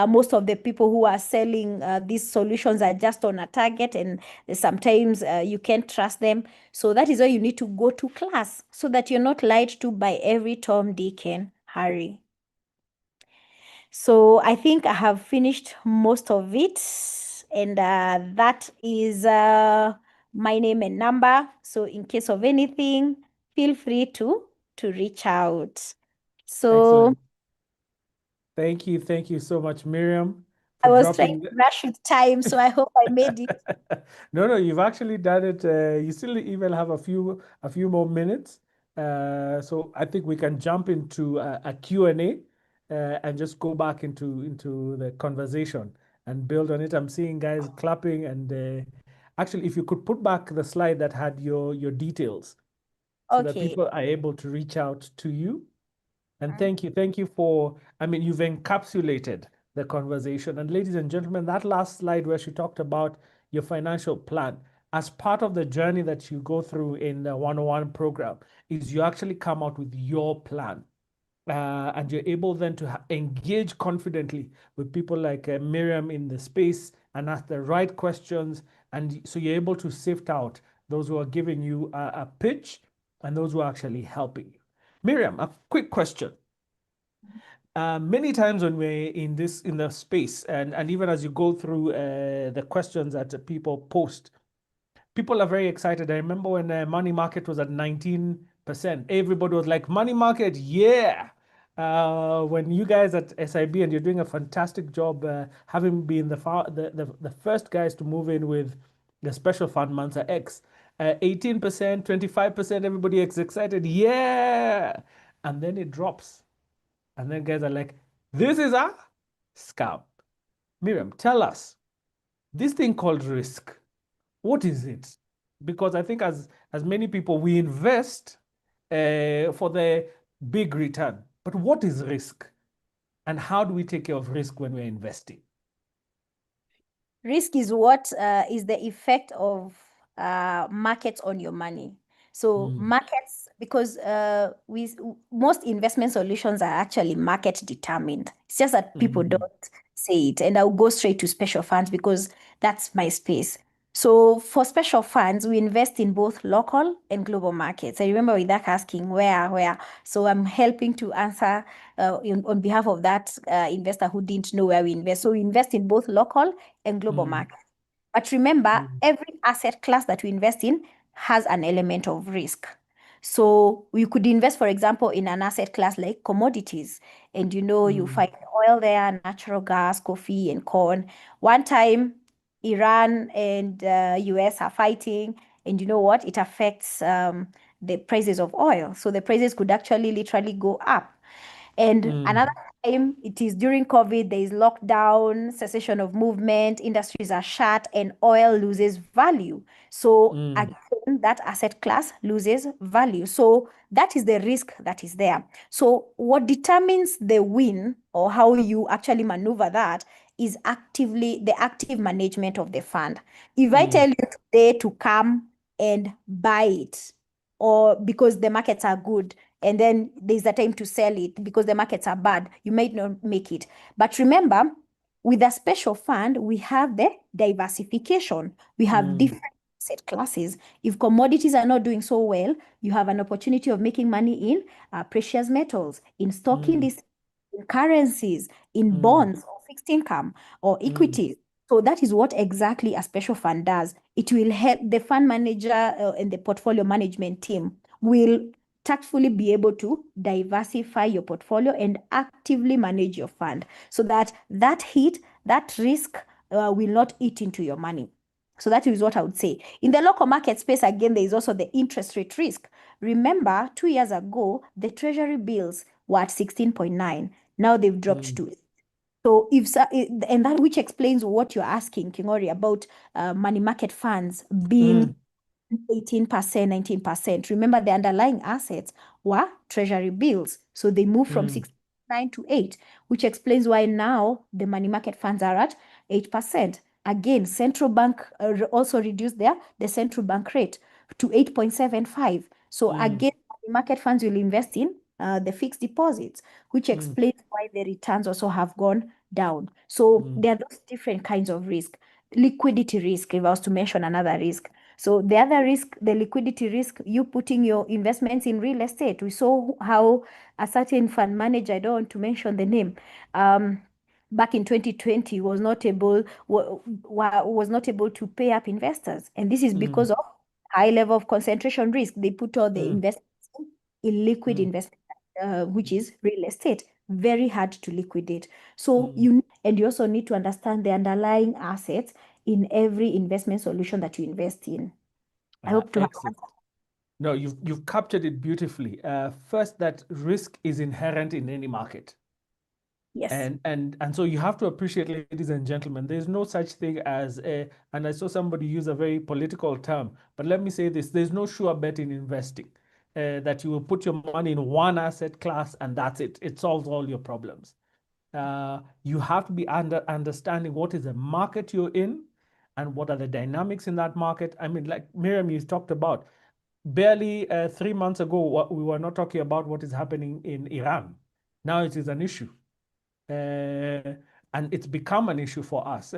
most of the people who are selling these solutions are just on a target, and sometimes you can't trust them. So that is why you need to go to class so that you're not lied to by every Tom, Dick, and Harry. So I think I have finished most of it, and that is my name and number. So in case of anything, feel free to reach out. So Excellent. Thank you so much, Miriam, I for was trying dropping to rush with time, so I hope I made it. No, you've actually done it. You still even have a few more minutes. So I think we can jump into a Q&A and just go back into the conversation and build on it. I'm seeing guys clapping, and actually, if you could put back the slide that had your details so that Okay. people are able to reach out to you. And thank you for, I mean, you've encapsulated the conversation. And ladies and gentlemen, that last slide where she talked about your financial plan as part of the journey that you go through in the 101 program is you actually come out with your plan. And you're able then to engage confidently with people like Miriam in the space and ask the right questions. And so you're able to sift out those who are giving you a pitch and those who are actually helping you. Miriam, a quick question. Many times when we're in the space, and even as you go through the questions that people post, people are very excited. I remember when money market was at 19%, everybody was like, money market, yeah. When you guys at SIB, and you're doing a fantastic job, having been the first guys to move in with the special fund Mansa X, 18%, 25%, everybody is excited, yeah. And then it drops. And then guys are like, this is a scam. Miriam, tell us, this thing called risk, what is it? Because I think as many people, we invest for the big return. But what is risk? And how do we take care of risk when we're investing? Risk is what is the effect of markets on your money. So markets, because most investment solutions are actually market determined. It's just that people don't say it. And I'll go straight to special funds because that's my space. So for special funds, we invest in both local and global markets. I remember Idak asking where. So I'm helping to answer on behalf of that investor who didn't know where we invest. So we invest in both local and global markets. But remember, every asset class that we invest in has an element of risk. So you could invest, for example, in an asset class like commodities, and you find oil there, natural gas, coffee, and corn. One time, Iran and US are fighting, and you know what? It affects the prices of oil. So the prices could actually literally go up. And another time, it is during COVID, there is lockdown, cessation of movement, industries are shut, and oil loses value. So again, that asset class loses value. So that is the risk that is there. So what determines the win or how you actually maneuver that is the active management of the fund. If I tell you today to come and buy it, or because the markets are good, and then there's a time to sell it because the markets are bad, you might not make it. But remember, with a special fund, we have the diversification. We have different asset classes. If commodities are not doing so well, you have an opportunity of making money in precious metals, in stock indices, in currencies, in bonds or fixed income or equities. So that is what exactly a special fund does. It will help the fund manager and the portfolio management team will tactfully be able to diversify your portfolio and actively manage your fund so that risk will not eat into your money. So that is what I would say. In the local market space, again, there is also the interest rate risk. Remember, 2 years ago, the treasury bills were at 16.9. Now they've dropped to. So and that which explains what you're asking, Kingori, about money market funds being 18%, 19%. Remember, the underlying assets were treasury bills. So they moved from 6.9 to 8, which explains why now the money market funds are at 8%. Again, central bank also reduced the central bank rate to 8.75. So again, money market funds will invest in the fixed deposits, which explains why the returns also have gone down. So there are those different kinds of risk. Liquidity risk, if I was to mention another risk. So the other risk, the liquidity risk, you putting your investments in real estate. We saw how a certain fund manager, I don't want to mention the name, back in 2020 was not able to pay up investors. And this is because of high level of concentration risk. They put all the investments in liquid investment, which is real estate. Very hard to liquidate. So you also need to understand the underlying assets in every investment solution that you invest in. I hope to have Excellent. No, you've captured it beautifully. First, that risk is inherent in any market. Yes. And so you have to appreciate, ladies and gentlemen, there's no such thing as and I saw somebody use a very political term, but let me say this, there's no sure bet in investing. That you will put your money in one asset class and that's it. It solves all your problems. You have to be understanding what is the market you're in and what are the dynamics in that market. I mean, like Miriam, you talked about, barely 3 months ago, we were not talking about what is happening in Iran. Now it is an issue. And it's become an issue for us.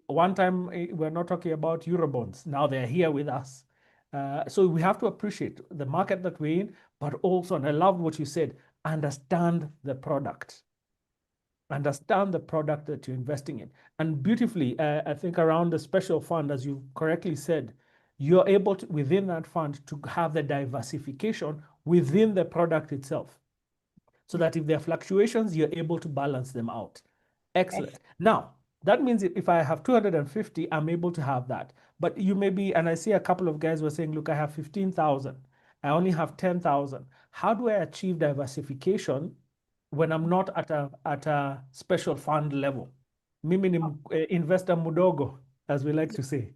One time we're not talking about Eurobonds. Now they're here with us. So we have to appreciate the market that we're in, but also, and I love what you said, understand the product. Understand the product that you're investing in. And beautifully, I think around the special fund, as you correctly said, you're able to, within that fund, to have the diversification within the product itself, so that if there are fluctuations, you're able to balance them out. Excellent. Now, that means if I have 250, I'm able to have that. But you may be, and I see a couple of guys were saying, look, I have 15,000. I only have 10,000. How do I achieve diversification when I'm not at a special fund level? Mimi ni investor mudogo, as we like to say.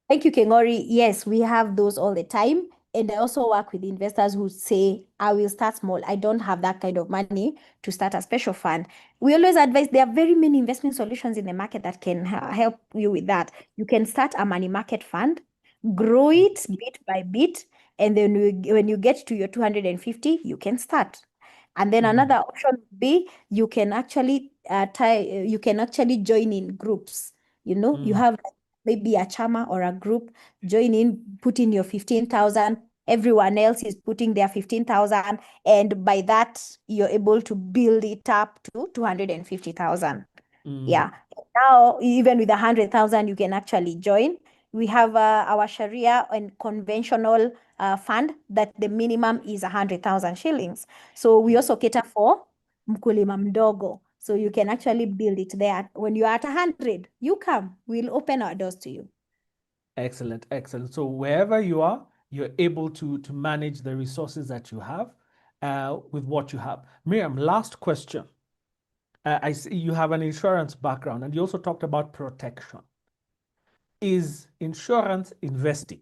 Thank you, Kengori. Yes, we have those all the time. And I also work with investors who say, I will start small. I don't have that kind of money to start a special fund. We always advise, there are very many investment solutions in the market that can help you with that. You can start a money market fund, grow it bit by bit, and then when you get to your 250, you can start. And then another option would be you can actually join in groups. You have maybe a chama or a group, join in, put in your 15,000. Everyone else is putting their 15,000, and by that you're able to build it up to 250,000. Yeah. Now, even with 100,000, you can actually join. We have our Sharia and conventional fund that the minimum is 100,000 shillings. So we also cater for mkulima mdogo. So you can actually build it there. When you're at 100, you come. We'll open our doors to you. Excellent, excellent. So wherever you are, you're able to manage the resources that you have with what you have. Miriam, last question. I see you have an insurance background, and you also talked about protection. Is insurance investing?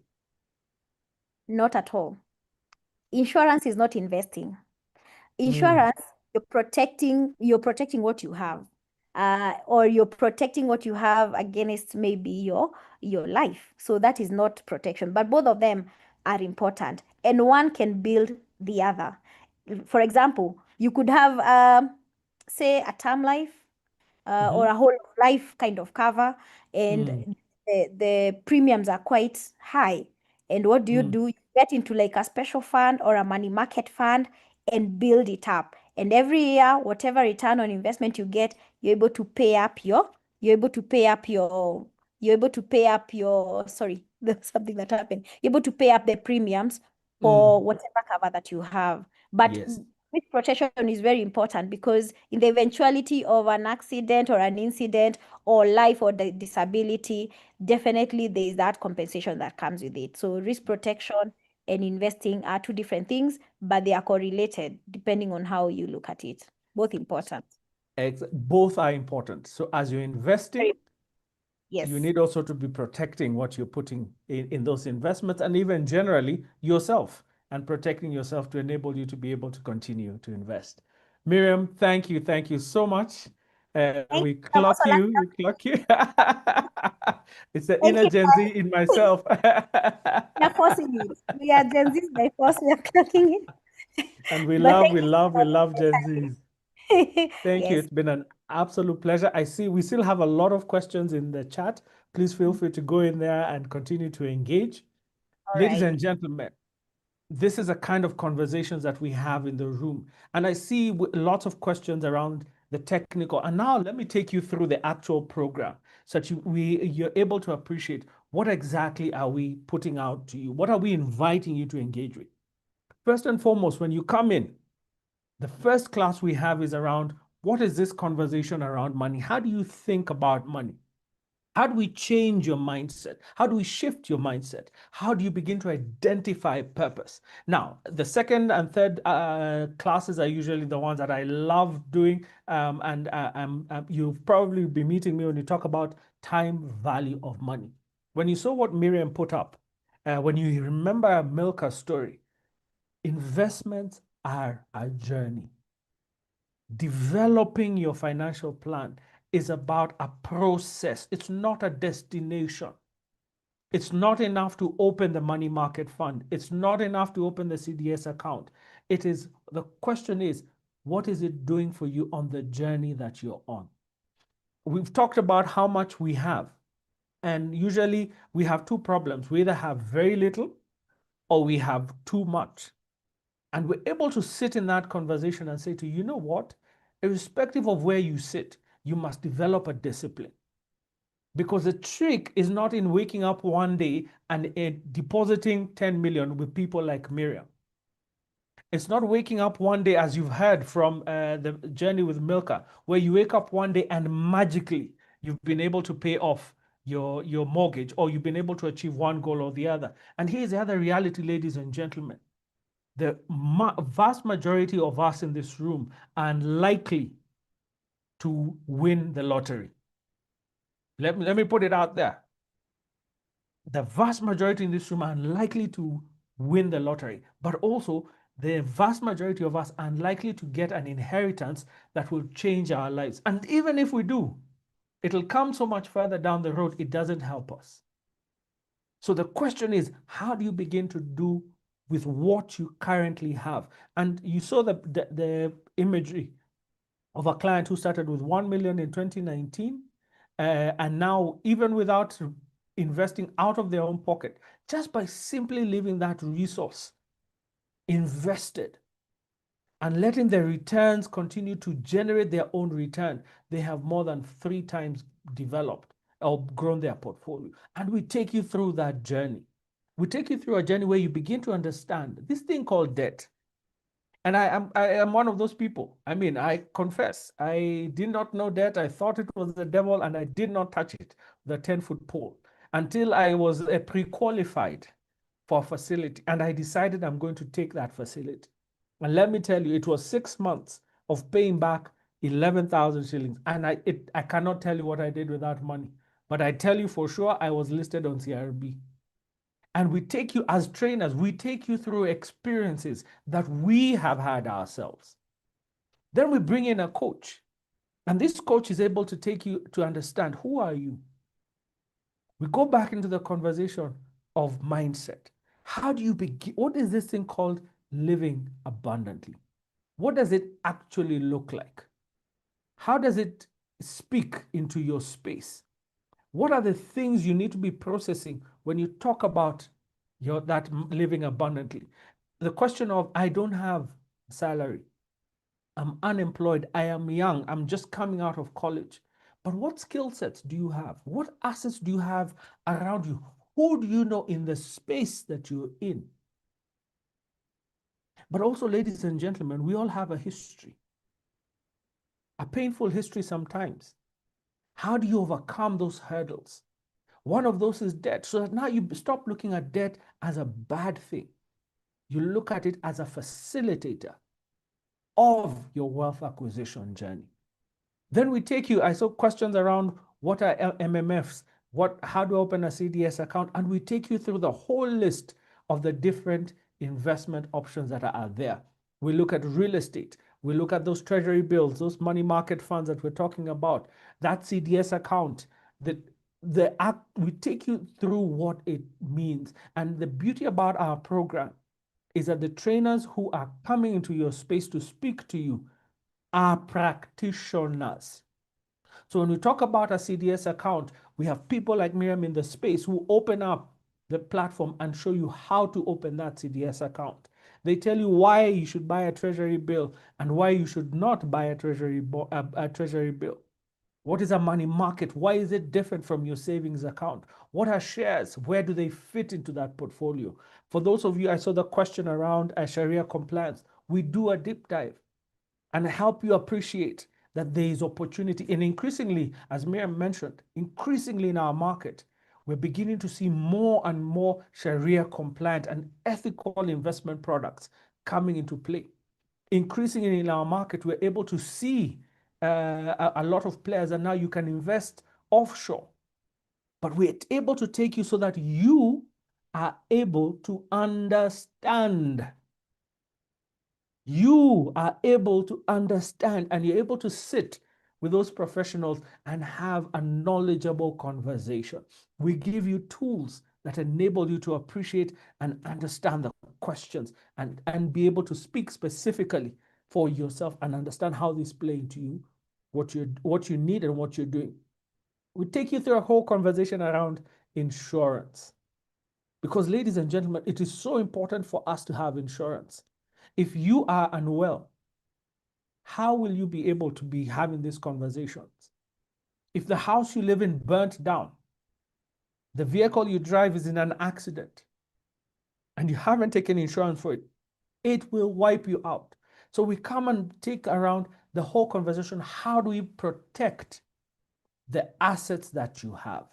Not at all. Insurance is not investing. Insurance, you're protecting what you have, or you're protecting what you have against maybe your life. So that is not protection, but both of them are important, and one can build the other. For example, you could have, say, a term life or a whole life kind of cover, and the premiums are quite high. And what do? You get into like a special fund or a money market fund and build it up. And every year, whatever return on investment you get, you're able to pay up your, sorry, there's something that happened. You're able to pay up the premiums for whatever cover that you have. But Yes. risk protection is very important, because in the eventuality of an accident or an incident or life or the disability, definitely there is that compensation that comes with it. So risk protection and investing are two different things, but they are correlated depending on how you look at it. Both important. Both are important. So as you're investing, Yes. you need also to be protecting what you're putting in those investments, and even generally yourself, and protecting yourself to enable you to be able to continue to invest. Miriam, thank you. Thank you so much. We clock you. We clock you. It's the inner Gen Z in myself. You're forcing it. We are Gen Zs by force. We are clocking it. And we But love Gen Zs. Thank you. Yes. It's been an absolute pleasure. I see we still have a lot of questions in the chat. Please feel free to go in there and continue to engage. All Ladies right. and gentlemen, this is a kind of conversations that we have in the room. And I see lots of questions around the technical. And now let me take you through the actual program so that you're able to appreciate what exactly are we putting out to you? What are we inviting you to engage with? First and foremost, when you come in, the first class we have is around what is this conversation around money? How do you think about money? How do we change your mindset? How do we shift your mindset? How do you begin to identify purpose? Now, the second and third classes are usually the ones that I love doing. You'll probably be meeting me when you talk about time value of money. When you saw what Miriam put up, when you remember Milka's story, investments are a journey. Developing your financial plan is about a process. It's not a destination. It's not enough to open the money market fund. It's not enough to open the CDS account. The question is, what is it doing for you on the journey that you're on? We've talked about how much we have. And usually we have two problems. We either have very little or we have too much. And we're able to sit in that conversation and say to you, you know what? Irrespective of where you sit, you must develop a discipline. Because the trick is not in waking up one day and depositing 10 million with people like Miriam. It's not waking up one day, as you've heard from the journey with Milka, where you wake up one day and magically you've been able to pay off your mortgage, or you've been able to achieve one goal or the other. And here's the other reality, ladies and gentlemen. The vast majority of us in this room are unlikely to win the lottery. Let me put it out there. The vast majority in this room are unlikely to win the lottery, but also the vast majority of us are unlikely to get an inheritance that will change our lives. And even if we do, it'll come so much further down the road, it doesn't help us. So the question is, how do you begin to do with what you currently have? And you saw the imagery of a client who started with 1 million in 2019, and now, even without investing out of their own pocket, just by simply leaving that resource invested and letting the returns continue to generate their own return, they have more than 3 times developed or grown their portfolio. And we take you through that journey. We take you through a journey where you begin to understand this thing called debt. And I am one of those people. I mean, I confess, I did not know debt. I thought it was the devil, and I did not touch it, the 10-foot pole, until I was pre-qualified for a facility. And I decided I'm going to take that facility. And let me tell you, it was 6 months of paying back 11,000 shillings. And I cannot tell you what I did with that money. But I tell you for sure, I was listed on CRB. And we take you, as trainers, we take you through experiences that we have had ourselves. Then we bring in a coach. And this coach is able to take you to understand, who are you? We go back into the conversation of mindset. How do you begin? What is this thing called living abundantly? What does it actually look like? How does it speak into your space? What are the things you need to be processing when you talk about that living abundantly? The question of, I don't have salary, I'm unemployed, I am young, I'm just coming out of college. But what skill sets do you have? What assets do you have around you? Who do you know in the space that you're in? But also, ladies and gentlemen, we all have a history, a painful history sometimes. How do you overcome those hurdles? One of those is debt. So that now you stop looking at debt as a bad thing. You look at it as a facilitator of your wealth acquisition journey. Then we take you, I saw questions around what are MMFs, how do I open a CDS account? And we take you through the whole list of the different investment options that are out there. We look at real estate. We look at those treasury bills, those money market funds that we're talking about, that CDS account, we take you through what it means. And the beauty about our program is that the trainers who are coming into your space to speak to you are practitioners. So when we talk about a CDS account, we have people like Miriam in the space who open up the platform and show you how to open that CDS account. They tell you why you should buy a treasury bill and why you should not buy a treasury bill. What is a money market? Why is it different from your savings account? What are shares? Where do they fit into that portfolio? For those of you, I saw the question around Sharia compliance. We do a deep dive and help you appreciate that there is opportunity. And increasingly, as Miriam mentioned, increasingly in our market, we're beginning to see more and more Sharia compliant and ethical investment products coming into play. Increasingly in our market, we're able to see a lot of players, and now you can invest offshore. But we're able to take you so that you are able to understand. You are able to understand, and you're able to sit with those professionals and have a knowledgeable conversation. We give you tools that enable you to appreciate and understand the questions and be able to speak specifically for yourself and understand how these play into you, what you need and what you're doing. We take you through a whole conversation around insurance. Because, ladies and gentlemen, it is so important for us to have insurance. If you are unwell, how will you be able to be having these conversations? If the house you live in burnt down, the vehicle you drive is in an accident, and you haven't taken insurance for it, it will wipe you out. So we come and take around the whole conversation. How do we protect the assets that you have?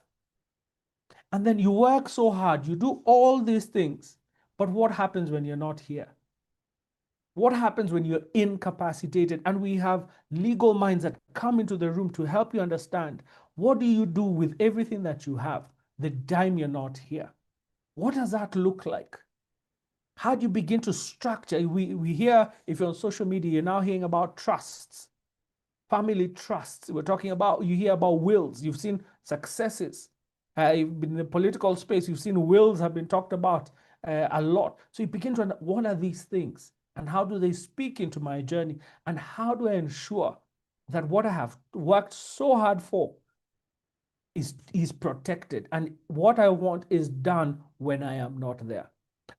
And then you work so hard, you do all these things, but what happens when you're not here? What happens when you're incapacitated? And we have legal minds that come into the room to help you understand, what do you do with everything that you have the time you're not here? What does that look like? How do you begin to structure? We hear, if you're on social media, you're now hearing about trusts, family trusts. We're talking about, you hear about wills. You've seen successes. In the political space, you've seen wills have been talked about a lot. So you begin to understand, what are these things? And how do they speak into my journey? And how do I ensure that what I have worked so hard for is protected, and what I want is done when I am not there?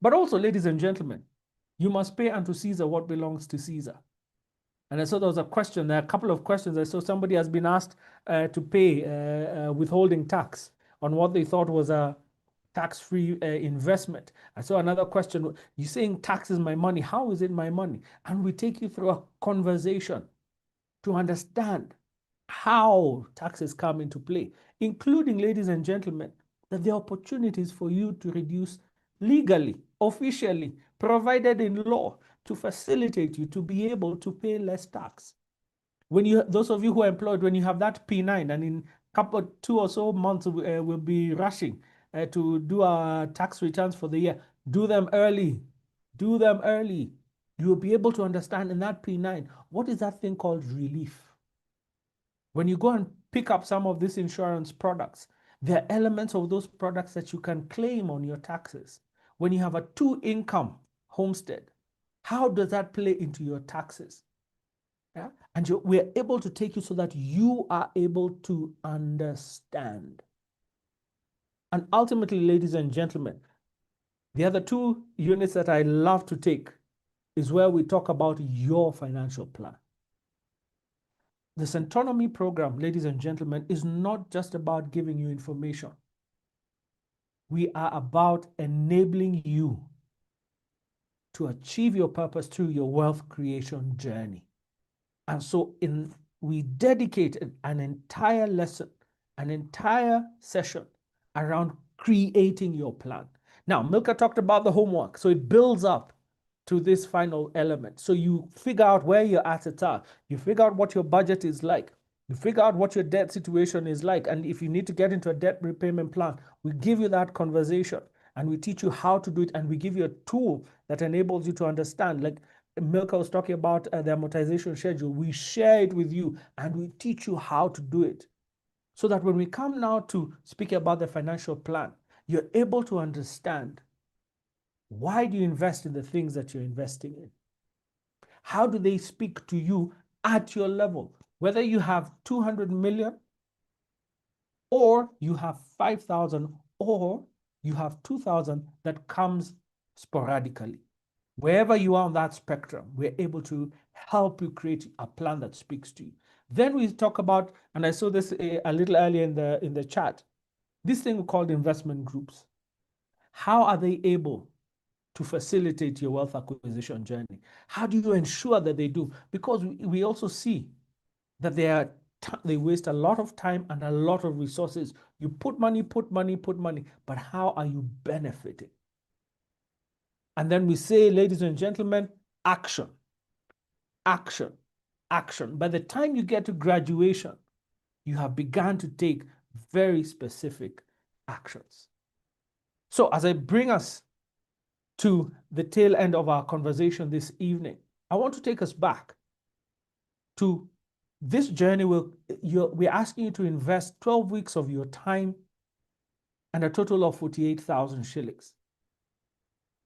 But also, ladies and gentlemen, you must pay unto Caesar what belongs to Caesar. And I saw there was a question, there are a couple of questions. I saw somebody has been asked to pay withholding tax on what they thought was a tax-free investment. I saw another question. You're saying tax is my money. How is it my money? And we take you through a conversation to understand how taxes come into play, including, ladies and gentlemen, that there are opportunities for you to reduce legally, officially, provided in law, to facilitate you to be able to pay less tax. When you, those of you who are employed, when you have that P9, and in couple 2 or so months we'll be rushing to do our tax returns for the year, do them early. Do them early. You'll be able to understand in that P9, what is that thing called relief? When you go and pick up some of these insurance products, there are elements of those products that you can claim on your taxes. When you have a 2-income homestead, how does that play into your taxes? Yeah? And we're able to take you so that you are able to understand. And ultimately, ladies and gentlemen, the other 2 units that I love to take is where we talk about your financial plan. The Centonomy program, ladies and gentlemen, is not just about giving you information. We are about enabling you to achieve your purpose through your wealth creation journey. And so we dedicated an entire lesson, an entire session around creating your plan. Now, Milka talked about the homework, so it builds up to this final element. So you figure out where your assets are. You figure out what your budget is like. You figure out what your debt situation is like. And if you need to get into a debt repayment plan, we give you that conversation and we teach you how to do it. And we give you a tool that enables you to understand. Like Milka was talking about the amortization schedule. We share it with you and we teach you how to do it. So that when we come now to speak about the financial plan, you're able to understand, why do you invest in the things that you're investing in? How do they speak to you at your level? Whether you have 200 million or you have 5,000 or you have 2,000 that comes sporadically. Wherever you are on that spectrum, we're able to help you create a plan that speaks to you. Then we talk about, and I saw this a little earlier in the chat, this thing we called investment groups. How are they able to facilitate your wealth acquisition journey? How do you ensure that they do? Because we also see that they waste a lot of time and a lot of resources. You put money, but how are you benefiting? And then we say, ladies and gentlemen, action, action, action. By the time you get to graduation, you have begun to take very specific actions. So as I bring us to the tail end of our conversation this evening, I want to take us back to this journey. We're asking you to invest 12 weeks of your time and a total of 48,000 shillings.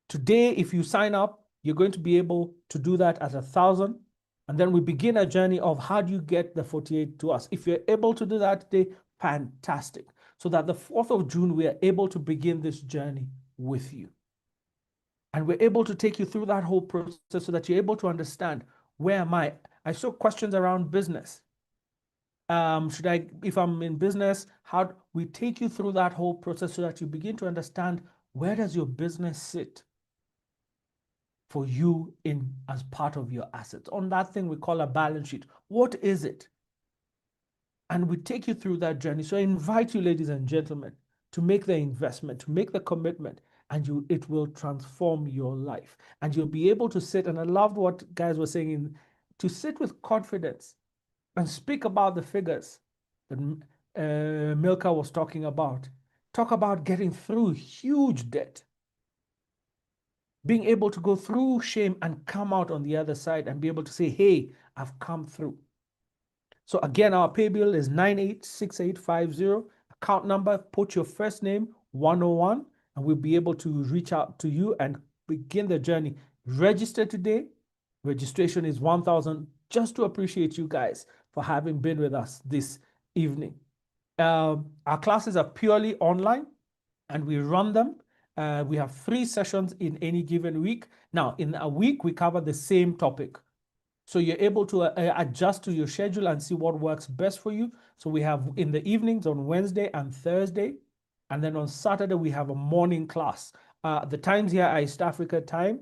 Today, if you sign up, you're going to be able to do that at 1,000. And then we begin a journey of how do you get the 48 to us. If you're able to do that today, fantastic. So that the 4th of June, we are able to begin this journey with you. And we're able to take you through that whole process so that you're able to understand, where am I? I saw questions around business. If I'm in business, how we take you through that whole process so that you begin to understand, where does your business sit for you as part of your assets? On that thing we call a balance sheet. What is it? And we take you through that journey. So I invite you, ladies and gentlemen, to make the investment, to make the commitment, and it will transform your life. And you'll be able to sit, and I loved what guys were saying, to sit with confidence and speak about the figures that Milka was talking about. Talk about getting through huge debt, being able to go through shame and come out on the other side and be able to say, hey, I've come through. So again, our pay bill is 986850. Account number, put your first name, 101, and we'll be able to reach out to you and begin the journey. Register today. Registration is 1,000, just to appreciate you guys for having been with us this evening. Our classes are purely online and we run them. We have 3 sessions in any given week. Now, in a week, we cover the same topic. So you're able to adjust to your schedule and see what works best for you. So we have in the evenings on Wednesday and Thursday. And then on Saturday, we have a morning class. The times here are East Africa time.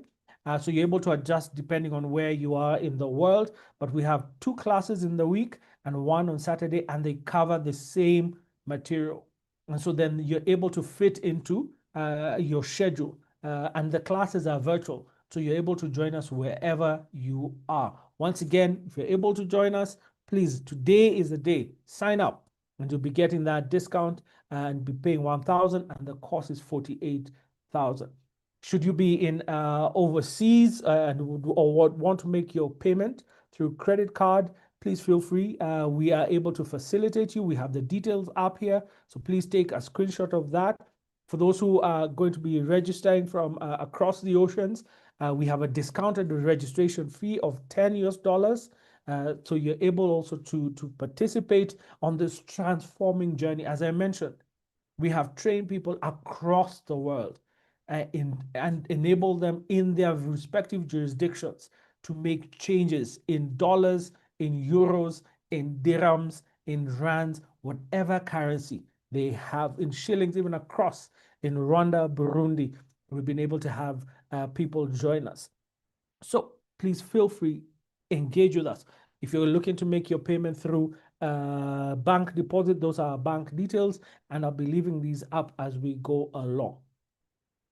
So you're able to adjust depending on where you are in the world. But we have 2 classes in the week and 1 on Saturday, and they cover the same material. And so then you're able to fit into your schedule. And the classes are virtual. So you're able to join us wherever you are. Once again, if you're able to join us, please, today is the day. Sign up and you'll be getting that discount and be paying 1,000, and the cost is 48,000. Should you be in overseas or want to make your payment through credit card, please feel free. We are able to facilitate you. We have the details up here. So please take a screenshot of that. For those who are going to be registering from across the oceans, we have a discounted registration fee of $10 US. So you're able also to participate on this transforming journey. As I mentioned, we have trained people across the world and enable them in their respective jurisdictions to make changes in dollars, in euros, in dirhams, in rands, whatever currency they have, in shillings, even across in Rwanda, Burundi, we've been able to have people join us. So please feel free, engage with us. If you're looking to make your payment through bank deposit, those are our bank details, and I'll be leaving these up as we go along.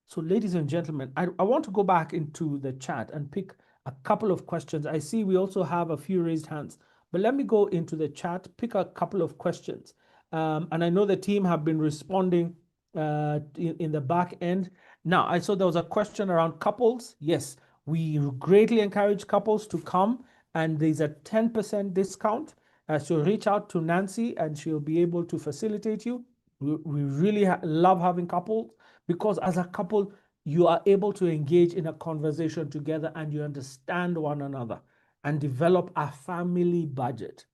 So ladies and gentlemen, I want to go back into the chat and pick a couple of questions. I see we also have a few raised hands, but let me go into the chat, pick a couple of questions. And I know the team have been responding in the back end. Now, I saw there was a question around couples. Yes, we greatly encourage couples to come, and there's a 10% discount. So reach out to Nancy and she'll be able to facilitate you. We really love having couples, because as a couple, you are able to engage in a conversation together and you understand one another and develop a family budget.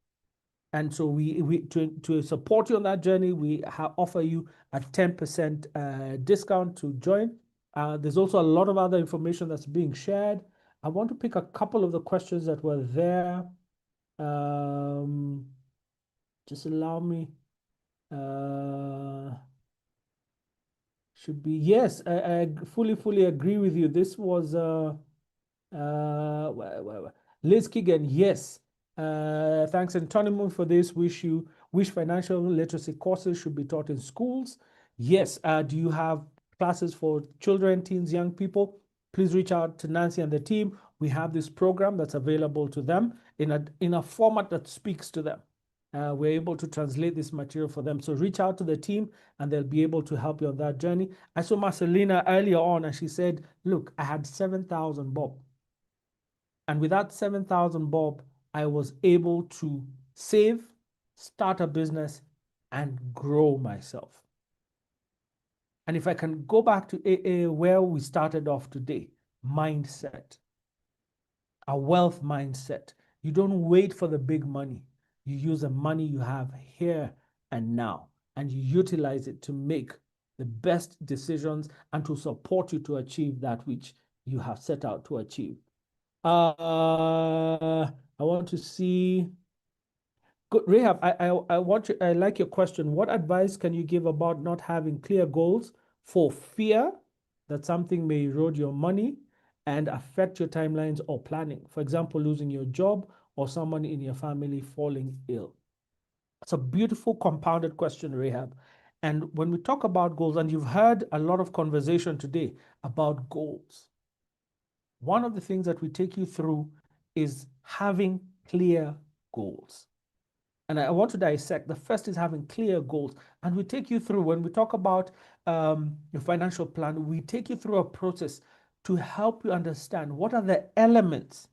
And so to support you on that journey, we offer you a 10% discount to join. There's also a lot of other information that's being shared. I want to pick a couple of the questions that were there. Just allow me. Should be, yes, I fully agree with you. This was Liz Keegan, yes. Thanks Centonomy for this. Wish financial literacy courses should be taught in schools. Yes. Do you have classes for children, teens, young people? Please reach out to Nancy and the team. We have this program that's available to them in a format that speaks to them. We're able to translate this material for them. So reach out to the team and they'll be able to help you on that journey. I saw Marcelina earlier on and she said, look, I had 7,000 bob. And with that 7,000 bob, I was able to save, start a business, and grow myself. And if I can go back to AA, where we started off today, mindset, a wealth mindset. You don't wait for the big money. You use the money you have here and now, and you utilize it to make the best decisions and to support you to achieve that which you have set out to achieve. I want to see. Good, Rahab, I like your question. What advice can you give about not having clear goals for fear that something may erode your money and affect your timelines or planning? For example, losing your job or someone in your family falling ill. It's a beautiful compounded question, Rahab. And when we talk about goals, and you've heard a lot of conversation today about goals, one of the things that we take you through is having clear goals. And I want to dissect. The first is having clear goals. And we take you through, when we talk about your financial plan, we take you through a process to help you understand what are the elements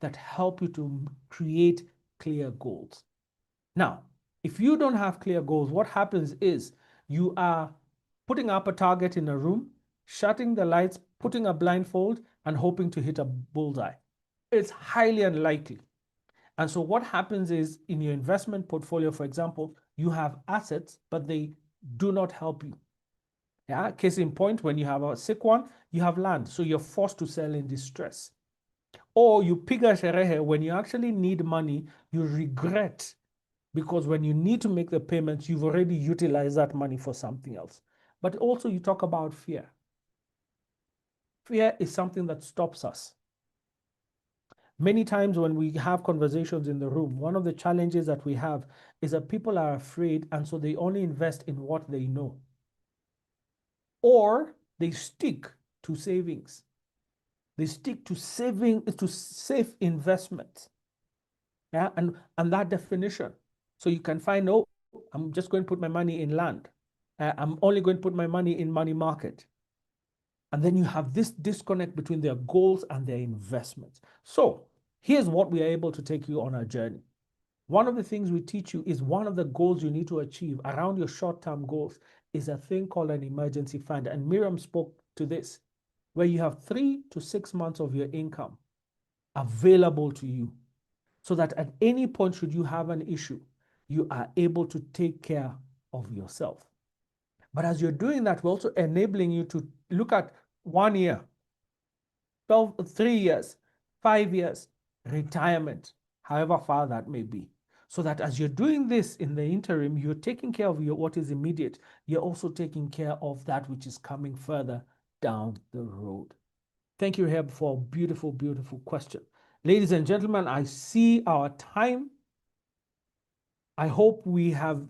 that help you to create clear goals. Now, if you don't have clear goals, what happens is you are putting up a target in a room, shutting the lights, putting a blindfold, and hoping to hit a bullseye. It's highly unlikely. And so what happens is in your investment portfolio, for example, you have assets, but they do not help you. Yeah, case in point, when you have a sick one, you have land, so you're forced to sell in distress. Or you piga sherehe, when you actually need money, you regret, because when you need to make the payments, you've already utilized that money for something else. But also you talk about fear. Fear is something that stops us. Many times when we have conversations in the room, one of the challenges that we have is that people are afraid, and so they only invest in what they know. Or they stick to savings. They stick to safe investments. Yeah, and that definition. So you can find, oh, I'm just going to put my money in land. I'm only going to put my money in money market. And then you have this disconnect between their goals and their investments. So here's what we are able to take you on our journey. One of the things we teach you is one of the goals you need to achieve around your short-term goals is a thing called an emergency fund. And Miriam spoke to this, where you have 3 to 6 months of your income available to you, so that at any point, should you have an issue, you are able to take care of yourself. But as you're doing that, we're also enabling you to look at 1 year, 3 years, 5 years, retirement, however far that may be. So that as you're doing this in the interim, you're taking care of what is immediate. You're also taking care of that which is coming further down the road? Thank you, Heb, for a beautiful, beautiful question. Ladies and gentlemen, I see our time. I hope you've had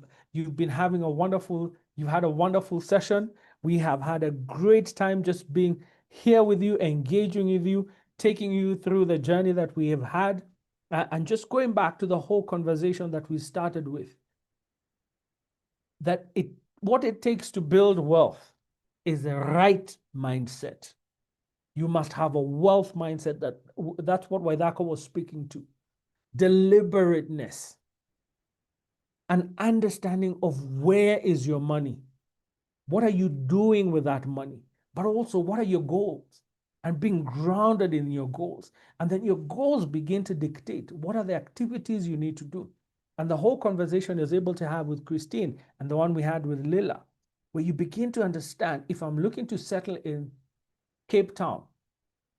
a wonderful session. We have had a great time just being here with you, engaging with you, taking you through the journey that we have had, and just going back to the whole conversation that we started with. What it takes to build wealth is the right mindset. You must have a wealth mindset. That's what Waithaka was speaking to. Deliberateness, an understanding of where is your money. What are you doing with that money? But also, what are your goals? And being grounded in your goals. And then your goals begin to dictate what are the activities you need to do. And the whole conversation is able to have with Christine and the one we had with Lila, where you begin to understand, if I'm looking to settle in Cape Town,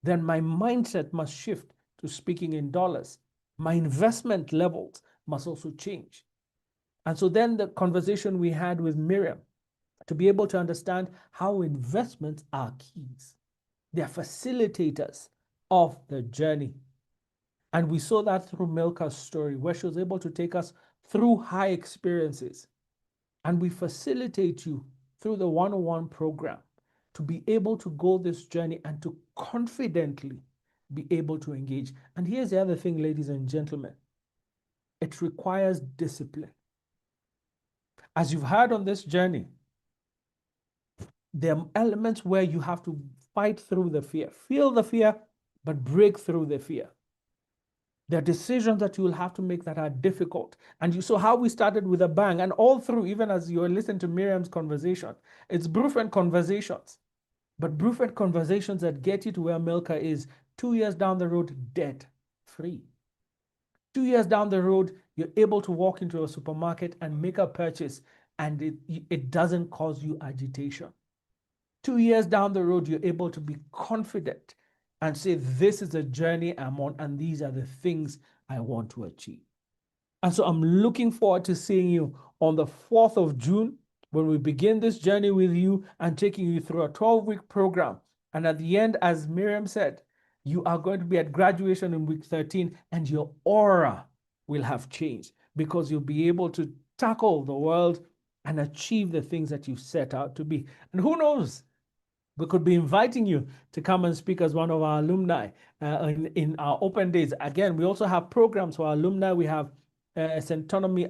then my mindset must shift to speaking in dollars. My investment levels must also change. And so then the conversation we had with Miriam, to be able to understand how investments are keys. They are facilitators of the journey. And we saw that through Milka's story, where she was able to take us through high experiences. And we facilitate you through the 101 program to be able to go this journey and to confidently be able to engage. And here's the other thing, ladies and gentlemen. It requires discipline. As you've heard on this journey, there are elements where you have to fight through the fear. Feel the fear, but break through the fear. There are decisions that you will have to make that are difficult. And you saw how we started with a bang, and all through, even as you listen to Miriam's conversation, it's Brufen conversations. But Brufen conversations that get you to where Milka is 2 years down the road, debt free. 2 years down the road, you're able to walk into a supermarket and make a purchase, and it doesn't cause you agitation. 2 years down the road, you're able to be confident and say, this is the journey I'm on, and these are the things I want to achieve. And so I'm looking forward to seeing you on the 4th of June when we begin this journey with you and taking you through a 12-week program. And at the end, as Miriam said, you are going to be at graduation in week 13, and your aura will have changed because you'll be able to tackle the world and achieve the things that you've set out to be. And who knows? We could be inviting you to come and speak as one of our alumni in our open days. Again, we also have programs for our alumni. We have a Centonomy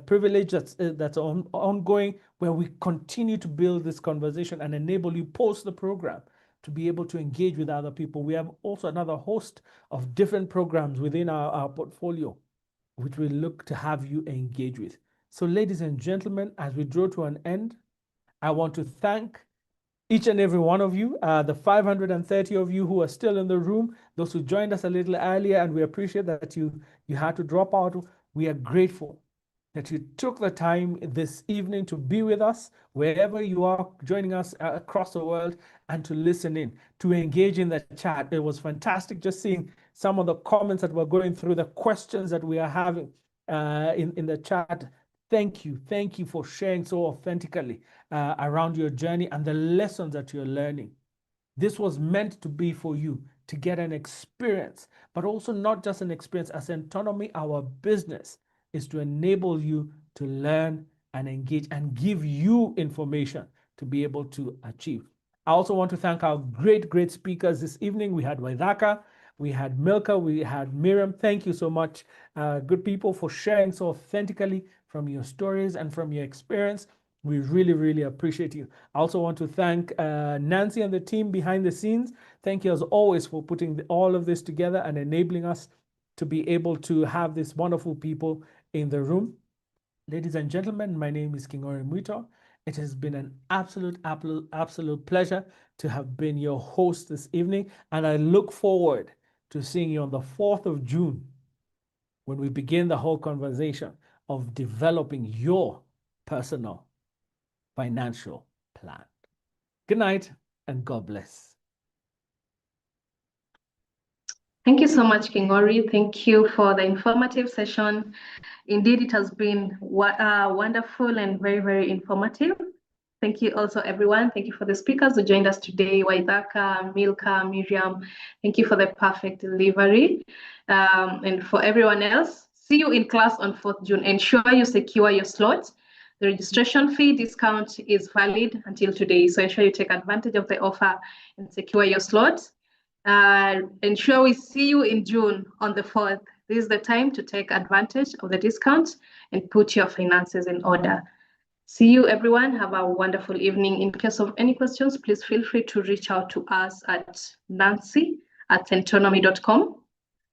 privilege that's ongoing, where we continue to build this conversation and enable you post the program to be able to engage with other people. We have also another host of different programs within our portfolio, which we look to have you engage with. So ladies and gentlemen, as we draw to an end, I want to thank each and every one of you, the 530 of you who are still in the room, those who joined us a little earlier, and we appreciate that you had to drop out. We are grateful that you took the time this evening to be with us, wherever you are joining us across the world, and to listen in, to engage in the chat. It was fantastic just seeing some of the comments that we're going through, the questions that we are having in the chat. Thank you for sharing so authentically around your journey and the lessons that you're learning. This was meant to be for you to get an experience, but also not just an experience. As Centonomy, our business is to enable you to learn and engage and give you information to be able to achieve. I also want to thank our great speakers this evening. We had Waithaka, we had Milka, we had Miriam. Thank you so much, good people, for sharing so authentically from your stories and from your experience. We really appreciate you. I also want to thank Nancy and the team behind the scenes. Thank you as always for putting all of this together and enabling us to be able to have these wonderful people in the room. Ladies and gentlemen, my name is Kingori Mwito. It has been an absolute pleasure to have been your host this evening, and I look forward to seeing you on the 4th of June when we begin the whole conversation of developing your personal financial plan. Good night and God bless. Thank you so much, Kingori. Thank you for the informative session. Indeed, it has been wonderful and very informative. Thank you also, everyone. Thank you for the speakers who joined us today, Waithaka, Milka, Miriam. Thank you for the perfect delivery. And for everyone else, see you in class on 4th June. Ensure you secure your slot. The registration fee discount is valid until today, so ensure you take advantage of the offer and secure your slot. Ensure we see you in June on the 4th. This is the time to take advantage of the discount and put your finances in order. See you, everyone. Have a wonderful evening. In case of any questions, please feel free to reach out to us at nancy@centonomy.com.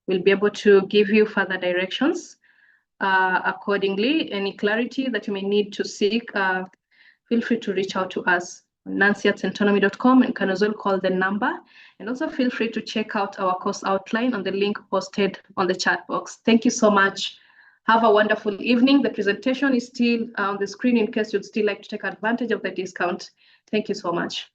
We'll be able to give you further directions accordingly. Any clarity that you may need to seek, feel free to reach out to us, nancy@centonomy.com, and can as well call the number. And also feel free to check out our course outline on the link posted on the chat box. Thank you so much. Have a wonderful evening. The presentation is still on the screen in case you'd still like to take advantage of the discount. Thank you so much.